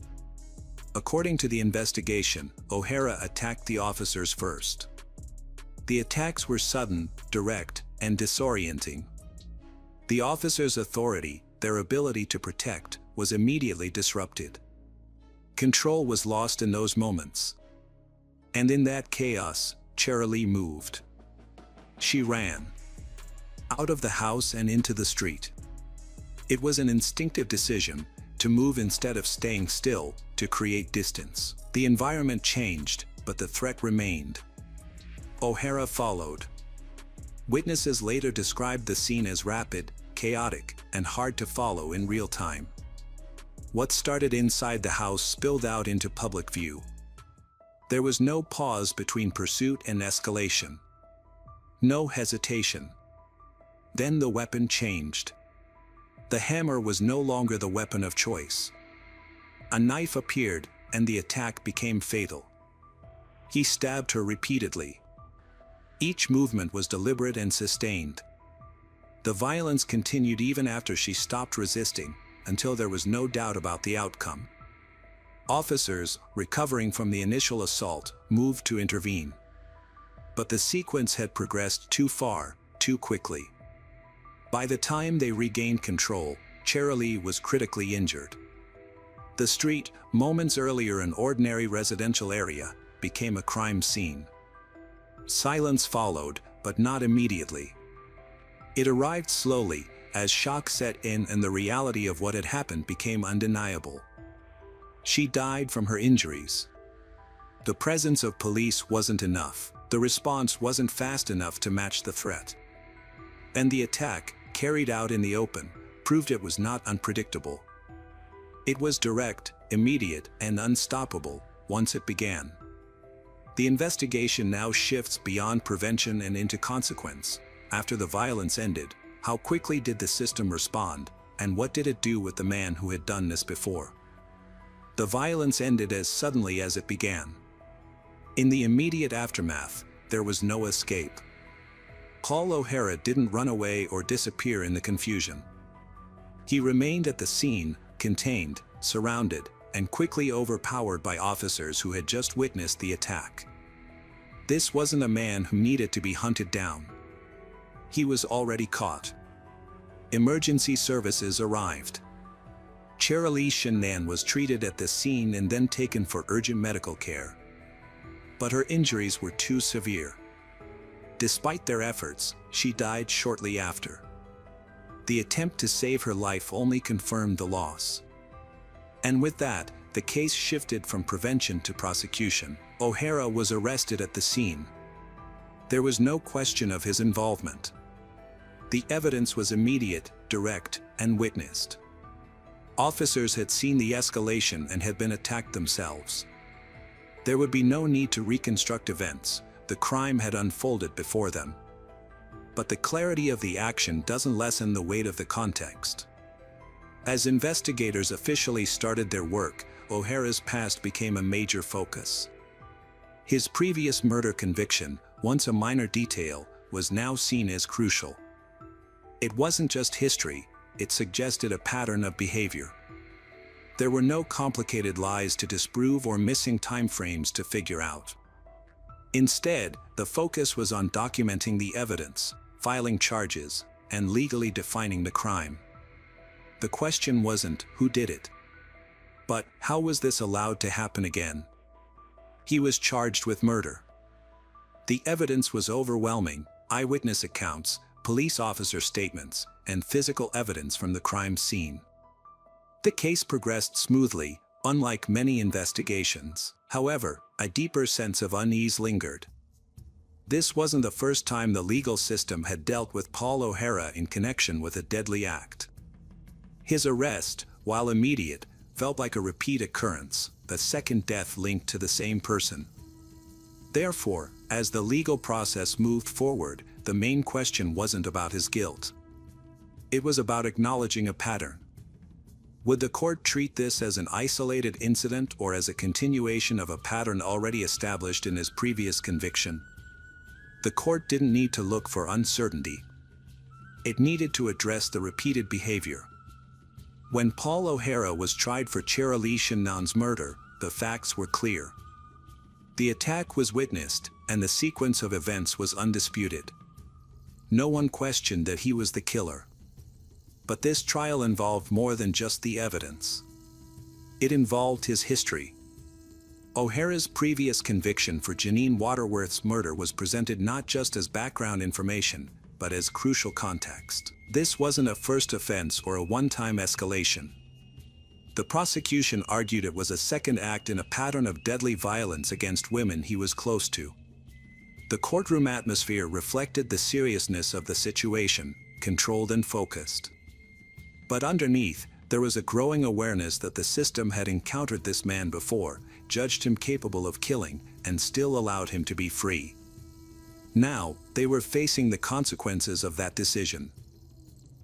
According to the investigation, O'Hara attacked the officers first. The attacks were sudden, direct, and disorienting. The officers' authority, their ability to protect, was immediately disrupted. Control was lost in those moments. And in that chaos, Cherilee moved. She ran. Out of the house and into the street. It was an instinctive decision, to move instead of staying still, to create distance. The environment changed, but the threat remained. O'Hara followed. Witnesses later described the scene as rapid, chaotic, and hard to follow in real time. What started inside the house spilled out into public view. There was no pause between pursuit and escalation. No hesitation. Then the weapon changed. The hammer was no longer the weapon of choice. A knife appeared, and the attack became fatal. He stabbed her repeatedly. Each movement was deliberate and sustained. The violence continued even after she stopped resisting, until there was no doubt about the outcome. Officers, recovering from the initial assault, moved to intervene. But the sequence had progressed too far, too quickly. By the time they regained control, Cherilee was critically injured. The street, moments earlier an ordinary residential area, became a crime scene. Silence followed, but not immediately. It arrived slowly, as shock set in and the reality of what had happened became undeniable. She died from her injuries. The presence of police wasn't enough. The response wasn't fast enough to match the threat. And the attack, carried out in the open, proved it was not unpredictable. It was direct, immediate, and unstoppable once it began. The investigation now shifts beyond prevention and into consequence. After the violence ended, how quickly did the system respond, and what did it do with the man who had done this before? The violence ended as suddenly as it began. In the immediate aftermath, there was no escape. Paul O'Hara didn't run away or disappear in the confusion. He remained at the scene, contained, surrounded, and quickly overpowered by officers who had just witnessed the attack. This wasn't a man who needed to be hunted down. He was already caught. Emergency services arrived. Cherilee Shannan was treated at the scene and then taken for urgent medical care. But her injuries were too severe. Despite their efforts, she died shortly after. The attempt to save her life only confirmed the loss. And with that, the case shifted from prevention to prosecution. O'Hara was arrested at the scene. There was no question of his involvement. The evidence was immediate, direct, and witnessed. Officers had seen the escalation and had been attacked themselves. There would be no need to reconstruct events. The crime had unfolded before them. But the clarity of the action doesn't lessen the weight of the context. As investigators officially started their work, O'Hara's past became a major focus. His previous murder conviction, once a minor detail, was now seen as crucial. It wasn't just history, it suggested a pattern of behavior. There were no complicated lies to disprove or missing timeframes to figure out. Instead, the focus was on documenting the evidence, filing charges, and legally defining the crime. The question wasn't who did it, but how was this allowed to happen again? He was charged with murder. The evidence was overwhelming: eyewitness accounts, police officer statements, and physical evidence from the crime scene. The case progressed smoothly, unlike many investigations. However, a deeper sense of unease lingered. This wasn't the first time the legal system had dealt with Paul O'Hara in connection with a deadly act. His arrest, while immediate, felt like a repeat occurrence, the second death linked to the same person. Therefore, as the legal process moved forward, the main question wasn't about his guilt. It was about acknowledging a pattern. Would the court treat this as an isolated incident or as a continuation of a pattern already established in his previous conviction? The court didn't need to look for uncertainty. It needed to address the repeated behavior. When Paul O'Hara was tried for Cherilee Shannan's murder, the facts were clear. The attack was witnessed, and the sequence of events was undisputed. No one questioned that he was the killer. But this trial involved more than just the evidence. It involved his history. O'Hara's previous conviction for Janine Waterworth's murder was presented not just as background information, but as crucial context. This wasn't a first offense or a one-time escalation. The prosecution argued it was a second act in a pattern of deadly violence against women he was close to. The courtroom atmosphere reflected the seriousness of the situation, controlled and focused. But underneath, there was a growing awareness that the system had encountered this man before, judged him capable of killing, and still allowed him to be free. Now, they were facing the consequences of that decision.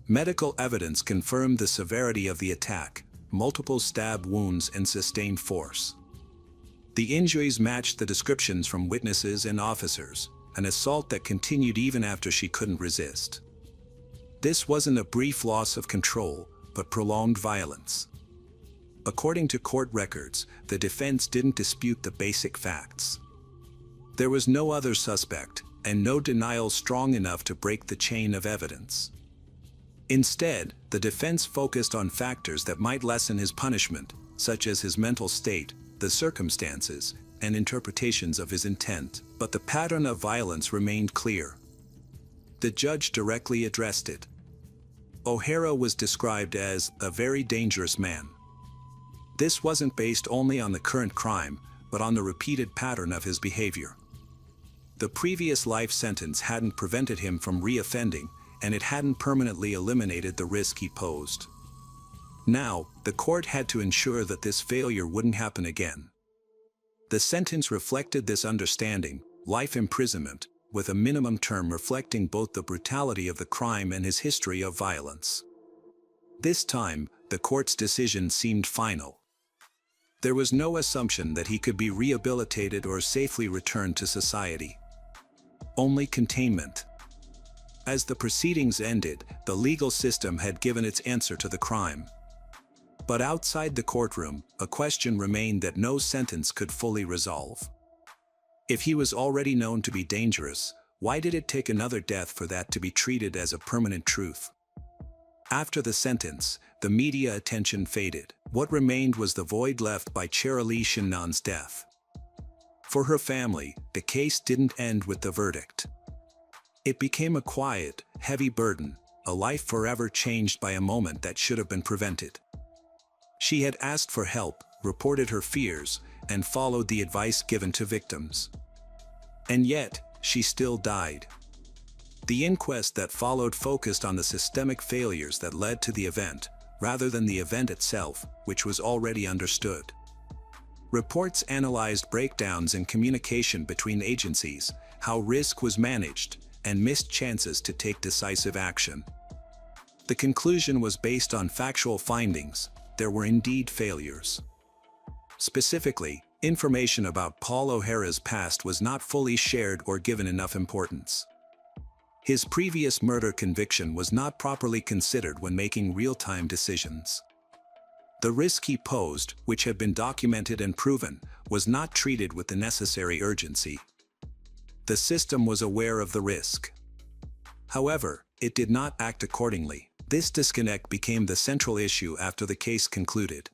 Medical evidence confirmed the severity of the attack: multiple stab wounds and sustained force. The injuries matched the descriptions from witnesses and officers, an assault that continued even after she couldn't resist. This wasn't a brief loss of control, but prolonged violence. According to court records, the defense didn't dispute the basic facts. There was no other suspect, and no denial strong enough to break the chain of evidence. Instead, the defense focused on factors that might lessen his punishment, such as his mental state, the circumstances, and interpretations of his intent. But the pattern of violence remained clear. The judge directly addressed it. O'Hara was described as a very dangerous man. This wasn't based only on the current crime, but on the repeated pattern of his behavior. The previous life sentence hadn't prevented him from re-offending, and it hadn't permanently eliminated the risk he posed. Now, the court had to ensure that this failure wouldn't happen again. The sentence reflected this understanding: life imprisonment, with a minimum term reflecting both the brutality of the crime and his history of violence. This time, the court's decision seemed final. There was no assumption that he could be rehabilitated or safely returned to society. Only containment. As the proceedings ended, the legal system had given its answer to the crime. But outside the courtroom, a question remained that no sentence could fully resolve. If he was already known to be dangerous, why did it take another death for that to be treated as a permanent truth? After the sentence, the media attention faded. What remained was the void left by Cherylee Shinnan's death. For her family, the case didn't end with the verdict. It became a quiet, heavy burden, a life forever changed by a moment that should have been prevented. She had asked for help, reported her fears, and followed the advice given to victims. And yet, she still died. The inquest that followed focused on the systemic failures that led to the event, rather than the event itself, which was already understood. Reports analyzed breakdowns in communication between agencies, how risk was managed, and missed chances to take decisive action. The conclusion was based on factual findings: there were indeed failures. Specifically, information about Paul O'Hara's past was not fully shared or given enough importance. His previous murder conviction was not properly considered when making real-time decisions. The risk he posed, which had been documented and proven, was not treated with the necessary urgency. The system was aware of the risk. However, it did not act accordingly. This disconnect became the central issue after the case concluded.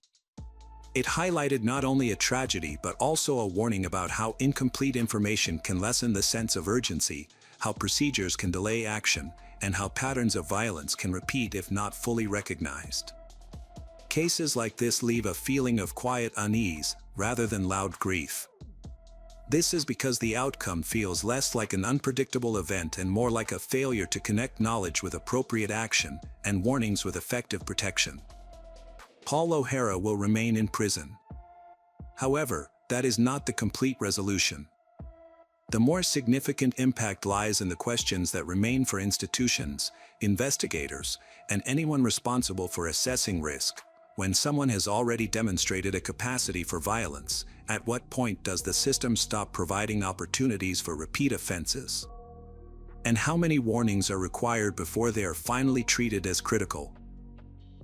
It highlighted not only a tragedy but also a warning about how incomplete information can lessen the sense of urgency, how procedures can delay action, and how patterns of violence can repeat if not fully recognized. Cases like this leave a feeling of quiet unease, rather than loud grief. This is because the outcome feels less like an unpredictable event and more like a failure to connect knowledge with appropriate action, and warnings with effective protection. Paul O'Hara will remain in prison. However, that is not the complete resolution. The more significant impact lies in the questions that remain for institutions, investigators, and anyone responsible for assessing risk. When someone has already demonstrated a capacity for violence, at what point does the system stop providing opportunities for repeat offenses? And how many warnings are required before they are finally treated as critical?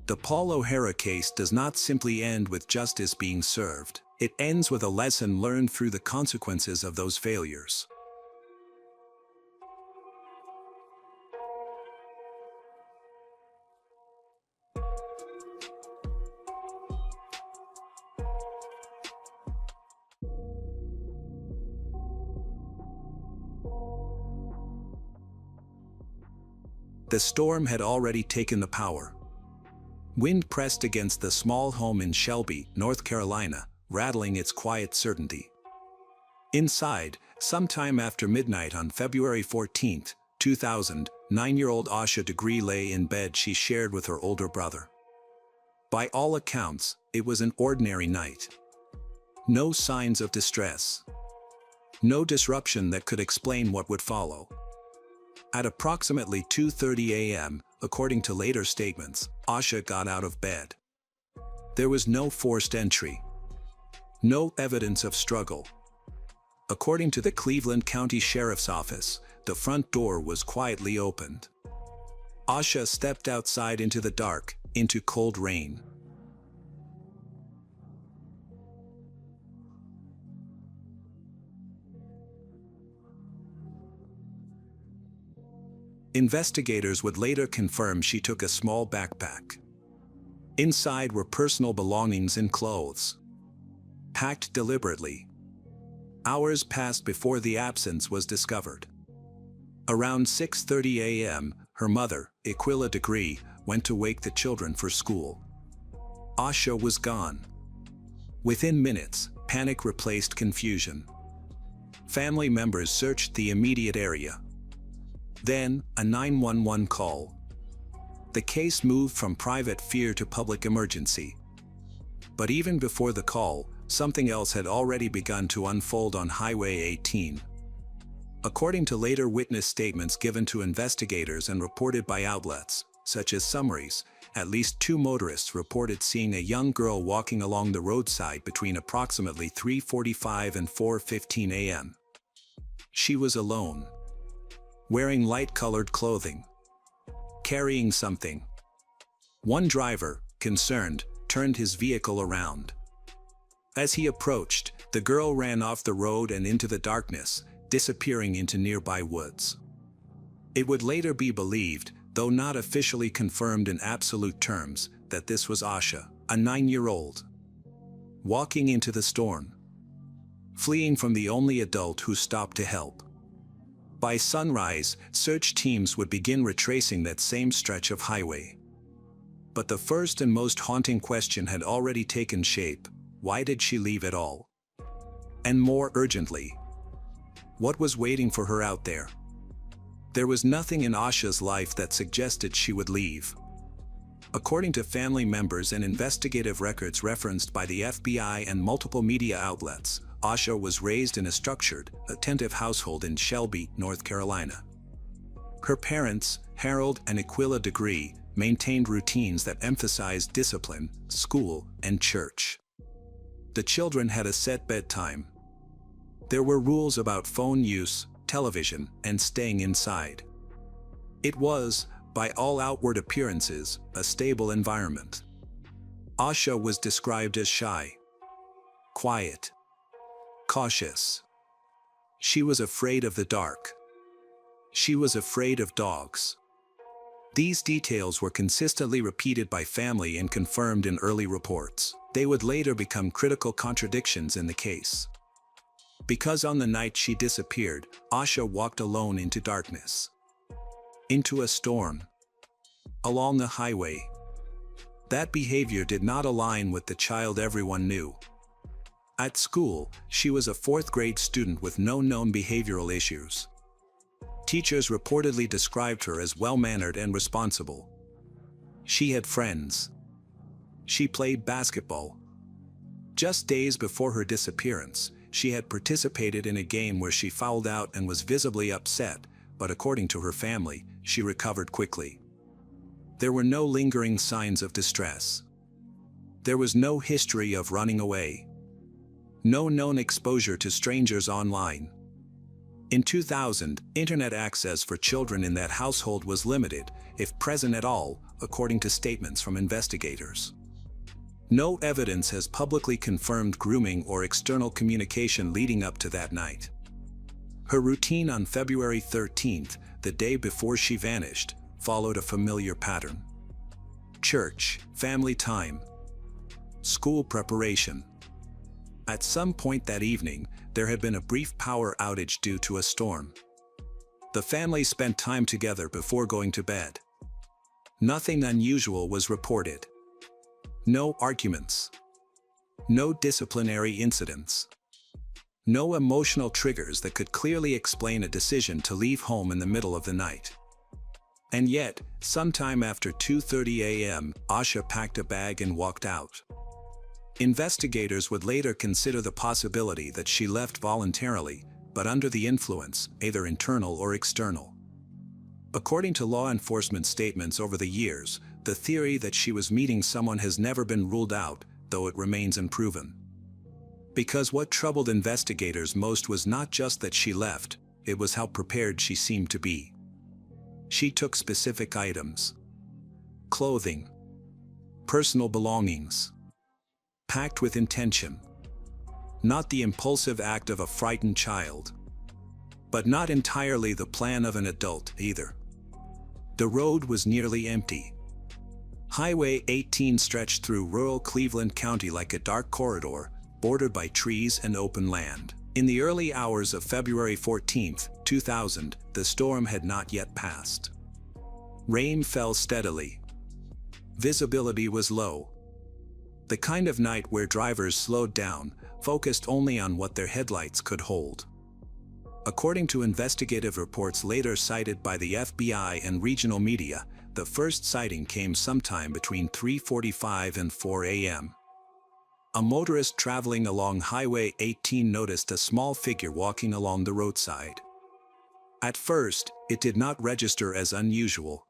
The Paul O'Hara case does not simply end with justice being served. It ends with a lesson learned through the consequences of those failures. The storm had already taken the power. Wind pressed against the small home in Shelby, North Carolina, rattling its quiet certainty. Inside, sometime after midnight on February 14, 2000, 9-year-old Asha Degree lay in bed she shared with her older brother. By all accounts, it was an ordinary night. No signs of distress. No disruption that could explain what would follow. At approximately 2:30 a.m., according to later statements, Asha got out of bed. There was no forced entry. No evidence of struggle. According to the Cleveland County Sheriff's Office, the front door was quietly opened. Asha stepped outside into the dark, into cold rain. Investigators would later confirm she took a small backpack. Inside were personal belongings and clothes. Packed deliberately. Hours passed before the absence was discovered. Around 6:30 a.m., her mother, Aquila Degree, went to wake the children for school. Asha was gone. Within minutes, panic replaced confusion. Family members searched the immediate area. Then, a 911 call. The case moved from private fear to public emergency. But even before the call, something else had already begun to unfold on Highway 18. According to later witness statements given to investigators and reported by outlets, such as summaries, at least 2 motorists reported seeing a young girl walking along the roadside between approximately 3:45 and 4:15 a.m. She was alone, wearing light-colored clothing, carrying something. One driver, concerned, turned his vehicle around. As he approached, the girl ran off the road and into the darkness, disappearing into nearby woods. It would later be believed, though not officially confirmed in absolute terms, that this was Asha, a 9-year-old, walking into the storm, fleeing from the only adult who stopped to help. By sunrise, search teams would begin retracing that same stretch of highway. But the first and most haunting question had already taken shape: why did she leave at all? And more urgently, what was waiting for her out there? There was nothing in Asha's life that suggested she would leave. According to family members and investigative records referenced by the FBI and multiple media outlets, Asha was raised in a structured, attentive household in Shelby, North Carolina. Her parents, Harold and Aquila Degree, maintained routines that emphasized discipline, school, and church. The children had a set bedtime. There were rules about phone use, television, and staying inside. It was, by all outward appearances, a stable environment. Asha was described as shy, quiet, cautious. She was afraid of the dark. She was afraid of dogs. These details were consistently repeated by family and confirmed in early reports. They would later become critical contradictions in the case. Because on the night she disappeared, Asha walked alone into darkness, into a storm, along the highway. That behavior did not align with the child everyone knew. At school, she was a 4th-grade student with no known behavioral issues. Teachers reportedly described her as well-mannered and responsible. She had friends. She played basketball. Just days before her disappearance, she had participated in a game where she fouled out and was visibly upset, but according to her family, she recovered quickly. There were no lingering signs of distress. There was no history of running away. No known exposure to strangers online. In 2000, internet access for children in that household was limited, if present at all, according to statements from investigators. No evidence has publicly confirmed grooming or external communication leading up to that night. Her routine on February 13th, the day before she vanished, followed a familiar pattern. Church, family time, school preparation. At some point that evening, there had been a brief power outage due to a storm. The family spent time together before going to bed. Nothing unusual was reported. No arguments. No disciplinary incidents. No emotional triggers that could clearly explain a decision to leave home in the middle of the night. And yet, sometime after 2:30 a.m., Asha packed a bag and walked out. Investigators would later consider the possibility that she left voluntarily, but under the influence, either internal or external. According to law enforcement statements over the years, the theory that she was meeting someone has never been ruled out, though it remains unproven. Because what troubled investigators most was not just that she left, it was how prepared she seemed to be. She took specific items, clothing, personal belongings, packed with intention. Not the impulsive act of a frightened child. But not entirely the plan of an adult either. The road was nearly empty. Highway 18 stretched through rural Cleveland County like a dark corridor, bordered by trees and open land. In the early hours of February 14, 2000, the storm had not yet passed. Rain fell steadily. Visibility was low. The kind of night where drivers slowed down, focused only on what their headlights could hold. According to investigative reports later cited by the FBI and regional media, the first sighting came sometime between 3:45 and 4 a.m. A motorist traveling along Highway 18 noticed a small figure walking along the roadside. At first, it did not register as unusual.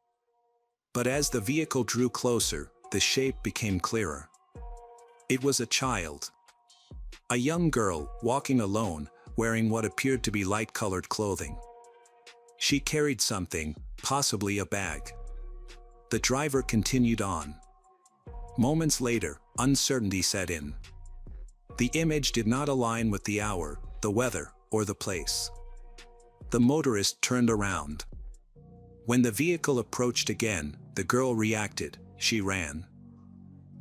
But as the vehicle drew closer, the shape became clearer. It was a child. A young girl, walking alone, wearing what appeared to be light-colored clothing. She carried something, possibly a bag. The driver continued on. Moments later, uncertainty set in. The image did not align with the hour, the weather, or the place. The motorist turned around. When the vehicle approached again, the girl reacted. She ran.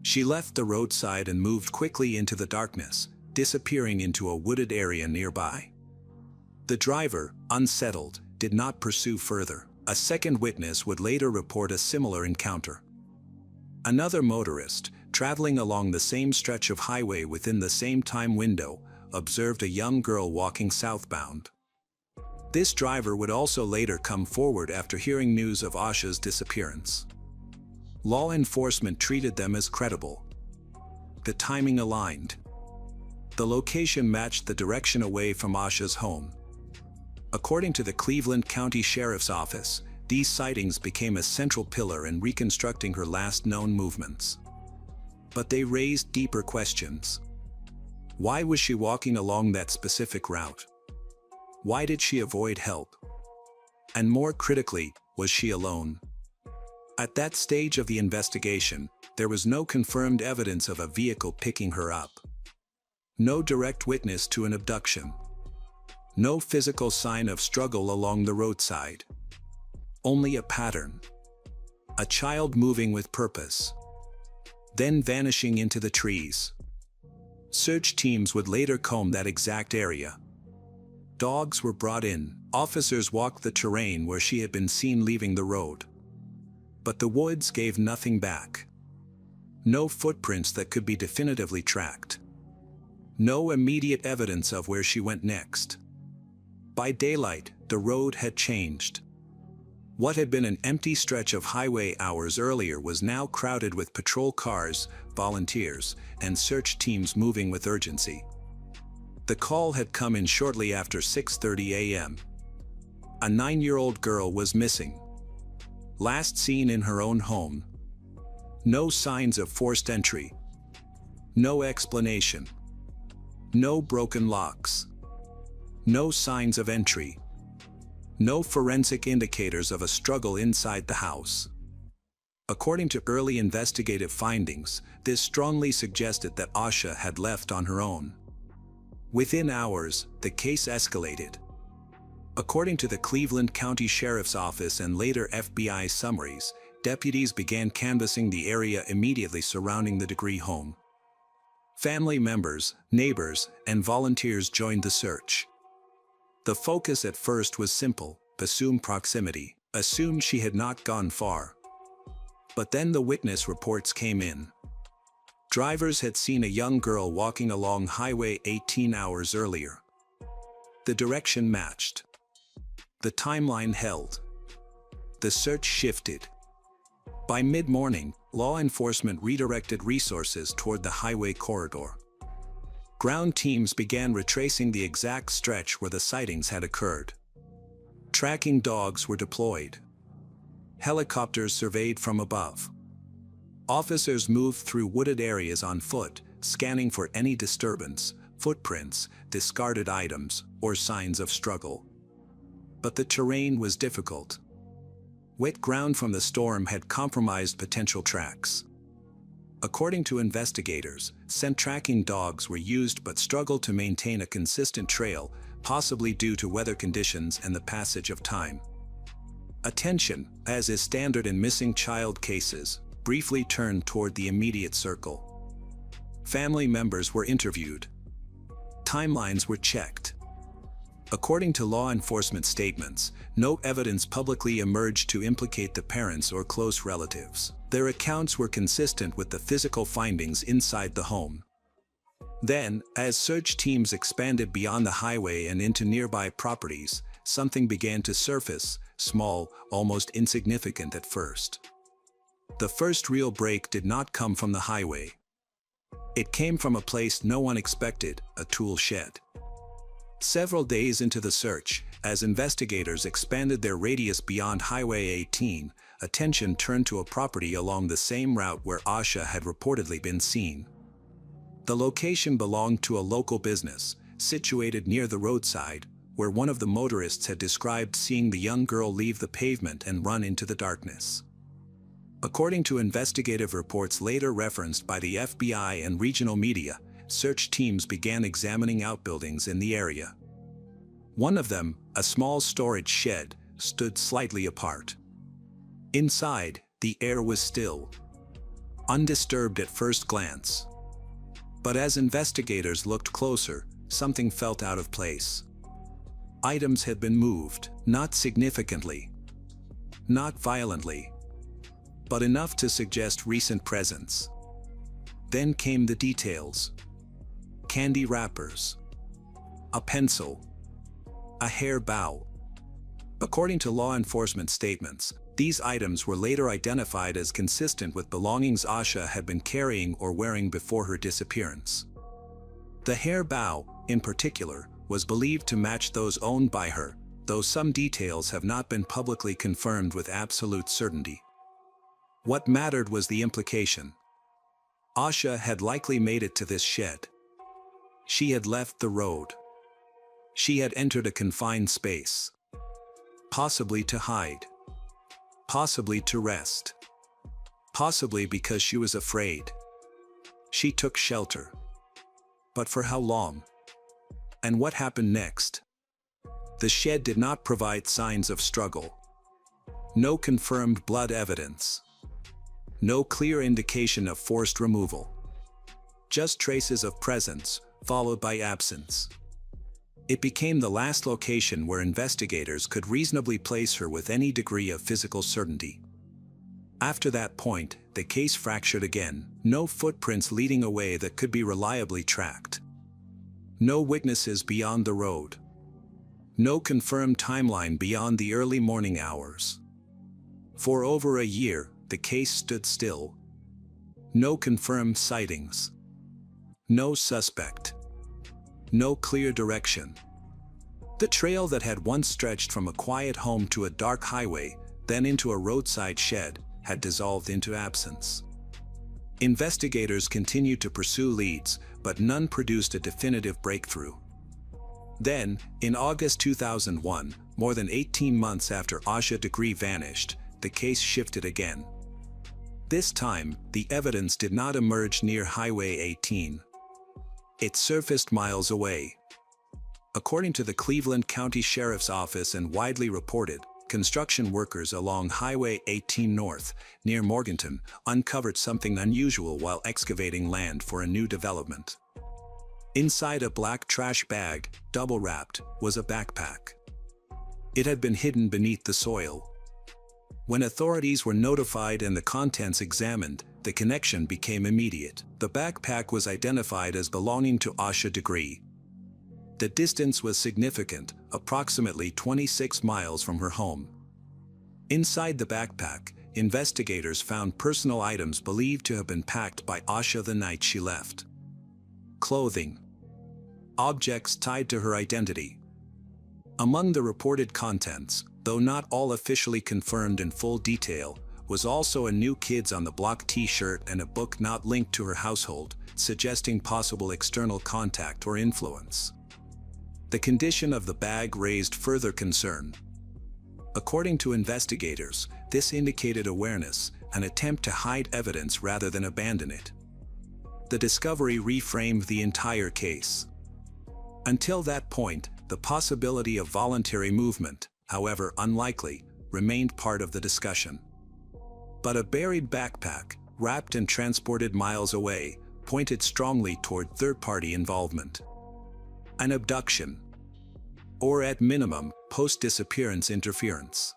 She left the roadside and moved quickly into the darkness, disappearing into a wooded area nearby. The driver, unsettled, did not pursue further. A second witness would later report a similar encounter. Another motorist, traveling along the same stretch of highway within the same time window, observed a young girl walking southbound. This driver would also later come forward after hearing news of Asha's disappearance. Law enforcement treated them as credible. The timing aligned. The location matched the direction away from Asha's home. According to the Cleveland County Sheriff's Office, these sightings became a central pillar in reconstructing her last known movements. But they raised deeper questions. Why was she walking along that specific route? Why did she avoid help? And more critically, was she alone? At that stage of the investigation, there was no confirmed evidence of a vehicle picking her up. No direct witness to an abduction. No physical sign of struggle along the roadside. Only a pattern. A child moving with purpose. Then vanishing into the trees. Search teams would later comb that exact area. Dogs were brought in. Officers walked the terrain where she had been seen leaving the road. But the woods gave nothing back. No footprints that could be definitively tracked. No immediate evidence of where she went next. By daylight, the road had changed. What had been an empty stretch of highway hours earlier was now crowded with patrol cars, volunteers, and search teams moving with urgency. The call had come in shortly after 6:30 a.m. A 9-year-old girl was missing. Last seen in her own home. No signs of forced entry. No explanation. No broken locks. No signs of entry. No forensic indicators of a struggle inside the house. According to early investigative findings, this strongly suggested that Asha had left on her own. Within hours, the case escalated. According to the Cleveland County Sheriff's Office and later FBI summaries, deputies began canvassing the area immediately surrounding the Degree home. Family members, neighbors, and volunteers joined the search. The focus at first was simple: assume proximity, assume she had not gone far. But then the witness reports came in. Drivers had seen a young girl walking along Highway 18 hours earlier. The direction matched. The timeline held. The search shifted. By mid-morning, law enforcement redirected resources toward the highway corridor. Ground teams began retracing the exact stretch where the sightings had occurred. Tracking dogs were deployed. Helicopters surveyed from above. Officers moved through wooded areas on foot, scanning for any disturbance, footprints, discarded items, or signs of struggle. But the terrain was difficult. Wet ground from the storm had compromised potential tracks. According to investigators, scent tracking dogs were used but struggled to maintain a consistent trail, possibly due to weather conditions and the passage of time. Attention, as is standard in missing child cases, briefly turned toward the immediate circle. Family members were interviewed. Timelines were checked. According to law enforcement statements, no evidence publicly emerged to implicate the parents or close relatives. Their accounts were consistent with the physical findings inside the home. Then, as search teams expanded beyond the highway and into nearby properties, something began to surface, small, almost insignificant at first. The first real break did not come from the highway. It came from a place no one expected, a tool shed. Several days into the search, as investigators expanded their radius beyond Highway 18, attention turned to a property along the same route where Asha had reportedly been seen. The location belonged to a local business, situated near the roadside, where one of the motorists had described seeing the young girl leave the pavement and run into the darkness. According to investigative reports later referenced by the FBI and regional media, search teams began examining outbuildings in the area. One of them, a small storage shed, stood slightly apart. Inside, the air was still, undisturbed at first glance. But as investigators looked closer, something felt out of place. Items had been moved, not significantly, not violently, but enough to suggest recent presence. Then came the details. Candy wrappers, a pencil, a hair bow. According to law enforcement statements, these items were later identified as consistent with belongings Asha had been carrying or wearing before her disappearance. The hair bow, in particular, was believed to match those owned by her, though some details have not been publicly confirmed with absolute certainty. What mattered was the implication. Asha had likely made it to this shed. She had left the road. She had entered a confined space. Possibly to hide. Possibly to rest. Possibly because she was afraid. She took shelter. But for how long? And what happened next? The shed did not provide signs of struggle. No confirmed blood evidence. No clear indication of forced removal. Just traces of presence, followed by absence. It became the last location where investigators could reasonably place her with any degree of physical certainty. After that point, the case fractured again, no footprints leading a way that could be reliably tracked. No witnesses beyond the road. No confirmed timeline beyond the early morning hours. For over a year, the case stood still. No confirmed sightings. No suspect. No clear direction. The trail that had once stretched from a quiet home to a dark highway, then into a roadside shed, had dissolved into absence. Investigators continued to pursue leads, but none produced a definitive breakthrough. Then, in August 2001, more than 18 months after Asha Degree vanished, the case shifted again. This time, the evidence did not emerge near Highway 18. It surfaced miles away. According to the Cleveland County Sheriff's Office and widely reported, construction workers along Highway 18 North, near Morganton, uncovered something unusual while excavating land for a new development. Inside a black trash bag, double-wrapped, was a backpack. It had been hidden beneath the soil. When authorities were notified and the contents examined, the connection became immediate. The backpack was identified as belonging to Asha Degree. The distance was significant, approximately 26 miles from her home. Inside the backpack, investigators found personal items believed to have been packed by Asha the night she left. Clothing. Objects tied to her identity. Among the reported contents, though not all officially confirmed in full detail, was also a New Kids on the Block t-shirt and a book not linked to her household, suggesting possible external contact or influence. The condition of the bag raised further concern. According to investigators, this indicated awareness, an attempt to hide evidence rather than abandon it. The discovery reframed the entire case. Until that point, the possibility of voluntary movement, however unlikely, remained part of the discussion. But a buried backpack, wrapped and transported miles away, pointed strongly toward third-party involvement. An abduction. Or at minimum, post-disappearance interference.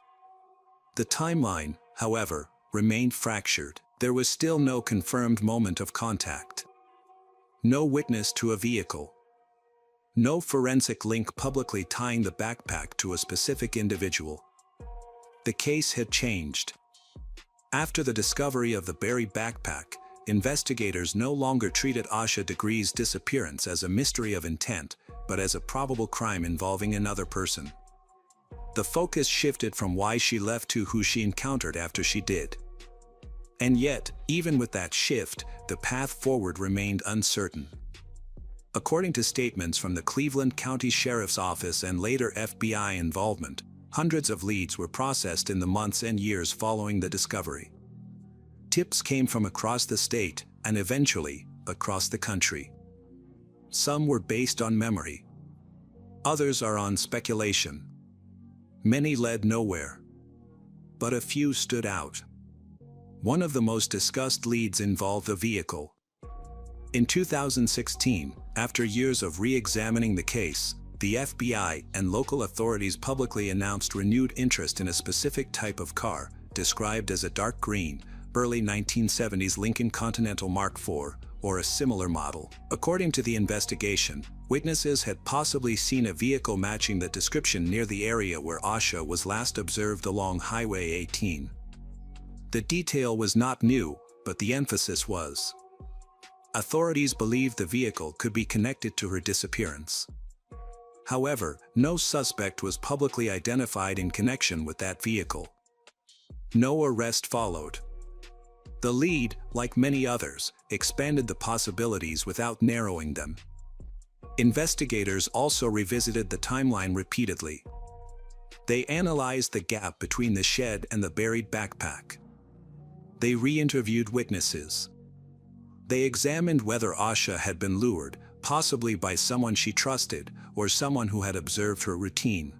The timeline, however, remained fractured. There was still no confirmed moment of contact. No witness to a vehicle. No forensic link publicly tying the backpack to a specific individual. The case had changed. After the discovery of the buried backpack, investigators no longer treated Asha Degree's disappearance as a mystery of intent, but as a probable crime involving another person. The focus shifted from why she left to who she encountered after she did. And yet, even with that shift, the path forward remained uncertain. According to statements from the Cleveland County Sheriff's Office and later FBI involvement, hundreds of leads were processed in the months and years following the discovery. Tips came from across the state, and eventually, across the country. Some were based on memory. Others are on speculation. Many led nowhere. But a few stood out. One of the most discussed leads involved a vehicle. In 2016, after years of re-examining the case, the FBI and local authorities publicly announced renewed interest in a specific type of car, described as a dark green, early 1970s Lincoln Continental Mark IV, or a similar model. According to the investigation, witnesses had possibly seen a vehicle matching the description near the area where Asha was last observed along Highway 18. The detail was not new, but the emphasis was. Authorities believed the vehicle could be connected to her disappearance. However, no suspect was publicly identified in connection with that vehicle. No arrest followed. The lead, like many others, expanded the possibilities without narrowing them. Investigators also revisited the timeline repeatedly. They analyzed the gap between the shed and the buried backpack. They re-interviewed witnesses. They examined whether Asha had been lured, possibly by someone she trusted, or someone who had observed her routine.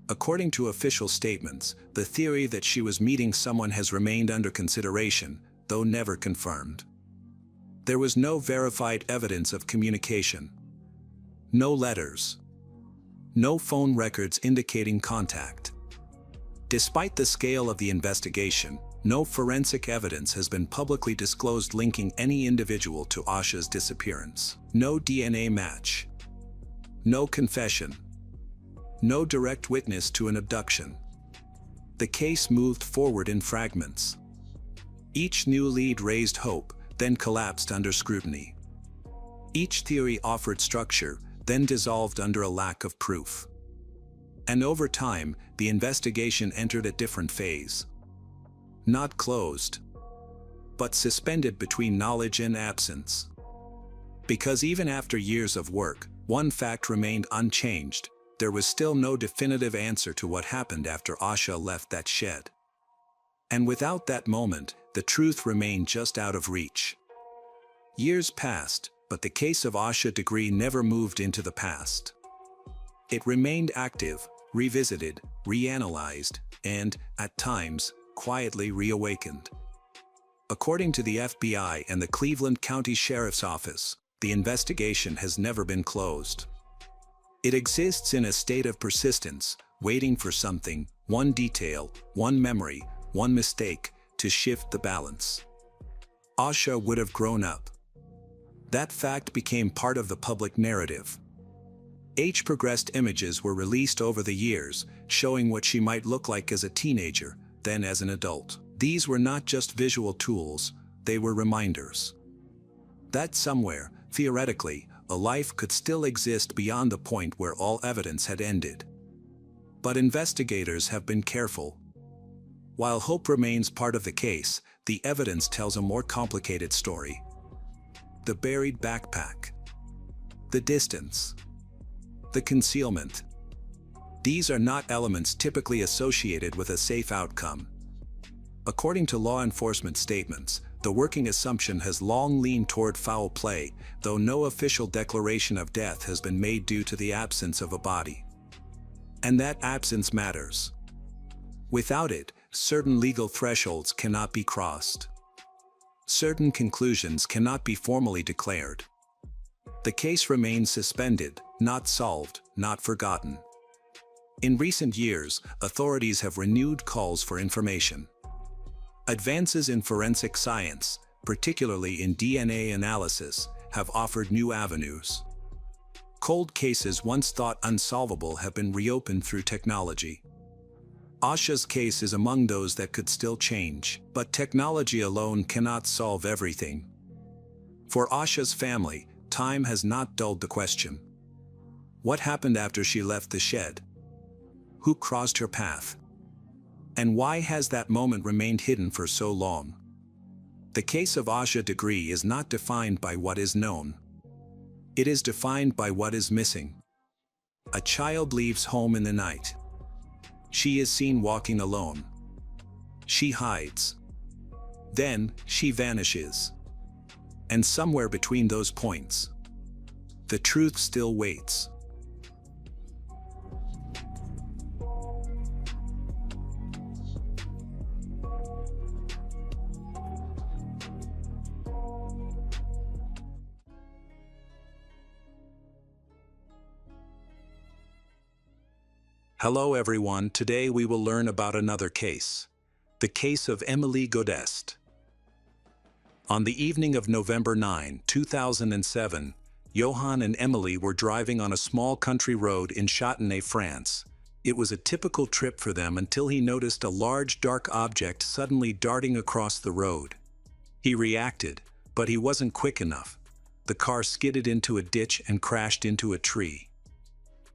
According to official statements, the theory that she was meeting someone has remained under consideration, though never confirmed. There was no verified evidence of communication. No letters. No phone records indicating contact. Despite the scale of the investigation, no forensic evidence has been publicly disclosed linking any individual to Asha's disappearance. No DNA match. No confession. No direct witness to an abduction. The case moved forward in fragments. Each new lead raised hope, then collapsed under scrutiny. Each theory offered structure, then dissolved under a lack of proof. And over time, the investigation entered a different phase. Not closed, but suspended between knowledge and absence. Because even after years of work, one fact remained unchanged: there was still no definitive answer to what happened after Asha left that shed. And without that moment, the truth remained just out of reach. Years passed, but the case of Asha Degree never moved into the past. It remained active, revisited, reanalyzed, and, at times, quietly reawakened. According to the FBI and the Cleveland County Sheriff's Office, the investigation has never been closed. It exists in a state of persistence, waiting for something, one detail, one memory, one mistake, to shift the balance. Asha would have grown up. That fact became part of the public narrative. Age-progressed images were released over the years, showing what she might look like as a teenager, then as an adult. These were not just visual tools, they were reminders. That somewhere, theoretically, a life could still exist beyond the point where all evidence had ended. But investigators have been careful. While hope remains part of the case, the evidence tells a more complicated story. The buried backpack. The distance. The concealment. These are not elements typically associated with a safe outcome. According to law enforcement statements, the working assumption has long leaned toward foul play, though no official declaration of death has been made due to the absence of a body. And that absence matters. Without it, certain legal thresholds cannot be crossed. Certain conclusions cannot be formally declared. The case remains suspended, not solved, not forgotten. In recent years, authorities have renewed calls for information. Advances in forensic science, particularly in DNA analysis, have offered new avenues. Cold cases once thought unsolvable have been reopened through technology. Asha's case is among those that could still change, but technology alone cannot solve everything. For Asha's family, time has not dulled the question. What happened after she left the shed? Who crossed her path? And why has that moment remained hidden for so long? The case of Asha Degree is not defined by what is known. It is defined by what is missing. A child leaves home in the night. She is seen walking alone. She hides. Then, she vanishes. And somewhere between those points, the truth still waits. Hello everyone, today we will learn about another case. The case of Emily Godest. On the evening of November 9, 2007, Johan and Emily were driving on a small country road in Châtenay, France. It was a typical trip for them until he noticed a large dark object suddenly darting across the road. He reacted, but he wasn't quick enough. The car skidded into a ditch and crashed into a tree.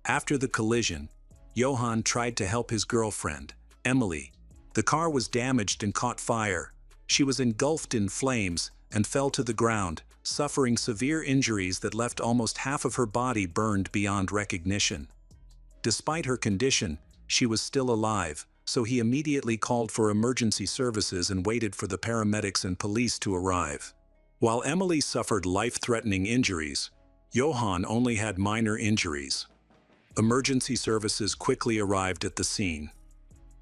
After the collision, Johan tried to help his girlfriend, Emily. The car was damaged and caught fire. She was engulfed in flames and fell to the ground, suffering severe injuries that left almost half of her body burned beyond recognition. Despite her condition, she was still alive, so he immediately called for emergency services and waited for the paramedics and police to arrive. While Emily suffered life-threatening injuries, Johan only had minor injuries. Emergency services quickly arrived at the scene.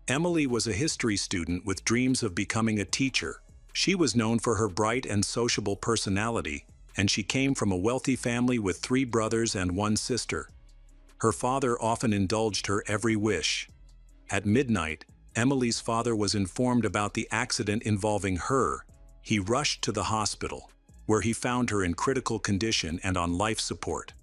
Emily was a history student with dreams of becoming a teacher. She was known for her bright and sociable personality, and she came from a wealthy family with 3 brothers and 1 sister. Her father often indulged her every wish. At midnight, Emily's father was informed about the accident involving her. He rushed to the hospital, where he found her in critical condition and on life support.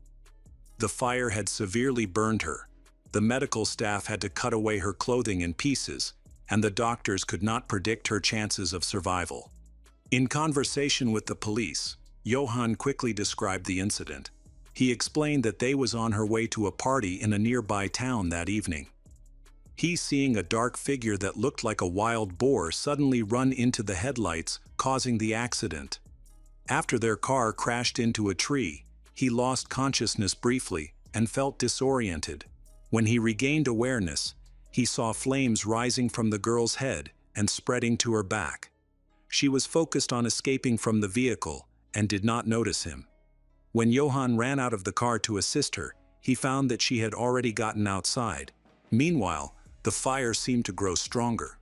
The fire had severely burned her. The medical staff had to cut away her clothing in pieces, and the doctors could not predict her chances of survival. In conversation with the police, Johan quickly described the incident. He explained that they was on her way to a party in a nearby town that evening. He seeing a dark figure that looked like a wild boar suddenly run into the headlights, causing the accident. After their car crashed into a tree, he lost consciousness briefly and felt disoriented. When he regained awareness, he saw flames rising from the girl's head and spreading to her back. She was focused on escaping from the vehicle and did not notice him. When Johan ran out of the car to assist her, he found that she had already gotten outside. Meanwhile, the fire seemed to grow stronger.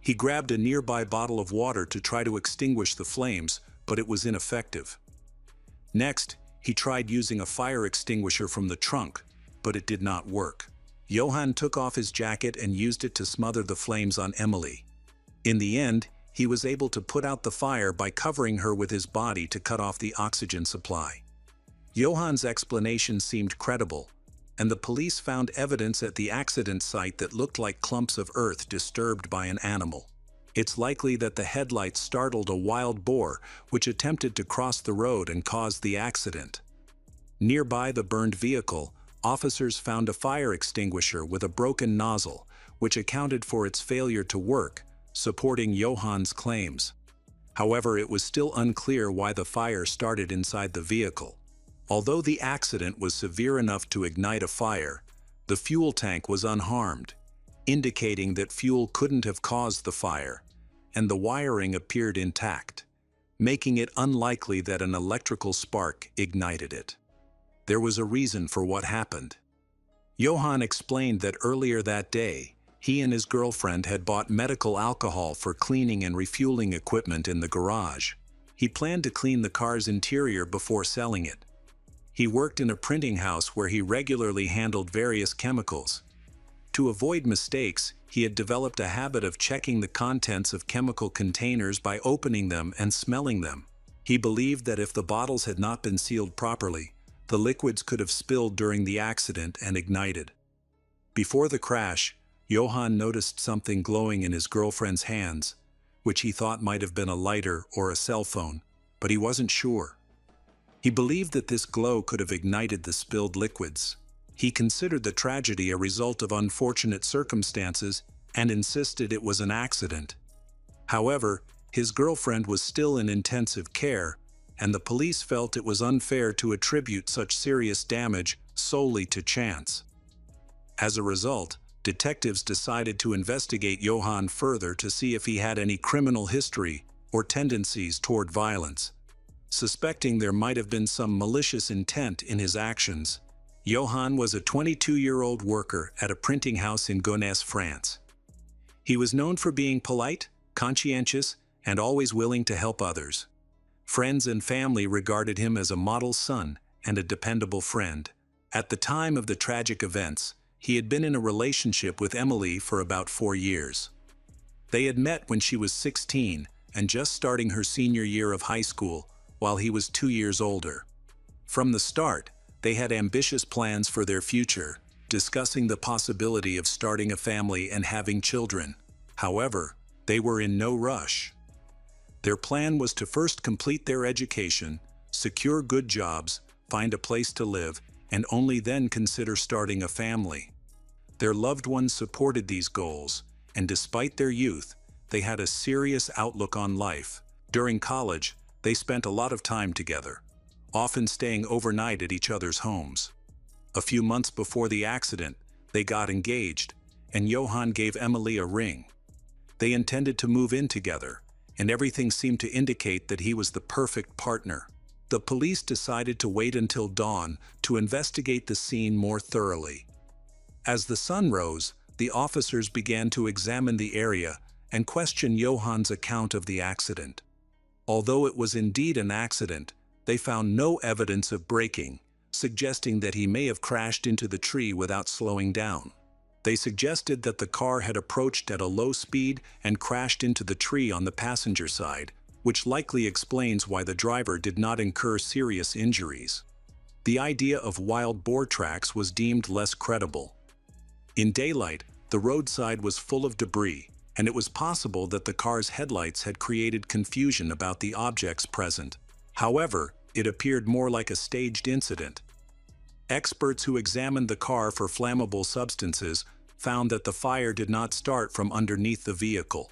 He grabbed a nearby bottle of water to try to extinguish the flames, but it was ineffective. Next, he tried using a fire extinguisher from the trunk, but it did not work. Johan took off his jacket and used it to smother the flames on Emily. In the end, he was able to put out the fire by covering her with his body to cut off the oxygen supply. Johan's explanation seemed credible, and the police found evidence at the accident site that looked like clumps of earth disturbed by an animal. It's likely that the headlights startled a wild boar, which attempted to cross the road and caused the accident. Nearby the burned vehicle, officers found a fire extinguisher with a broken nozzle, which accounted for its failure to work, supporting Johan's claims. However, it was still unclear why the fire started inside the vehicle. Although the accident was severe enough to ignite a fire, the fuel tank was unharmed, indicating that fuel couldn't have caused the fire, and the wiring appeared intact, making it unlikely that an electrical spark ignited it. There was a reason for what happened. Johan explained that earlier that day, he and his girlfriend had bought medical alcohol for cleaning and refueling equipment in the garage. He planned to clean the car's interior before selling it. He worked in a printing house where he regularly handled various chemicals. To avoid mistakes, he had developed a habit of checking the contents of chemical containers by opening them and smelling them. He believed that if the bottles had not been sealed properly, the liquids could have spilled during the accident and ignited. Before the crash, Johann noticed something glowing in his girlfriend's hands, which he thought might have been a lighter or a cell phone, but he wasn't sure. He believed that this glow could have ignited the spilled liquids. He considered the tragedy a result of unfortunate circumstances and insisted it was an accident. However, his girlfriend was still in intensive care, and the police felt it was unfair to attribute such serious damage solely to chance. As a result, detectives decided to investigate Johann further to see if he had any criminal history or tendencies toward violence. Suspecting there might have been some malicious intent in his actions, Johann was a 22-year-old worker at a printing house in Gonesse, France. He was known for being polite, conscientious, and always willing to help others. Friends and family regarded him as a model son and a dependable friend. At the time of the tragic events, he had been in a relationship with Emily for about 4 years. They had met when she was 16 and just starting her senior year of high school, while he was 2 years older. From the start, they had ambitious plans for their future, discussing the possibility of starting a family and having children. However, they were in no rush. Their plan was to first complete their education, secure good jobs, find a place to live, and only then consider starting a family. Their loved ones supported these goals, and despite their youth, they had a serious outlook on life. During college, they spent a lot of time together, often staying overnight at each other's homes. A few months before the accident, they got engaged, and Johann gave Emily a ring. They intended to move in together, and everything seemed to indicate that he was the perfect partner. The police decided to wait until dawn to investigate the scene more thoroughly. As the sun rose, the officers began to examine the area and question Johann's account of the accident. Although it was indeed an accident, they found no evidence of braking, suggesting that he may have crashed into the tree without slowing down. They suggested that the car had approached at a low speed and crashed into the tree on the passenger side, which likely explains why the driver did not incur serious injuries. The idea of wild boar tracks was deemed less credible. In daylight, the roadside was full of debris, and it was possible that the car's headlights had created confusion about the objects present. However, it appeared more like a staged incident. Experts who examined the car for flammable substances found that the fire did not start from underneath the vehicle.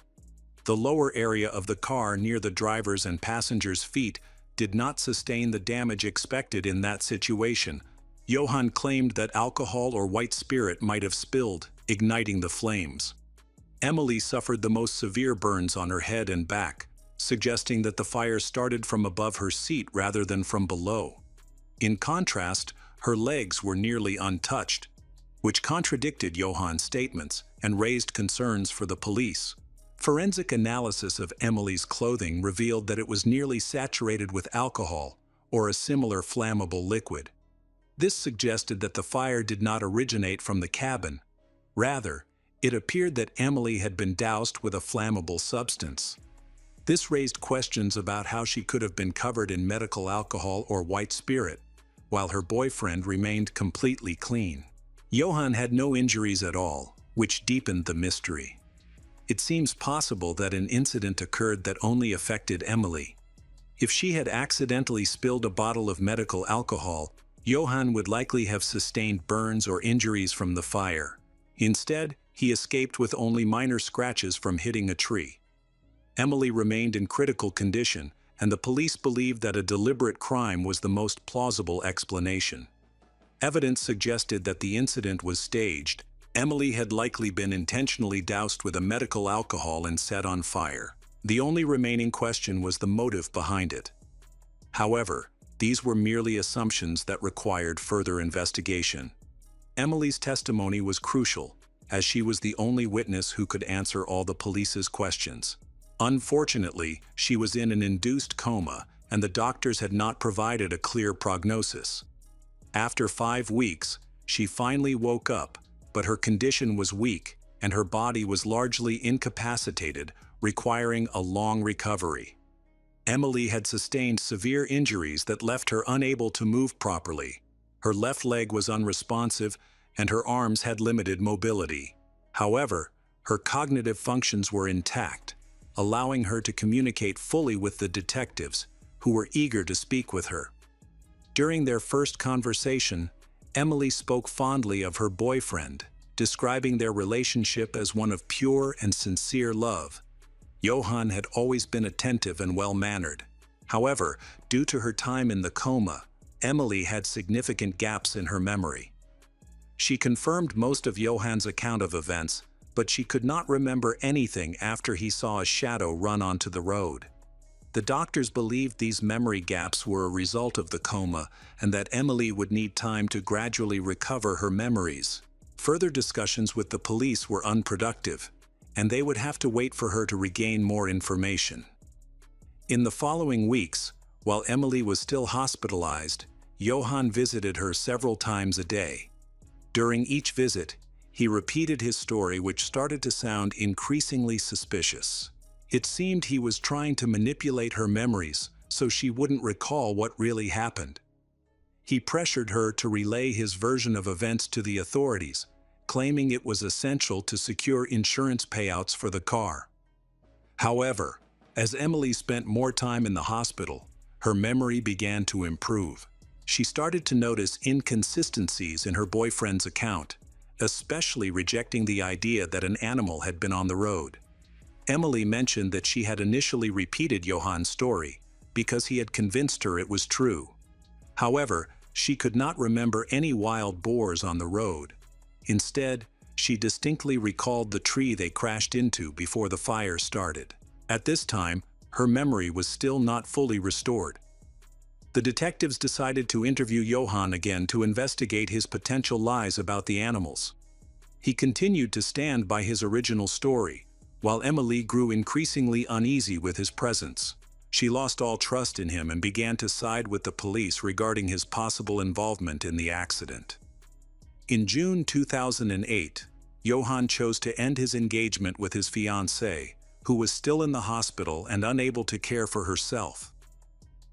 The lower area of the car near the driver's and passenger's feet did not sustain the damage expected in that situation. Johann claimed that alcohol or white spirit might have spilled, igniting the flames. Emily suffered the most severe burns on her head and back, suggesting that the fire started from above her seat rather than from below. In contrast, her legs were nearly untouched, which contradicted Johann's statements and raised concerns for the police. Forensic analysis of Emily's clothing revealed that it was nearly saturated with alcohol or a similar flammable liquid. This suggested that the fire did not originate from the cabin. Rather, it appeared that Emily had been doused with a flammable substance. This raised questions about how she could have been covered in medical alcohol or white spirit, while her boyfriend remained completely clean. Johann had no injuries at all, which deepened the mystery. It seems possible that an incident occurred that only affected Emily. If she had accidentally spilled a bottle of medical alcohol, Johann would likely have sustained burns or injuries from the fire. Instead, he escaped with only minor scratches from hitting a tree. Emily remained in critical condition, and the police believed that a deliberate crime was the most plausible explanation. Evidence suggested that the incident was staged. Emily had likely been intentionally doused with a medical alcohol and set on fire. The only remaining question was the motive behind it. However, these were merely assumptions that required further investigation. Emily's testimony was crucial, as she was the only witness who could answer all the police's questions. Unfortunately, she was in an induced coma, and the doctors had not provided a clear prognosis. After 5 weeks, she finally woke up, but her condition was weak and her body was largely incapacitated, requiring a long recovery. Emily had sustained severe injuries that left her unable to move properly. Her left leg was unresponsive and her arms had limited mobility. However, her cognitive functions were intact, allowing her to communicate fully with the detectives, who were eager to speak with her. During their first conversation, Emily spoke fondly of her boyfriend, describing their relationship as one of pure and sincere love. Johann had always been attentive and well-mannered. However, due to her time in the coma, Emily had significant gaps in her memory. She confirmed most of Johann's account of events, but she could not remember anything after he saw a shadow run onto the road. The doctors believed these memory gaps were a result of the coma and that Emily would need time to gradually recover her memories. Further discussions with the police were unproductive, and they would have to wait for her to regain more information. In the following weeks, while Emily was still hospitalized, Johann visited her several times a day. During each visit, he repeated his story, which started to sound increasingly suspicious. It seemed he was trying to manipulate her memories so she wouldn't recall what really happened. He pressured her to relay his version of events to the authorities, claiming it was essential to secure insurance payouts for the car. However, as Emily spent more time in the hospital, her memory began to improve. She started to notice inconsistencies in her boyfriend's account, especially rejecting the idea that an animal had been on the road. Emily mentioned that she had initially repeated Johann's story because he had convinced her it was true. However, she could not remember any wild boars on the road. Instead, she distinctly recalled the tree they crashed into before the fire started. At this time, her memory was still not fully restored. The detectives decided to interview Johann again to investigate his potential lies about the animals. He continued to stand by his original story, while Emily grew increasingly uneasy with his presence. She lost all trust in him and began to side with the police regarding his possible involvement in the accident. In June 2008, Johann chose to end his engagement with his fiancée, who was still in the hospital and unable to care for herself.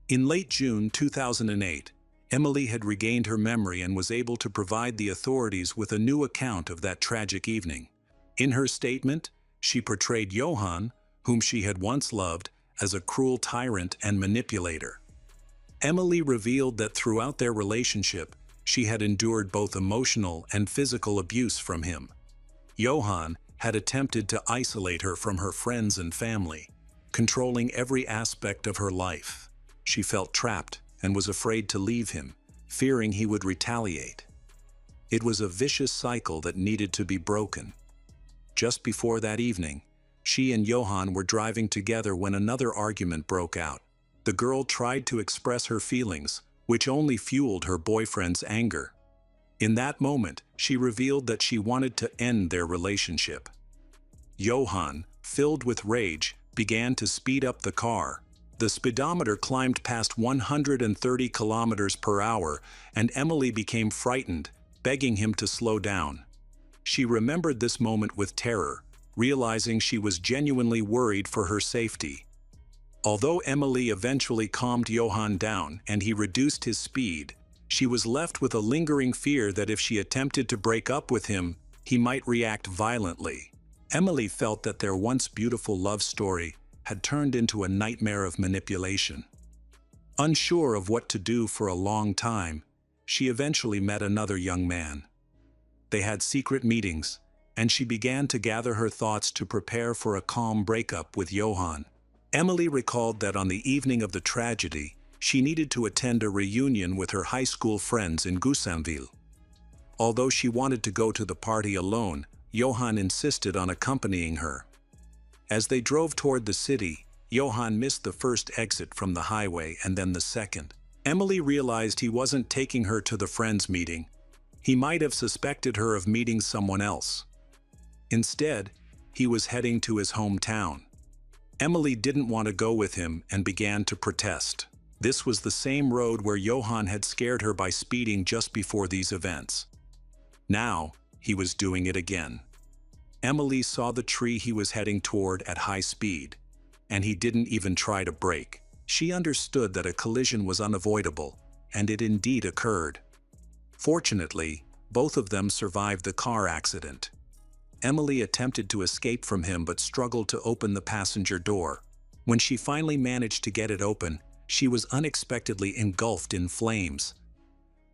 In late June 2008, Emily had regained her memory and was able to provide the authorities with a new account of that tragic evening. In her statement, she portrayed Johann, whom she had once loved, as a cruel tyrant and manipulator. Emily revealed that throughout their relationship, she had endured both emotional and physical abuse from him. Johann had attempted to isolate her from her friends and family, controlling every aspect of her life. She felt trapped and was afraid to leave him, fearing he would retaliate. It was a vicious cycle that needed to be broken. Just before that evening, she and Johann were driving together when another argument broke out. The girl tried to express her feelings, which only fueled her boyfriend's anger. In that moment, she revealed that she wanted to end their relationship. Johann, filled with rage, began to speed up the car. The speedometer climbed past 130 kilometers per hour, and Emily became frightened, begging him to slow down. She remembered this moment with terror, realizing she was genuinely worried for her safety. Although Emily eventually calmed Johann down and he reduced his speed, she was left with a lingering fear that if she attempted to break up with him, he might react violently. Emily felt that their once beautiful love story had turned into a nightmare of manipulation. Unsure of what to do for a long time, she eventually met another young man. They had secret meetings, and she began to gather her thoughts to prepare for a calm breakup with Johann. Emily recalled that on the evening of the tragedy, she needed to attend a reunion with her high school friends in Goussainville. Although she wanted to go to the party alone, Johann insisted on accompanying her. As they drove toward the city, Johann missed the first exit from the highway and then the second. Emily realized he wasn't taking her to the friends' meeting. He might have suspected her of meeting someone else. Instead, he was heading to his hometown. Emily didn't want to go with him and began to protest. This was the same road where Johann had scared her by speeding just before these events. Now, he was doing it again. Emily saw the tree he was heading toward at high speed, and he didn't even try to brake. She understood that a collision was unavoidable, and it indeed occurred. Fortunately, both of them survived the car accident. Emily attempted to escape from him but struggled to open the passenger door. When she finally managed to get it open, she was unexpectedly engulfed in flames.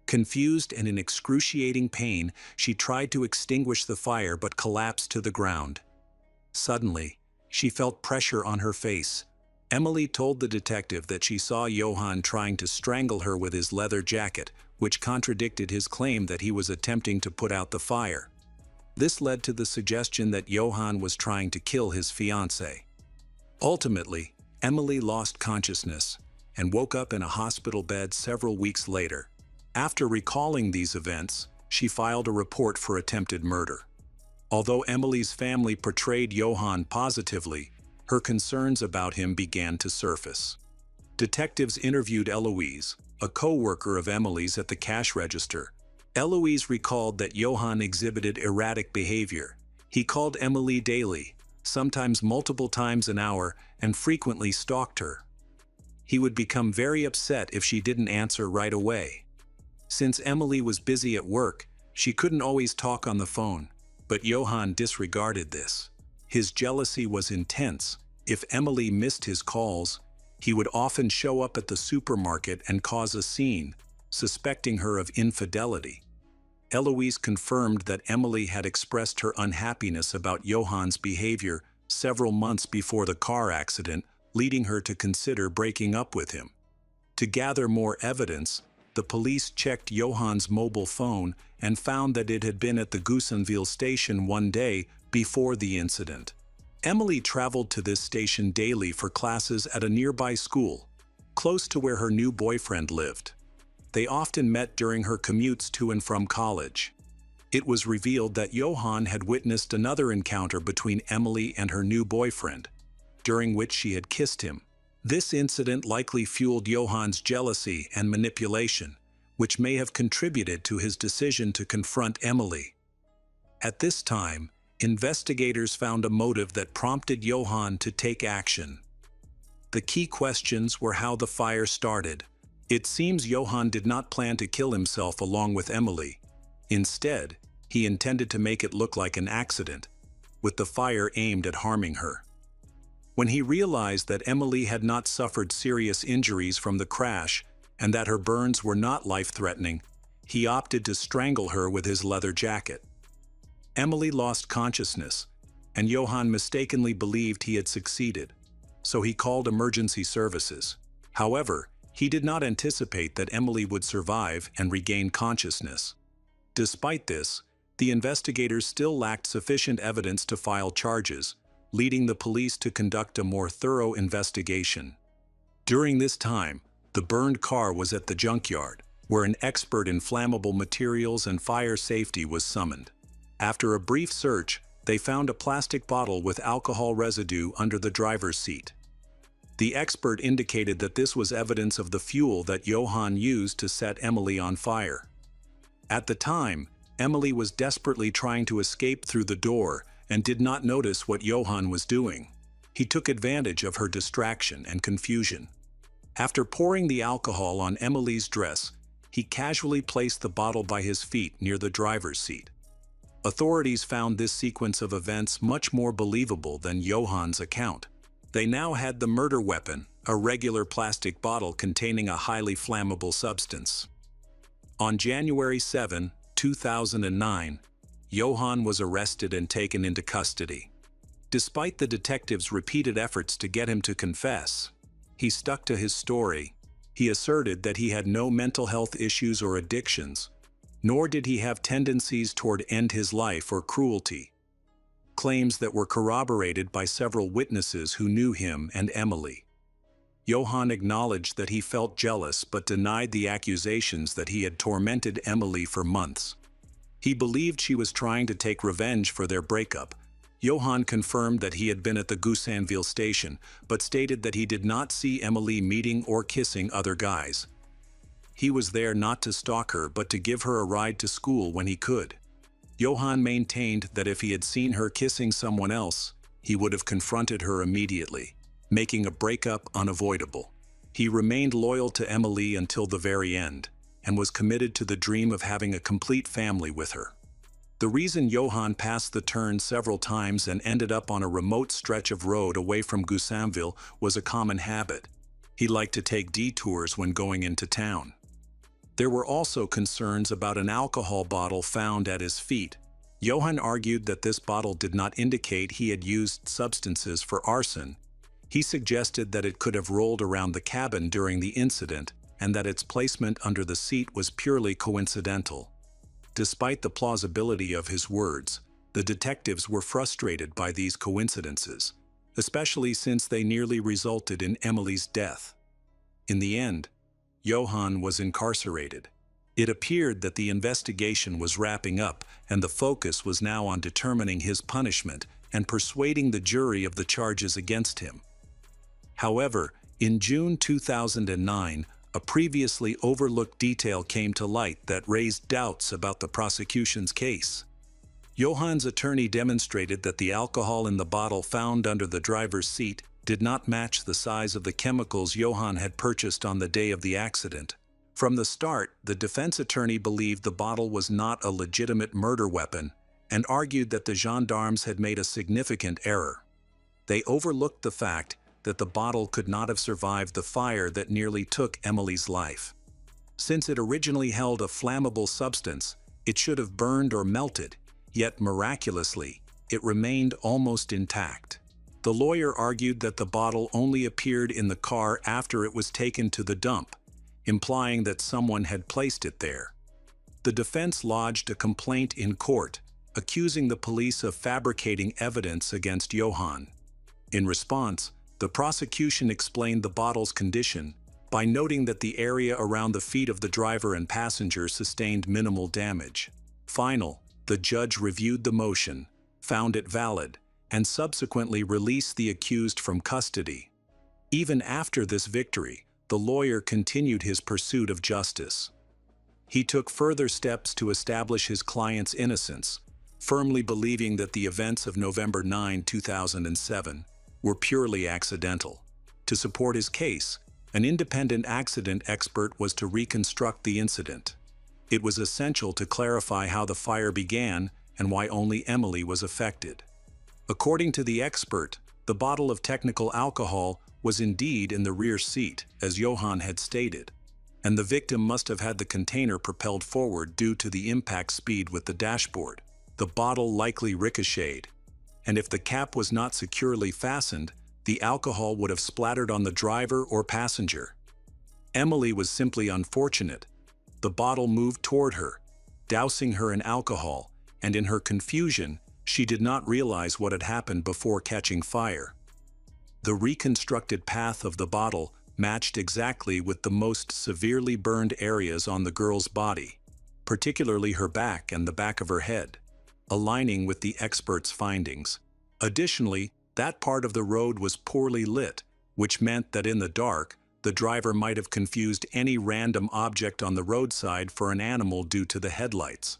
Confused and in excruciating pain, she tried to extinguish the fire but collapsed to the ground. Suddenly, she felt pressure on her face. Emily told the detective that she saw Johann trying to strangle her with his leather jacket, which contradicted his claim that he was attempting to put out the fire. This led to the suggestion that Johann was trying to kill his fiancée. Ultimately, Emily lost consciousness and woke up in a hospital bed several weeks later. After recalling these events, she filed a report for attempted murder. Although Emily's family portrayed Johann positively, her concerns about him began to surface. Detectives interviewed Eloise, a co-worker of Emily's at the cash register. Eloise recalled that Johann exhibited erratic behavior. He called Emily daily, sometimes multiple times an hour, and frequently stalked her. He would become very upset if she didn't answer right away. Since Emily was busy at work, she couldn't always talk on the phone, but Johann disregarded this. His jealousy was intense. If Emily missed his calls, he would often show up at the supermarket and cause a scene, suspecting her of infidelity. Eloise confirmed that Emily had expressed her unhappiness about Johann's behavior several months before the car accident, leading her to consider breaking up with him. To gather more evidence, the police checked Johann's mobile phone and found that it had been at the Goussainville station one day before the incident. Emily traveled to this station daily for classes at a nearby school, close to where her new boyfriend lived. They often met during her commutes to and from college. It was revealed that Johann had witnessed another encounter between Emily and her new boyfriend, during which she had kissed him. This incident likely fueled Johann's jealousy and manipulation, which may have contributed to his decision to confront Emily. At this time, investigators found a motive that prompted Johann to take action. The key questions were how the fire started. It seems Johann did not plan to kill himself along with Emily. Instead, he intended to make it look like an accident, with the fire aimed at harming her. When he realized that Emily had not suffered serious injuries from the crash and that her burns were not life-threatening, he opted to strangle her with his leather jacket. Emily lost consciousness, and Johann mistakenly believed he had succeeded, so he called emergency services. However, he did not anticipate that Emily would survive and regain consciousness. Despite this, the investigators still lacked sufficient evidence to file charges, leading the police to conduct a more thorough investigation. During this time, the burned car was at the junkyard, where an expert in flammable materials and fire safety was summoned. After a brief search, they found a plastic bottle with alcohol residue under the driver's seat. The expert indicated that this was evidence of the fuel that Johann used to set Emily on fire. At the time, Emily was desperately trying to escape through the door and did not notice what Johann was doing. He took advantage of her distraction and confusion. After pouring the alcohol on Emily's dress, he casually placed the bottle by his feet near the driver's seat. Authorities found this sequence of events much more believable than Johann's account. They now had the murder weapon, a regular plastic bottle containing a highly flammable substance. On January 7, 2009, Johann was arrested and taken into custody. Despite the detectives' repeated efforts to get him to confess, he stuck to his story. He asserted that he had no mental health issues or addictions, nor did he have tendencies toward end his life or cruelty. Claims that were corroborated by several witnesses who knew him and Emily. Johann acknowledged that he felt jealous but denied the accusations that he had tormented Emily for months. He believed she was trying to take revenge for their breakup. Johann confirmed that he had been at the Goussainville station, but stated that he did not see Emily meeting or kissing other guys. He was there not to stalk her but to give her a ride to school when he could. Johann maintained that if he had seen her kissing someone else, he would have confronted her immediately, making a breakup unavoidable. He remained loyal to Emily until the very end, and was committed to the dream of having a complete family with her. The reason Johann passed the turn several times and ended up on a remote stretch of road away from Goussainville was a common habit. He liked to take detours when going into town. There were also concerns about an alcohol bottle found at his feet. Johann argued that this bottle did not indicate he had used substances for arson. He suggested that it could have rolled around the cabin during the incident and that its placement under the seat was purely coincidental. Despite the plausibility of his words, the detectives were frustrated by these coincidences, especially since they nearly resulted in Emily's death. In the end, Johann was incarcerated. It appeared that the investigation was wrapping up, and the focus was now on determining his punishment and persuading the jury of the charges against him. However, in June 2009, a previously overlooked detail came to light that raised doubts about the prosecution's case. Johann's attorney demonstrated that the alcohol in the bottle found under the driver's seat did not match the size of the chemicals Johann had purchased on the day of the accident. From the start, the defense attorney believed the bottle was not a legitimate murder weapon and argued that the gendarmes had made a significant error. They overlooked the fact that the bottle could not have survived the fire that nearly took Emily's life. Since it originally held a flammable substance, it should have burned or melted, yet miraculously, it remained almost intact. The lawyer argued that the bottle only appeared in the car after it was taken to the dump, implying that someone had placed it there. The defense lodged a complaint in court, accusing the police of fabricating evidence against Johann. In response, the prosecution explained the bottle's condition by noting that the area around the feet of the driver and passenger sustained minimal damage. Finally, the judge reviewed the motion, found it valid, and subsequently released the accused from custody. Even after this victory, the lawyer continued his pursuit of justice. He took further steps to establish his client's innocence, firmly believing that the events of November 9, 2007, were purely accidental. To support his case, an independent accident expert was to reconstruct the incident. It was essential to clarify how the fire began and why only Emily was affected. According to the expert, the bottle of technical alcohol was indeed in the rear seat, as Johann had stated, and the victim must have had the container propelled forward due to the impact speed with the dashboard. The bottle likely ricocheted, and if the cap was not securely fastened, the alcohol would have splattered on the driver or passenger. Emily was simply unfortunate. The bottle moved toward her, dousing her in alcohol, and in her confusion, she did not realize what had happened before catching fire. The reconstructed path of the bottle matched exactly with the most severely burned areas on the girl's body, particularly her back and the back of her head, aligning with the expert's findings. Additionally, that part of the road was poorly lit, which meant that in the dark, the driver might have confused any random object on the roadside for an animal due to the headlights.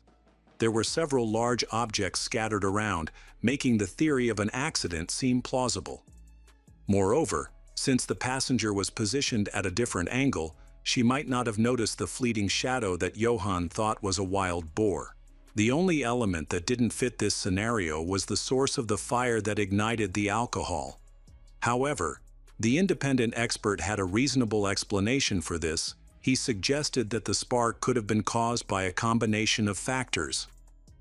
There were several large objects scattered around, making the theory of an accident seem plausible. Moreover, since the passenger was positioned at a different angle, she might not have noticed the fleeting shadow that Johann thought was a wild boar. The only element that didn't fit this scenario was the source of the fire that ignited the alcohol. However, the independent expert had a reasonable explanation for this. He suggested that the spark could have been caused by a combination of factors.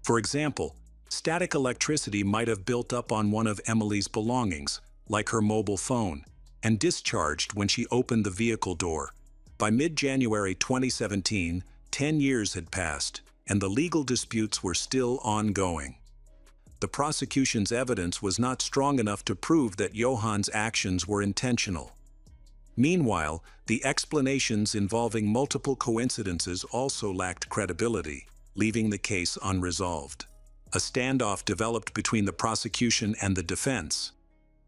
For example, static electricity might have built up on one of Emily's belongings, like her mobile phone, and discharged when she opened the vehicle door. By mid-January 2017, 10 years had passed, and the legal disputes were still ongoing. The prosecution's evidence was not strong enough to prove that Johann's actions were intentional. Meanwhile, the explanations involving multiple coincidences also lacked credibility, leaving the case unresolved. A standoff developed between the prosecution and the defense.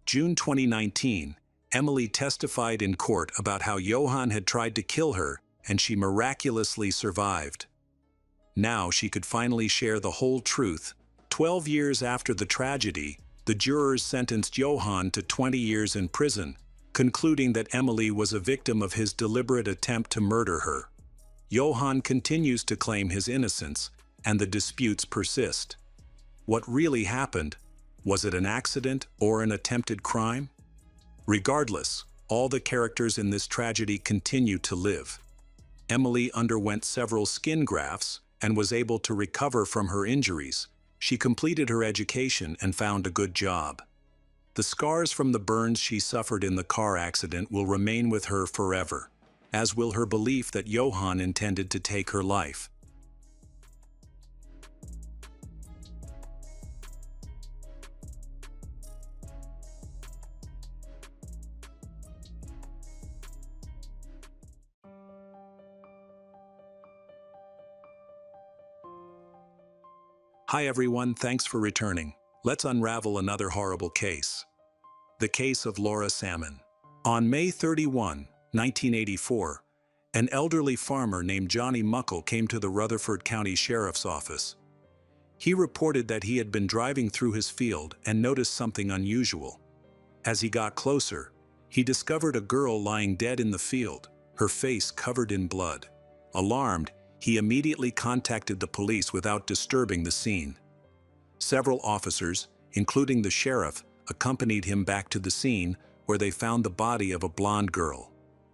June 2019, Emily testified in court about how Johann had tried to kill her, and she miraculously survived. Now she could finally share the whole truth. 12 years after the tragedy, the jurors sentenced Johann to 20 years in prison, concluding that Emily was a victim of his deliberate attempt to murder her. Johann continues to claim his innocence, and the disputes persist. What really happened? Was it an accident or an attempted crime? Regardless, all the characters in this tragedy continue to live. Emily underwent several skin grafts and was able to recover from her injuries. She completed her education and found a good job. The scars from the burns she suffered in the car accident will remain with her forever, as will her belief that Johann intended to take her life. Hi everyone, thanks for returning. Let's unravel another horrible case. The case of Laura Salmon. On May 31, 1984, an elderly farmer named Johnny Muckle came to the Rutherford County Sheriff's Office. He reported that he had been driving through his field and noticed something unusual. As he got closer, he discovered a girl lying dead in the field, her face covered in blood. Alarmed, he immediately contacted the police without disturbing the scene. Several officers, including the sheriff, accompanied him back to the scene where they found the body of a blonde girl.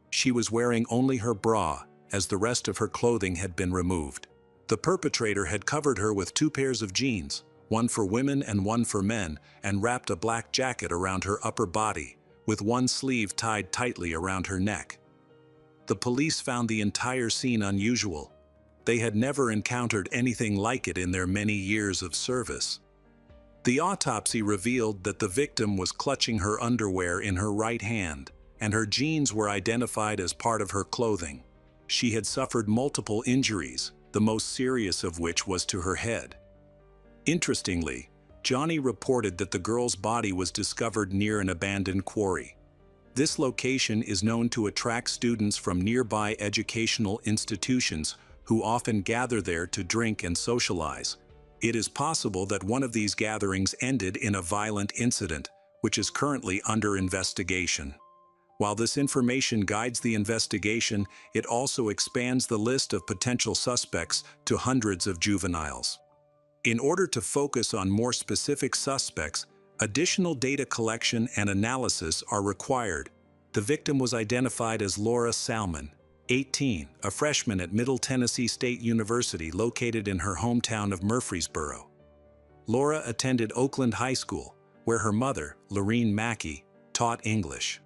She was wearing only her bra, as the rest of her clothing had been removed. The perpetrator had covered her with 2 pairs of jeans, one for women and one for men, and wrapped a black jacket around her upper body, with one sleeve tied tightly around her neck. The police found the entire scene unusual. They had never encountered anything like it in their many years of service. The autopsy revealed that the victim was clutching her underwear in her right hand, and her jeans were identified as part of her clothing. She had suffered multiple injuries, the most serious of which was to her head. Interestingly, Johnny reported that the girl's body was discovered near an abandoned quarry. This location is known to attract students from nearby educational institutions who often gather there to drink and socialize. It is possible that one of these gatherings ended in a violent incident, which is currently under investigation. While this information guides the investigation, it also expands the list of potential suspects to hundreds of juveniles. In order to focus on more specific suspects, additional data collection and analysis are required. The victim was identified as Laura Salmon, 18, a freshman at Middle Tennessee State University located in her hometown of Murfreesboro. Laura attended Oakland High School, where her mother, Lorene Mackey, taught English.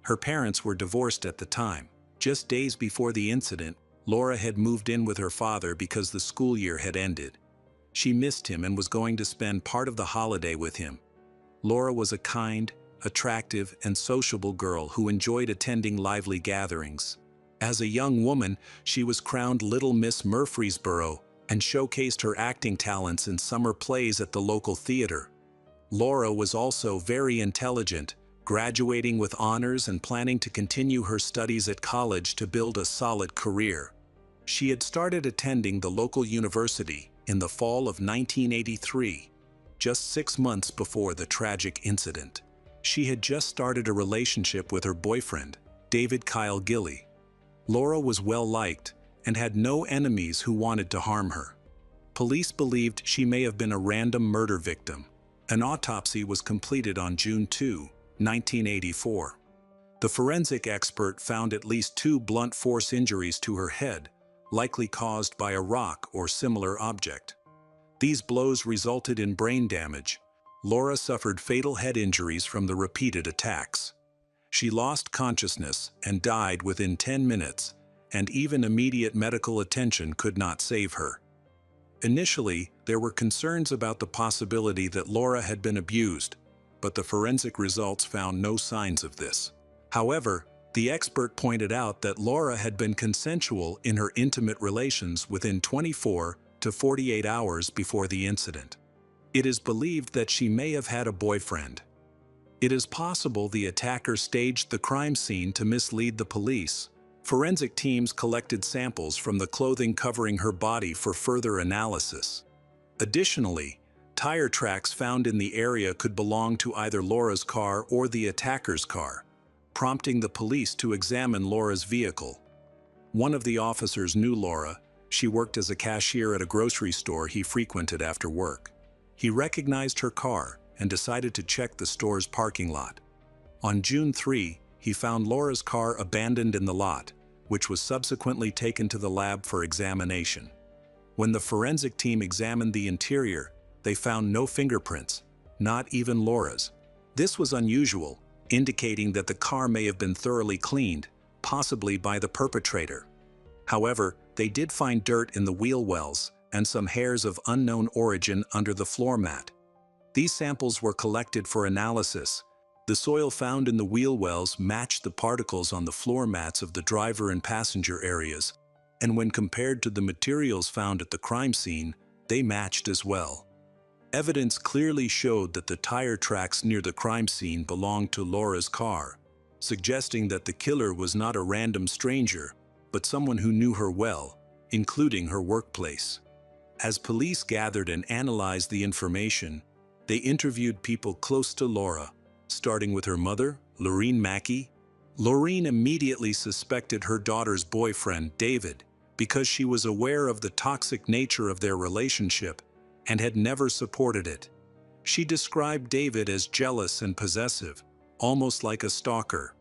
Her parents were divorced at the time. Just days before the incident, Laura had moved in with her father because the school year had ended. She missed him and was going to spend part of the holiday with him. Laura was a kind, attractive, and sociable girl who enjoyed attending lively gatherings. As a young woman, she was crowned Little Miss Murfreesboro and showcased her acting talents in summer plays at the local theater. Laura was also very intelligent, graduating with honors and planning to continue her studies at college to build a solid career. She had started attending the local university in the fall of 1983, just 6 months before the tragic incident. She had just started a relationship with her boyfriend, David Kyle Gilley. Laura was well-liked and had no enemies who wanted to harm her. Police believed she may have been a random murder victim. An autopsy was completed on June 2, 1984. The forensic expert found at least 2 blunt force injuries to her head, likely caused by a rock or similar object. These blows resulted in brain damage. Laura suffered fatal head injuries from the repeated attacks. She lost consciousness and died within 10 minutes, and even immediate medical attention could not save her. Initially, there were concerns about the possibility that Laura had been abused, but the forensic results found no signs of this. However, the expert pointed out that Laura had been consensual in her intimate relations within 24 to 48 hours before the incident. It is believed that she may have had a boyfriend. It is possible the attacker staged the crime scene to mislead the police, Forensic teams collected samples from the clothing covering her body for further analysis. Additionally, tire tracks found in the area could belong to either Laura's car or the attacker's car, prompting the police to examine Laura's vehicle. One of the officers knew Laura. She worked as a cashier at a grocery store he frequented after work. He recognized her car and decided to check the store's parking lot. On June 3, he found Laura's car abandoned in the lot, which was subsequently taken to the lab for examination. When the forensic team examined the interior, they found no fingerprints, not even Laura's. This was unusual, indicating that the car may have been thoroughly cleaned, possibly by the perpetrator. However, they did find dirt in the wheel wells and some hairs of unknown origin under the floor mat. These samples were collected for analysis. The soil found in the wheel wells matched the particles on the floor mats of the driver and passenger areas, and when compared to the materials found at the crime scene, they matched as well. Evidence clearly showed that the tire tracks near the crime scene belonged to Laura's car, suggesting that the killer was not a random stranger, but someone who knew her well, including her workplace. As police gathered and analyzed the information, they interviewed people close to Laura, starting with her mother, Lorene Mackey. Lorene immediately suspected her daughter's boyfriend, David, because she was aware of the toxic nature of their relationship and had never supported it. She described David as jealous and possessive, almost like a stalker.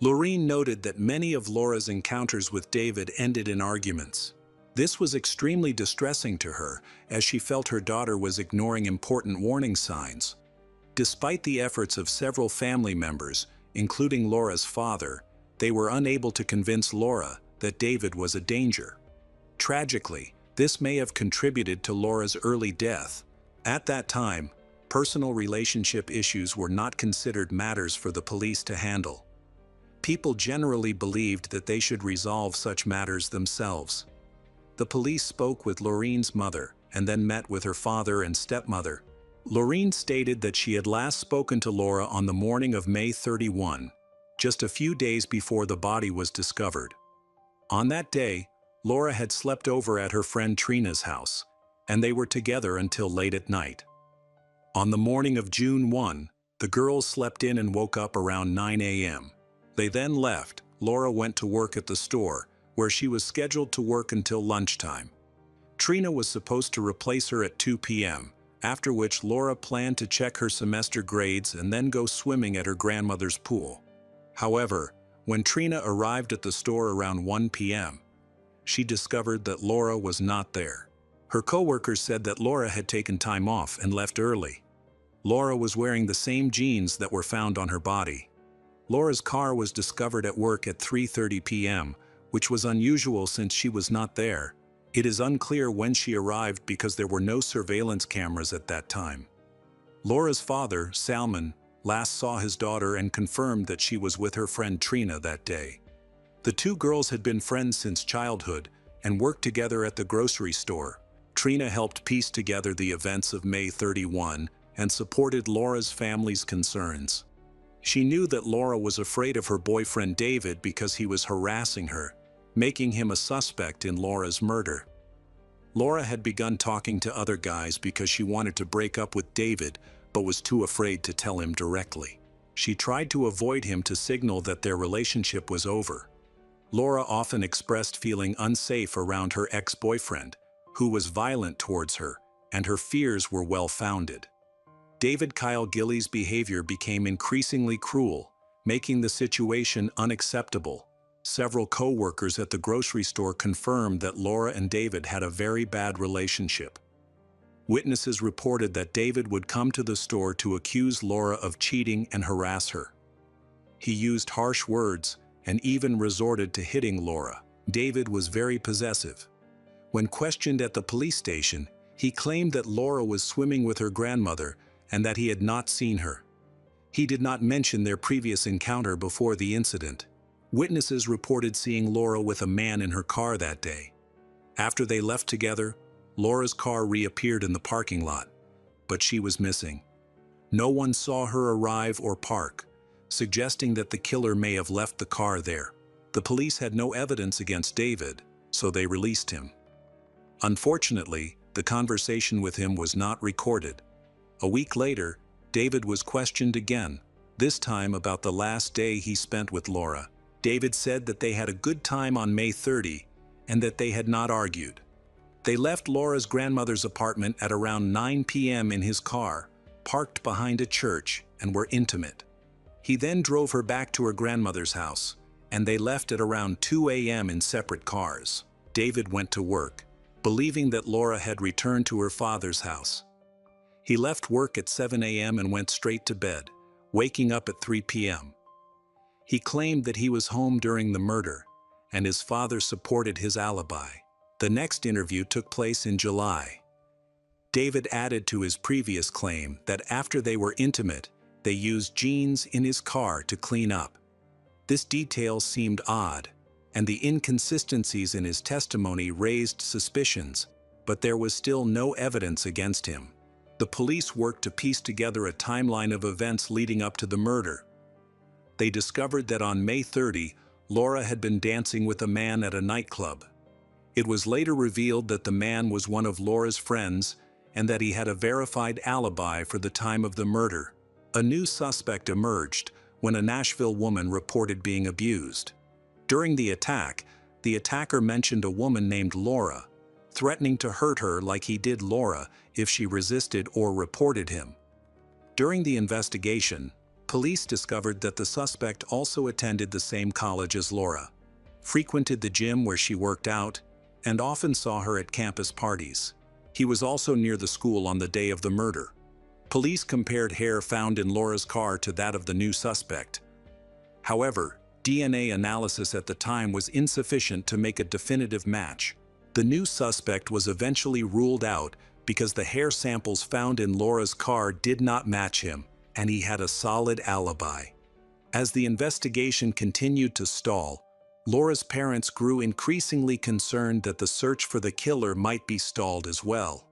Lorene noted that many of Laura's encounters with David ended in arguments. This was extremely distressing to her, as she felt her daughter was ignoring important warning signs. Despite the efforts of several family members, including Laura's father, they were unable to convince Laura that David was a danger. Tragically, this may have contributed to Laura's early death. At that time, personal relationship issues were not considered matters for the police to handle. People generally believed that they should resolve such matters themselves. The police spoke with Lorene's mother and then met with her father and stepmother. Lorene stated that she had last spoken to Laura on the morning of May 31, just a few days before the body was discovered. On that day, Laura had slept over at her friend Trina's house, and they were together until late at night. On the morning of June 1, the girls slept in and woke up around 9 a.m. They then left. Laura went to work at the store, where she was scheduled to work until lunchtime. Trina was supposed to replace her at 2 p.m., after which Laura planned to check her semester grades and then go swimming at her grandmother's pool. However, when Trina arrived at the store around 1 p.m., she discovered that Laura was not there. Her coworkers said that Laura had taken time off and left early. Laura was wearing the same jeans that were found on her body. Laura's car was discovered at work at 3:30 p.m., which was unusual since she was not there. It is unclear when she arrived because there were no surveillance cameras at that time. Laura's father, Salman, last saw his daughter and confirmed that she was with her friend Trina that day. The two girls had been friends since childhood and worked together at the grocery store. Trina helped piece together the events of May 31 and supported Laura's family's concerns. She knew that Laura was afraid of her boyfriend David because he was harassing her, making him a suspect in Laura's murder. Laura had begun talking to other guys because she wanted to break up with David, but was too afraid to tell him directly. She tried to avoid him to signal that their relationship was over. Laura often expressed feeling unsafe around her ex-boyfriend, who was violent towards her, and her fears were well-founded. David Kyle Gillies' behavior became increasingly cruel, making the situation unacceptable. Several co-workers at the grocery store confirmed that Laura and David had a very bad relationship. Witnesses reported that David would come to the store to accuse Laura of cheating and harass her. He used harsh words and even resorted to hitting Laura. David was very possessive. When questioned at the police station, he claimed that Laura was swimming with her grandmother and that he had not seen her. He did not mention their previous encounter before the incident. Witnesses reported seeing Laura with a man in her car that day. After they left together, Laura's car reappeared in the parking lot, but she was missing. No one saw her arrive or park, suggesting that the killer may have left the car there. The police had no evidence against David, so they released him. Unfortunately, the conversation with him was not recorded. A week later, David was questioned again, this time about the last day he spent with Laura. David said that they had a good time on May 30 and that they had not argued. They left Laura's grandmother's apartment at around 9 p.m. in his car, parked behind a church, and were intimate. He then drove her back to her grandmother's house, and they left at around 2 a.m. in separate cars. David went to work, believing that Laura had returned to her father's house. He left work at 7 a.m. and went straight to bed, waking up at 3 p.m. He claimed that he was home during the murder, and his father supported his alibi. The next interview took place in July. David added to his previous claim that after they were intimate, they used jeans in his car to clean up. This detail seemed odd, and the inconsistencies in his testimony raised suspicions, but there was still no evidence against him. The police worked to piece together a timeline of events leading up to the murder. They discovered that on May 30, Laura had been dancing with a man at a nightclub. It was later revealed that the man was one of Laura's friends and that he had a verified alibi for the time of the murder. A new suspect emerged when a Nashville woman reported being abused. During the attack, the attacker mentioned a woman named Laura, threatening to hurt her like he did Laura if she resisted or reported him. During the investigation, police discovered that the suspect also attended the same college as Laura, frequented the gym where she worked out, and often saw her at campus parties. He was also near the school on the day of the murder. Police compared hair found in Laura's car to that of the new suspect. However, DNA analysis at the time was insufficient to make a definitive match. The new suspect was eventually ruled out because the hair samples found in Laura's car did not match him, and he had a solid alibi. As the investigation continued to stall, Laura's parents grew increasingly concerned that the search for the killer might be stalled as well.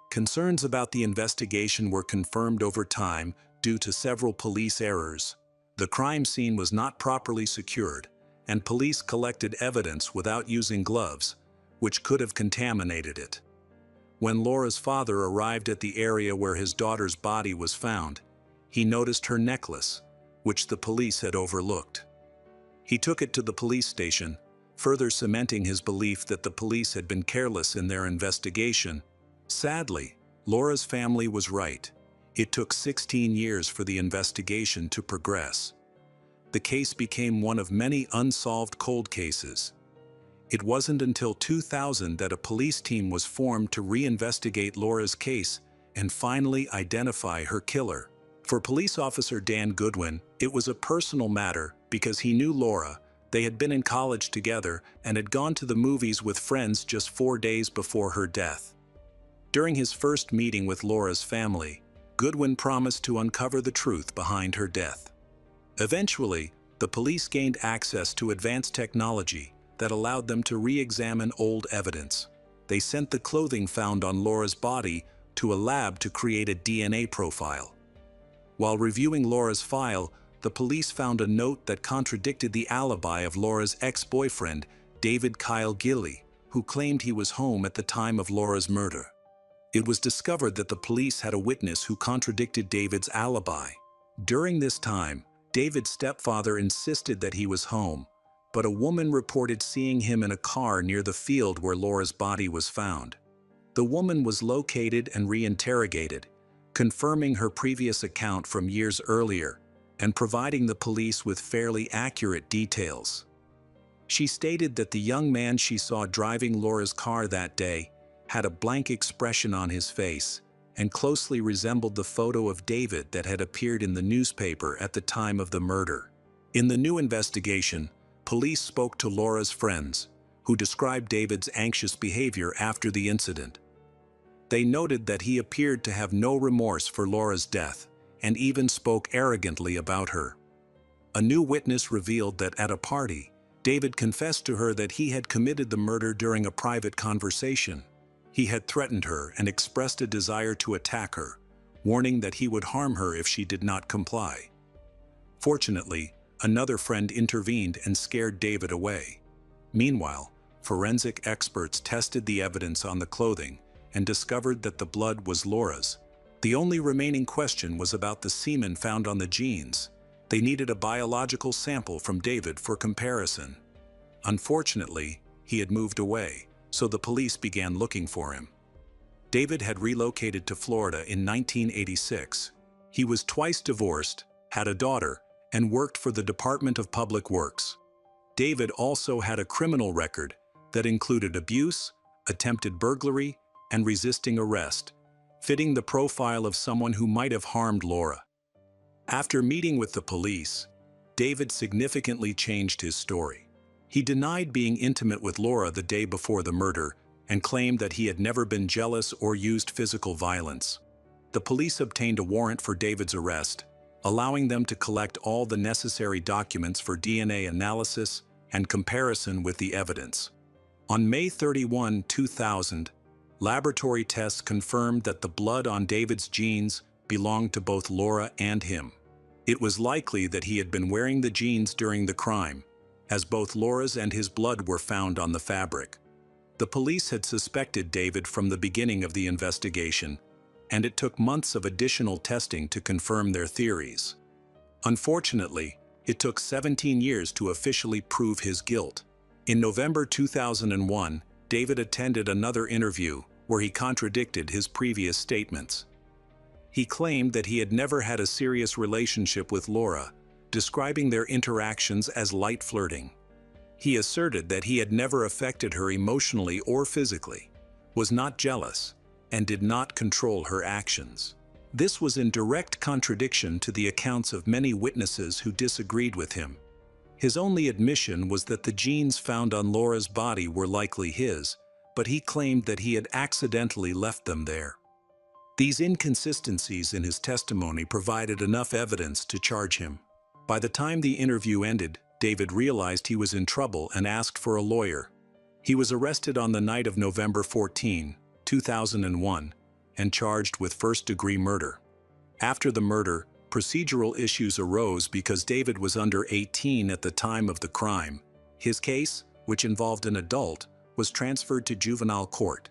Concerns about the investigation were confirmed over time due to several police errors. The crime scene was not properly secured, and police collected evidence without using gloves, which could have contaminated it. When Laura's father arrived at the area where his daughter's body was found, he noticed her necklace, which the police had overlooked. He took it to the police station, further cementing his belief that the police had been careless in their investigation. Sadly, Laura's family was right. It took 16 years for the investigation to progress. The case became one of many unsolved cold cases. It wasn't until 2000 that a police team was formed to reinvestigate Laura's case and finally identify her killer. For police officer Dan Goodwin, it was a personal matter because he knew Laura. They had been in college together and had gone to the movies with friends just 4 days before her death. During his first meeting with Laura's family, Goodwin promised to uncover the truth behind her death. Eventually, the police gained access to advanced technology that allowed them to re-examine old evidence. They sent the clothing found on Laura's body to a lab to create a DNA profile. While reviewing Laura's file, the police found a note that contradicted the alibi of Laura's ex-boyfriend, David Kyle Gilley, who claimed he was home at the time of Laura's murder. It was discovered that the police had a witness who contradicted David's alibi. During this time, David's stepfather insisted that he was home, but a woman reported seeing him in a car near the field where Laura's body was found. The woman was located and re-interrogated, confirming her previous account from years earlier and providing the police with fairly accurate details. She stated that the young man she saw driving Laura's car that day had a blank expression on his face and closely resembled the photo of David that had appeared in the newspaper at the time of the murder. In the new investigation, police spoke to Laura's friends, who described David's anxious behavior after the incident. They noted that he appeared to have no remorse for Laura's death and even spoke arrogantly about her. A new witness revealed that at a party, David confessed to her that he had committed the murder during a private conversation. He had threatened her and expressed a desire to attack her, warning that he would harm her if she did not comply. Fortunately, another friend intervened and scared David away. Meanwhile, forensic experts tested the evidence on the clothing and discovered that the blood was Laura's. The only remaining question was about the semen found on the jeans. They needed a biological sample from David for comparison. Unfortunately, he had moved away, so the police began looking for him. David had relocated to Florida in 1986. He was twice divorced, had a daughter, and worked for the Department of Public Works. David also had a criminal record that included abuse, attempted burglary, and resisting arrest, fitting the profile of someone who might have harmed Laura. After meeting with the police, David significantly changed his story. He denied being intimate with Laura the day before the murder and claimed that he had never been jealous or used physical violence. The police obtained a warrant for David's arrest, allowing them to collect all the necessary documents for DNA analysis and comparison with the evidence. On May 31, 2000, laboratory tests confirmed that the blood on David's jeans belonged to both Laura and him. It was likely that he had been wearing the jeans during the crime, as both Laura's and his blood were found on the fabric. The police had suspected David from the beginning of the investigation, and it took months of additional testing to confirm their theories. Unfortunately, it took 17 years to officially prove his guilt. In November 2001, David attended another interview where he contradicted his previous statements. He claimed that he had never had a serious relationship with Laura, describing their interactions as light flirting. He asserted that he had never affected her emotionally or physically, was not jealous, and did not control her actions. This was in direct contradiction to the accounts of many witnesses who disagreed with him. His only admission was that the jeans found on Laura's body were likely his, but he claimed that he had accidentally left them there. These inconsistencies in his testimony provided enough evidence to charge him. By the time the interview ended, David realized he was in trouble and asked for a lawyer. He was arrested on the night of November 14, 2001, and charged with first-degree murder. After the murder, procedural issues arose because David was under 18 at the time of the crime. His case, which involved an adult, was transferred to juvenile court.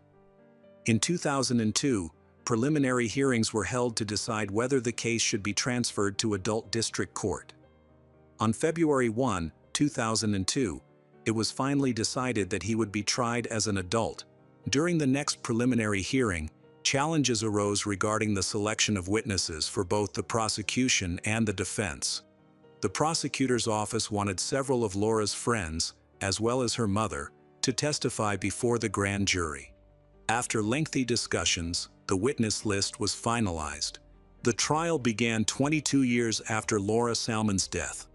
In 2002, preliminary hearings were held to decide whether the case should be transferred to adult district court. On February 1, 2002, it was finally decided that he would be tried as an adult. During the next preliminary hearing, challenges arose regarding the selection of witnesses for both the prosecution and the defense. The prosecutor's office wanted several of Laura's friends, as well as her mother, to testify before the grand jury. After lengthy discussions, the witness list was finalized. The trial began 22 years after Laura Salmon's death.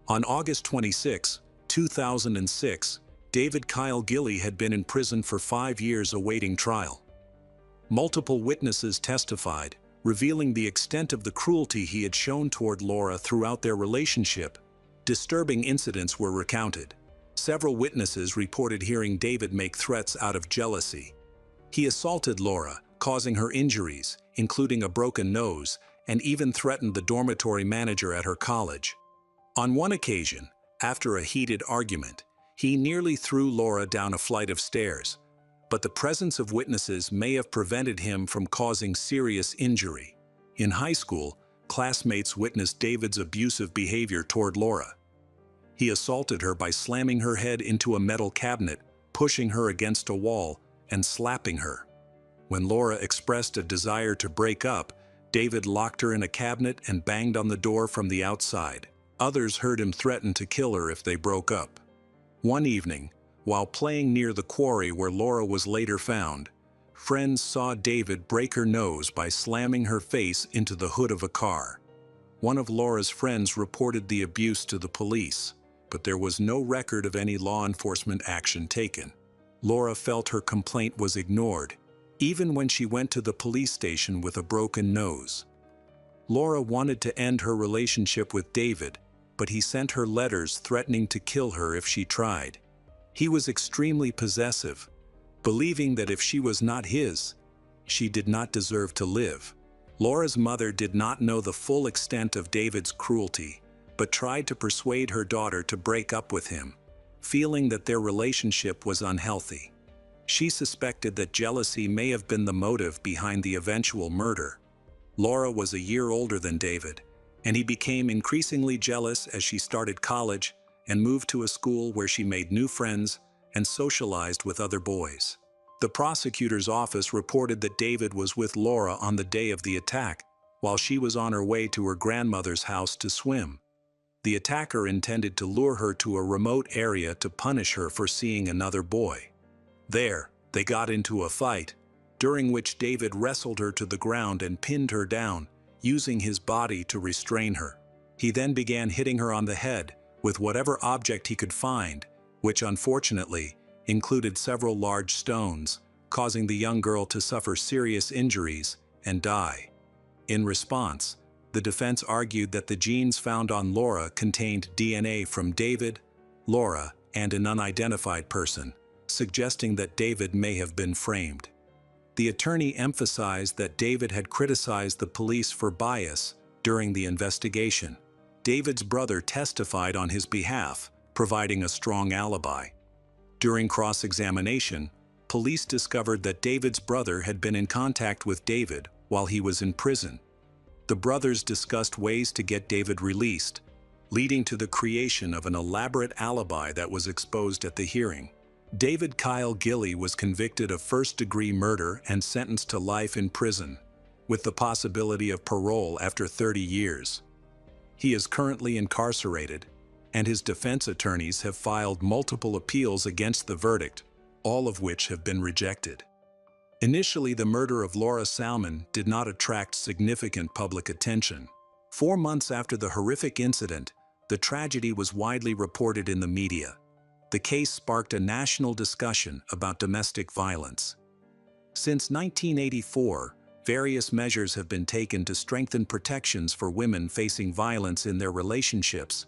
On August 26, 2006, David Kyle Gilley had been in prison for 5 years awaiting trial. Multiple witnesses testified, revealing the extent of the cruelty he had shown toward Laura throughout their relationship. Disturbing incidents were recounted. Several witnesses reported hearing David make threats out of jealousy. He assaulted Laura, causing her injuries, including a broken nose, and even threatened the dormitory manager at her college. On one occasion, after a heated argument, he nearly threw Laura down a flight of stairs, but the presence of witnesses may have prevented him from causing serious injury. In high school, classmates witnessed David's abusive behavior toward Laura. He assaulted her by slamming her head into a metal cabinet, pushing her against a wall, and slapping her. When Laura expressed a desire to break up, David locked her in a cabinet and banged on the door from the outside. Others heard him threaten to kill her if they broke up. One evening, while playing near the quarry where Laura was later found, friends saw David break her nose by slamming her face into the hood of a car. One of Laura's friends reported the abuse to the police, but there was no record of any law enforcement action taken. Laura felt her complaint was ignored, even when she went to the police station with a broken nose. Laura wanted to end her relationship with David, but he sent her letters threatening to kill her if she tried. He was extremely possessive, believing that if she was not his, she did not deserve to live. Laura's mother did not know the full extent of David's cruelty, but tried to persuade her daughter to break up with him, feeling that their relationship was unhealthy. She suspected that jealousy may have been the motive behind the eventual murder. Laura was a year older than David, and he became increasingly jealous as she started college and moved to a school where she made new friends and socialized with other boys. The prosecutor's office reported that David was with Laura on the day of the attack, while she was on her way to her grandmother's house to swim. The attacker intended to lure her to a remote area to punish her for seeing another boy. There, they got into a fight, during which David wrestled her to the ground and pinned her down, using his body to restrain her. He then began hitting her on the head with whatever object he could find, which unfortunately included several large stones, causing the young girl to suffer serious injuries and die. In response, the defense argued that the genes found on Laura contained DNA from David, Laura, and an unidentified person, suggesting that David may have been framed. The attorney emphasized that David had criticized the police for bias during the investigation. David's brother testified on his behalf, providing a strong alibi. During cross-examination, police discovered that David's brother had been in contact with David while he was in prison. The brothers discussed ways to get David released, leading to the creation of an elaborate alibi that was exposed at the hearing. David Kyle Gilley was convicted of first-degree murder and sentenced to life in prison, with the possibility of parole after 30 years. He is currently incarcerated, and his defense attorneys have filed multiple appeals against the verdict, all of which have been rejected. Initially, the murder of Laura Salmon did not attract significant public attention. 4 months after the horrific incident, the tragedy was widely reported in the media. The case sparked a national discussion about domestic violence. Since 1984, various measures have been taken to strengthen protections for women facing violence in their relationships,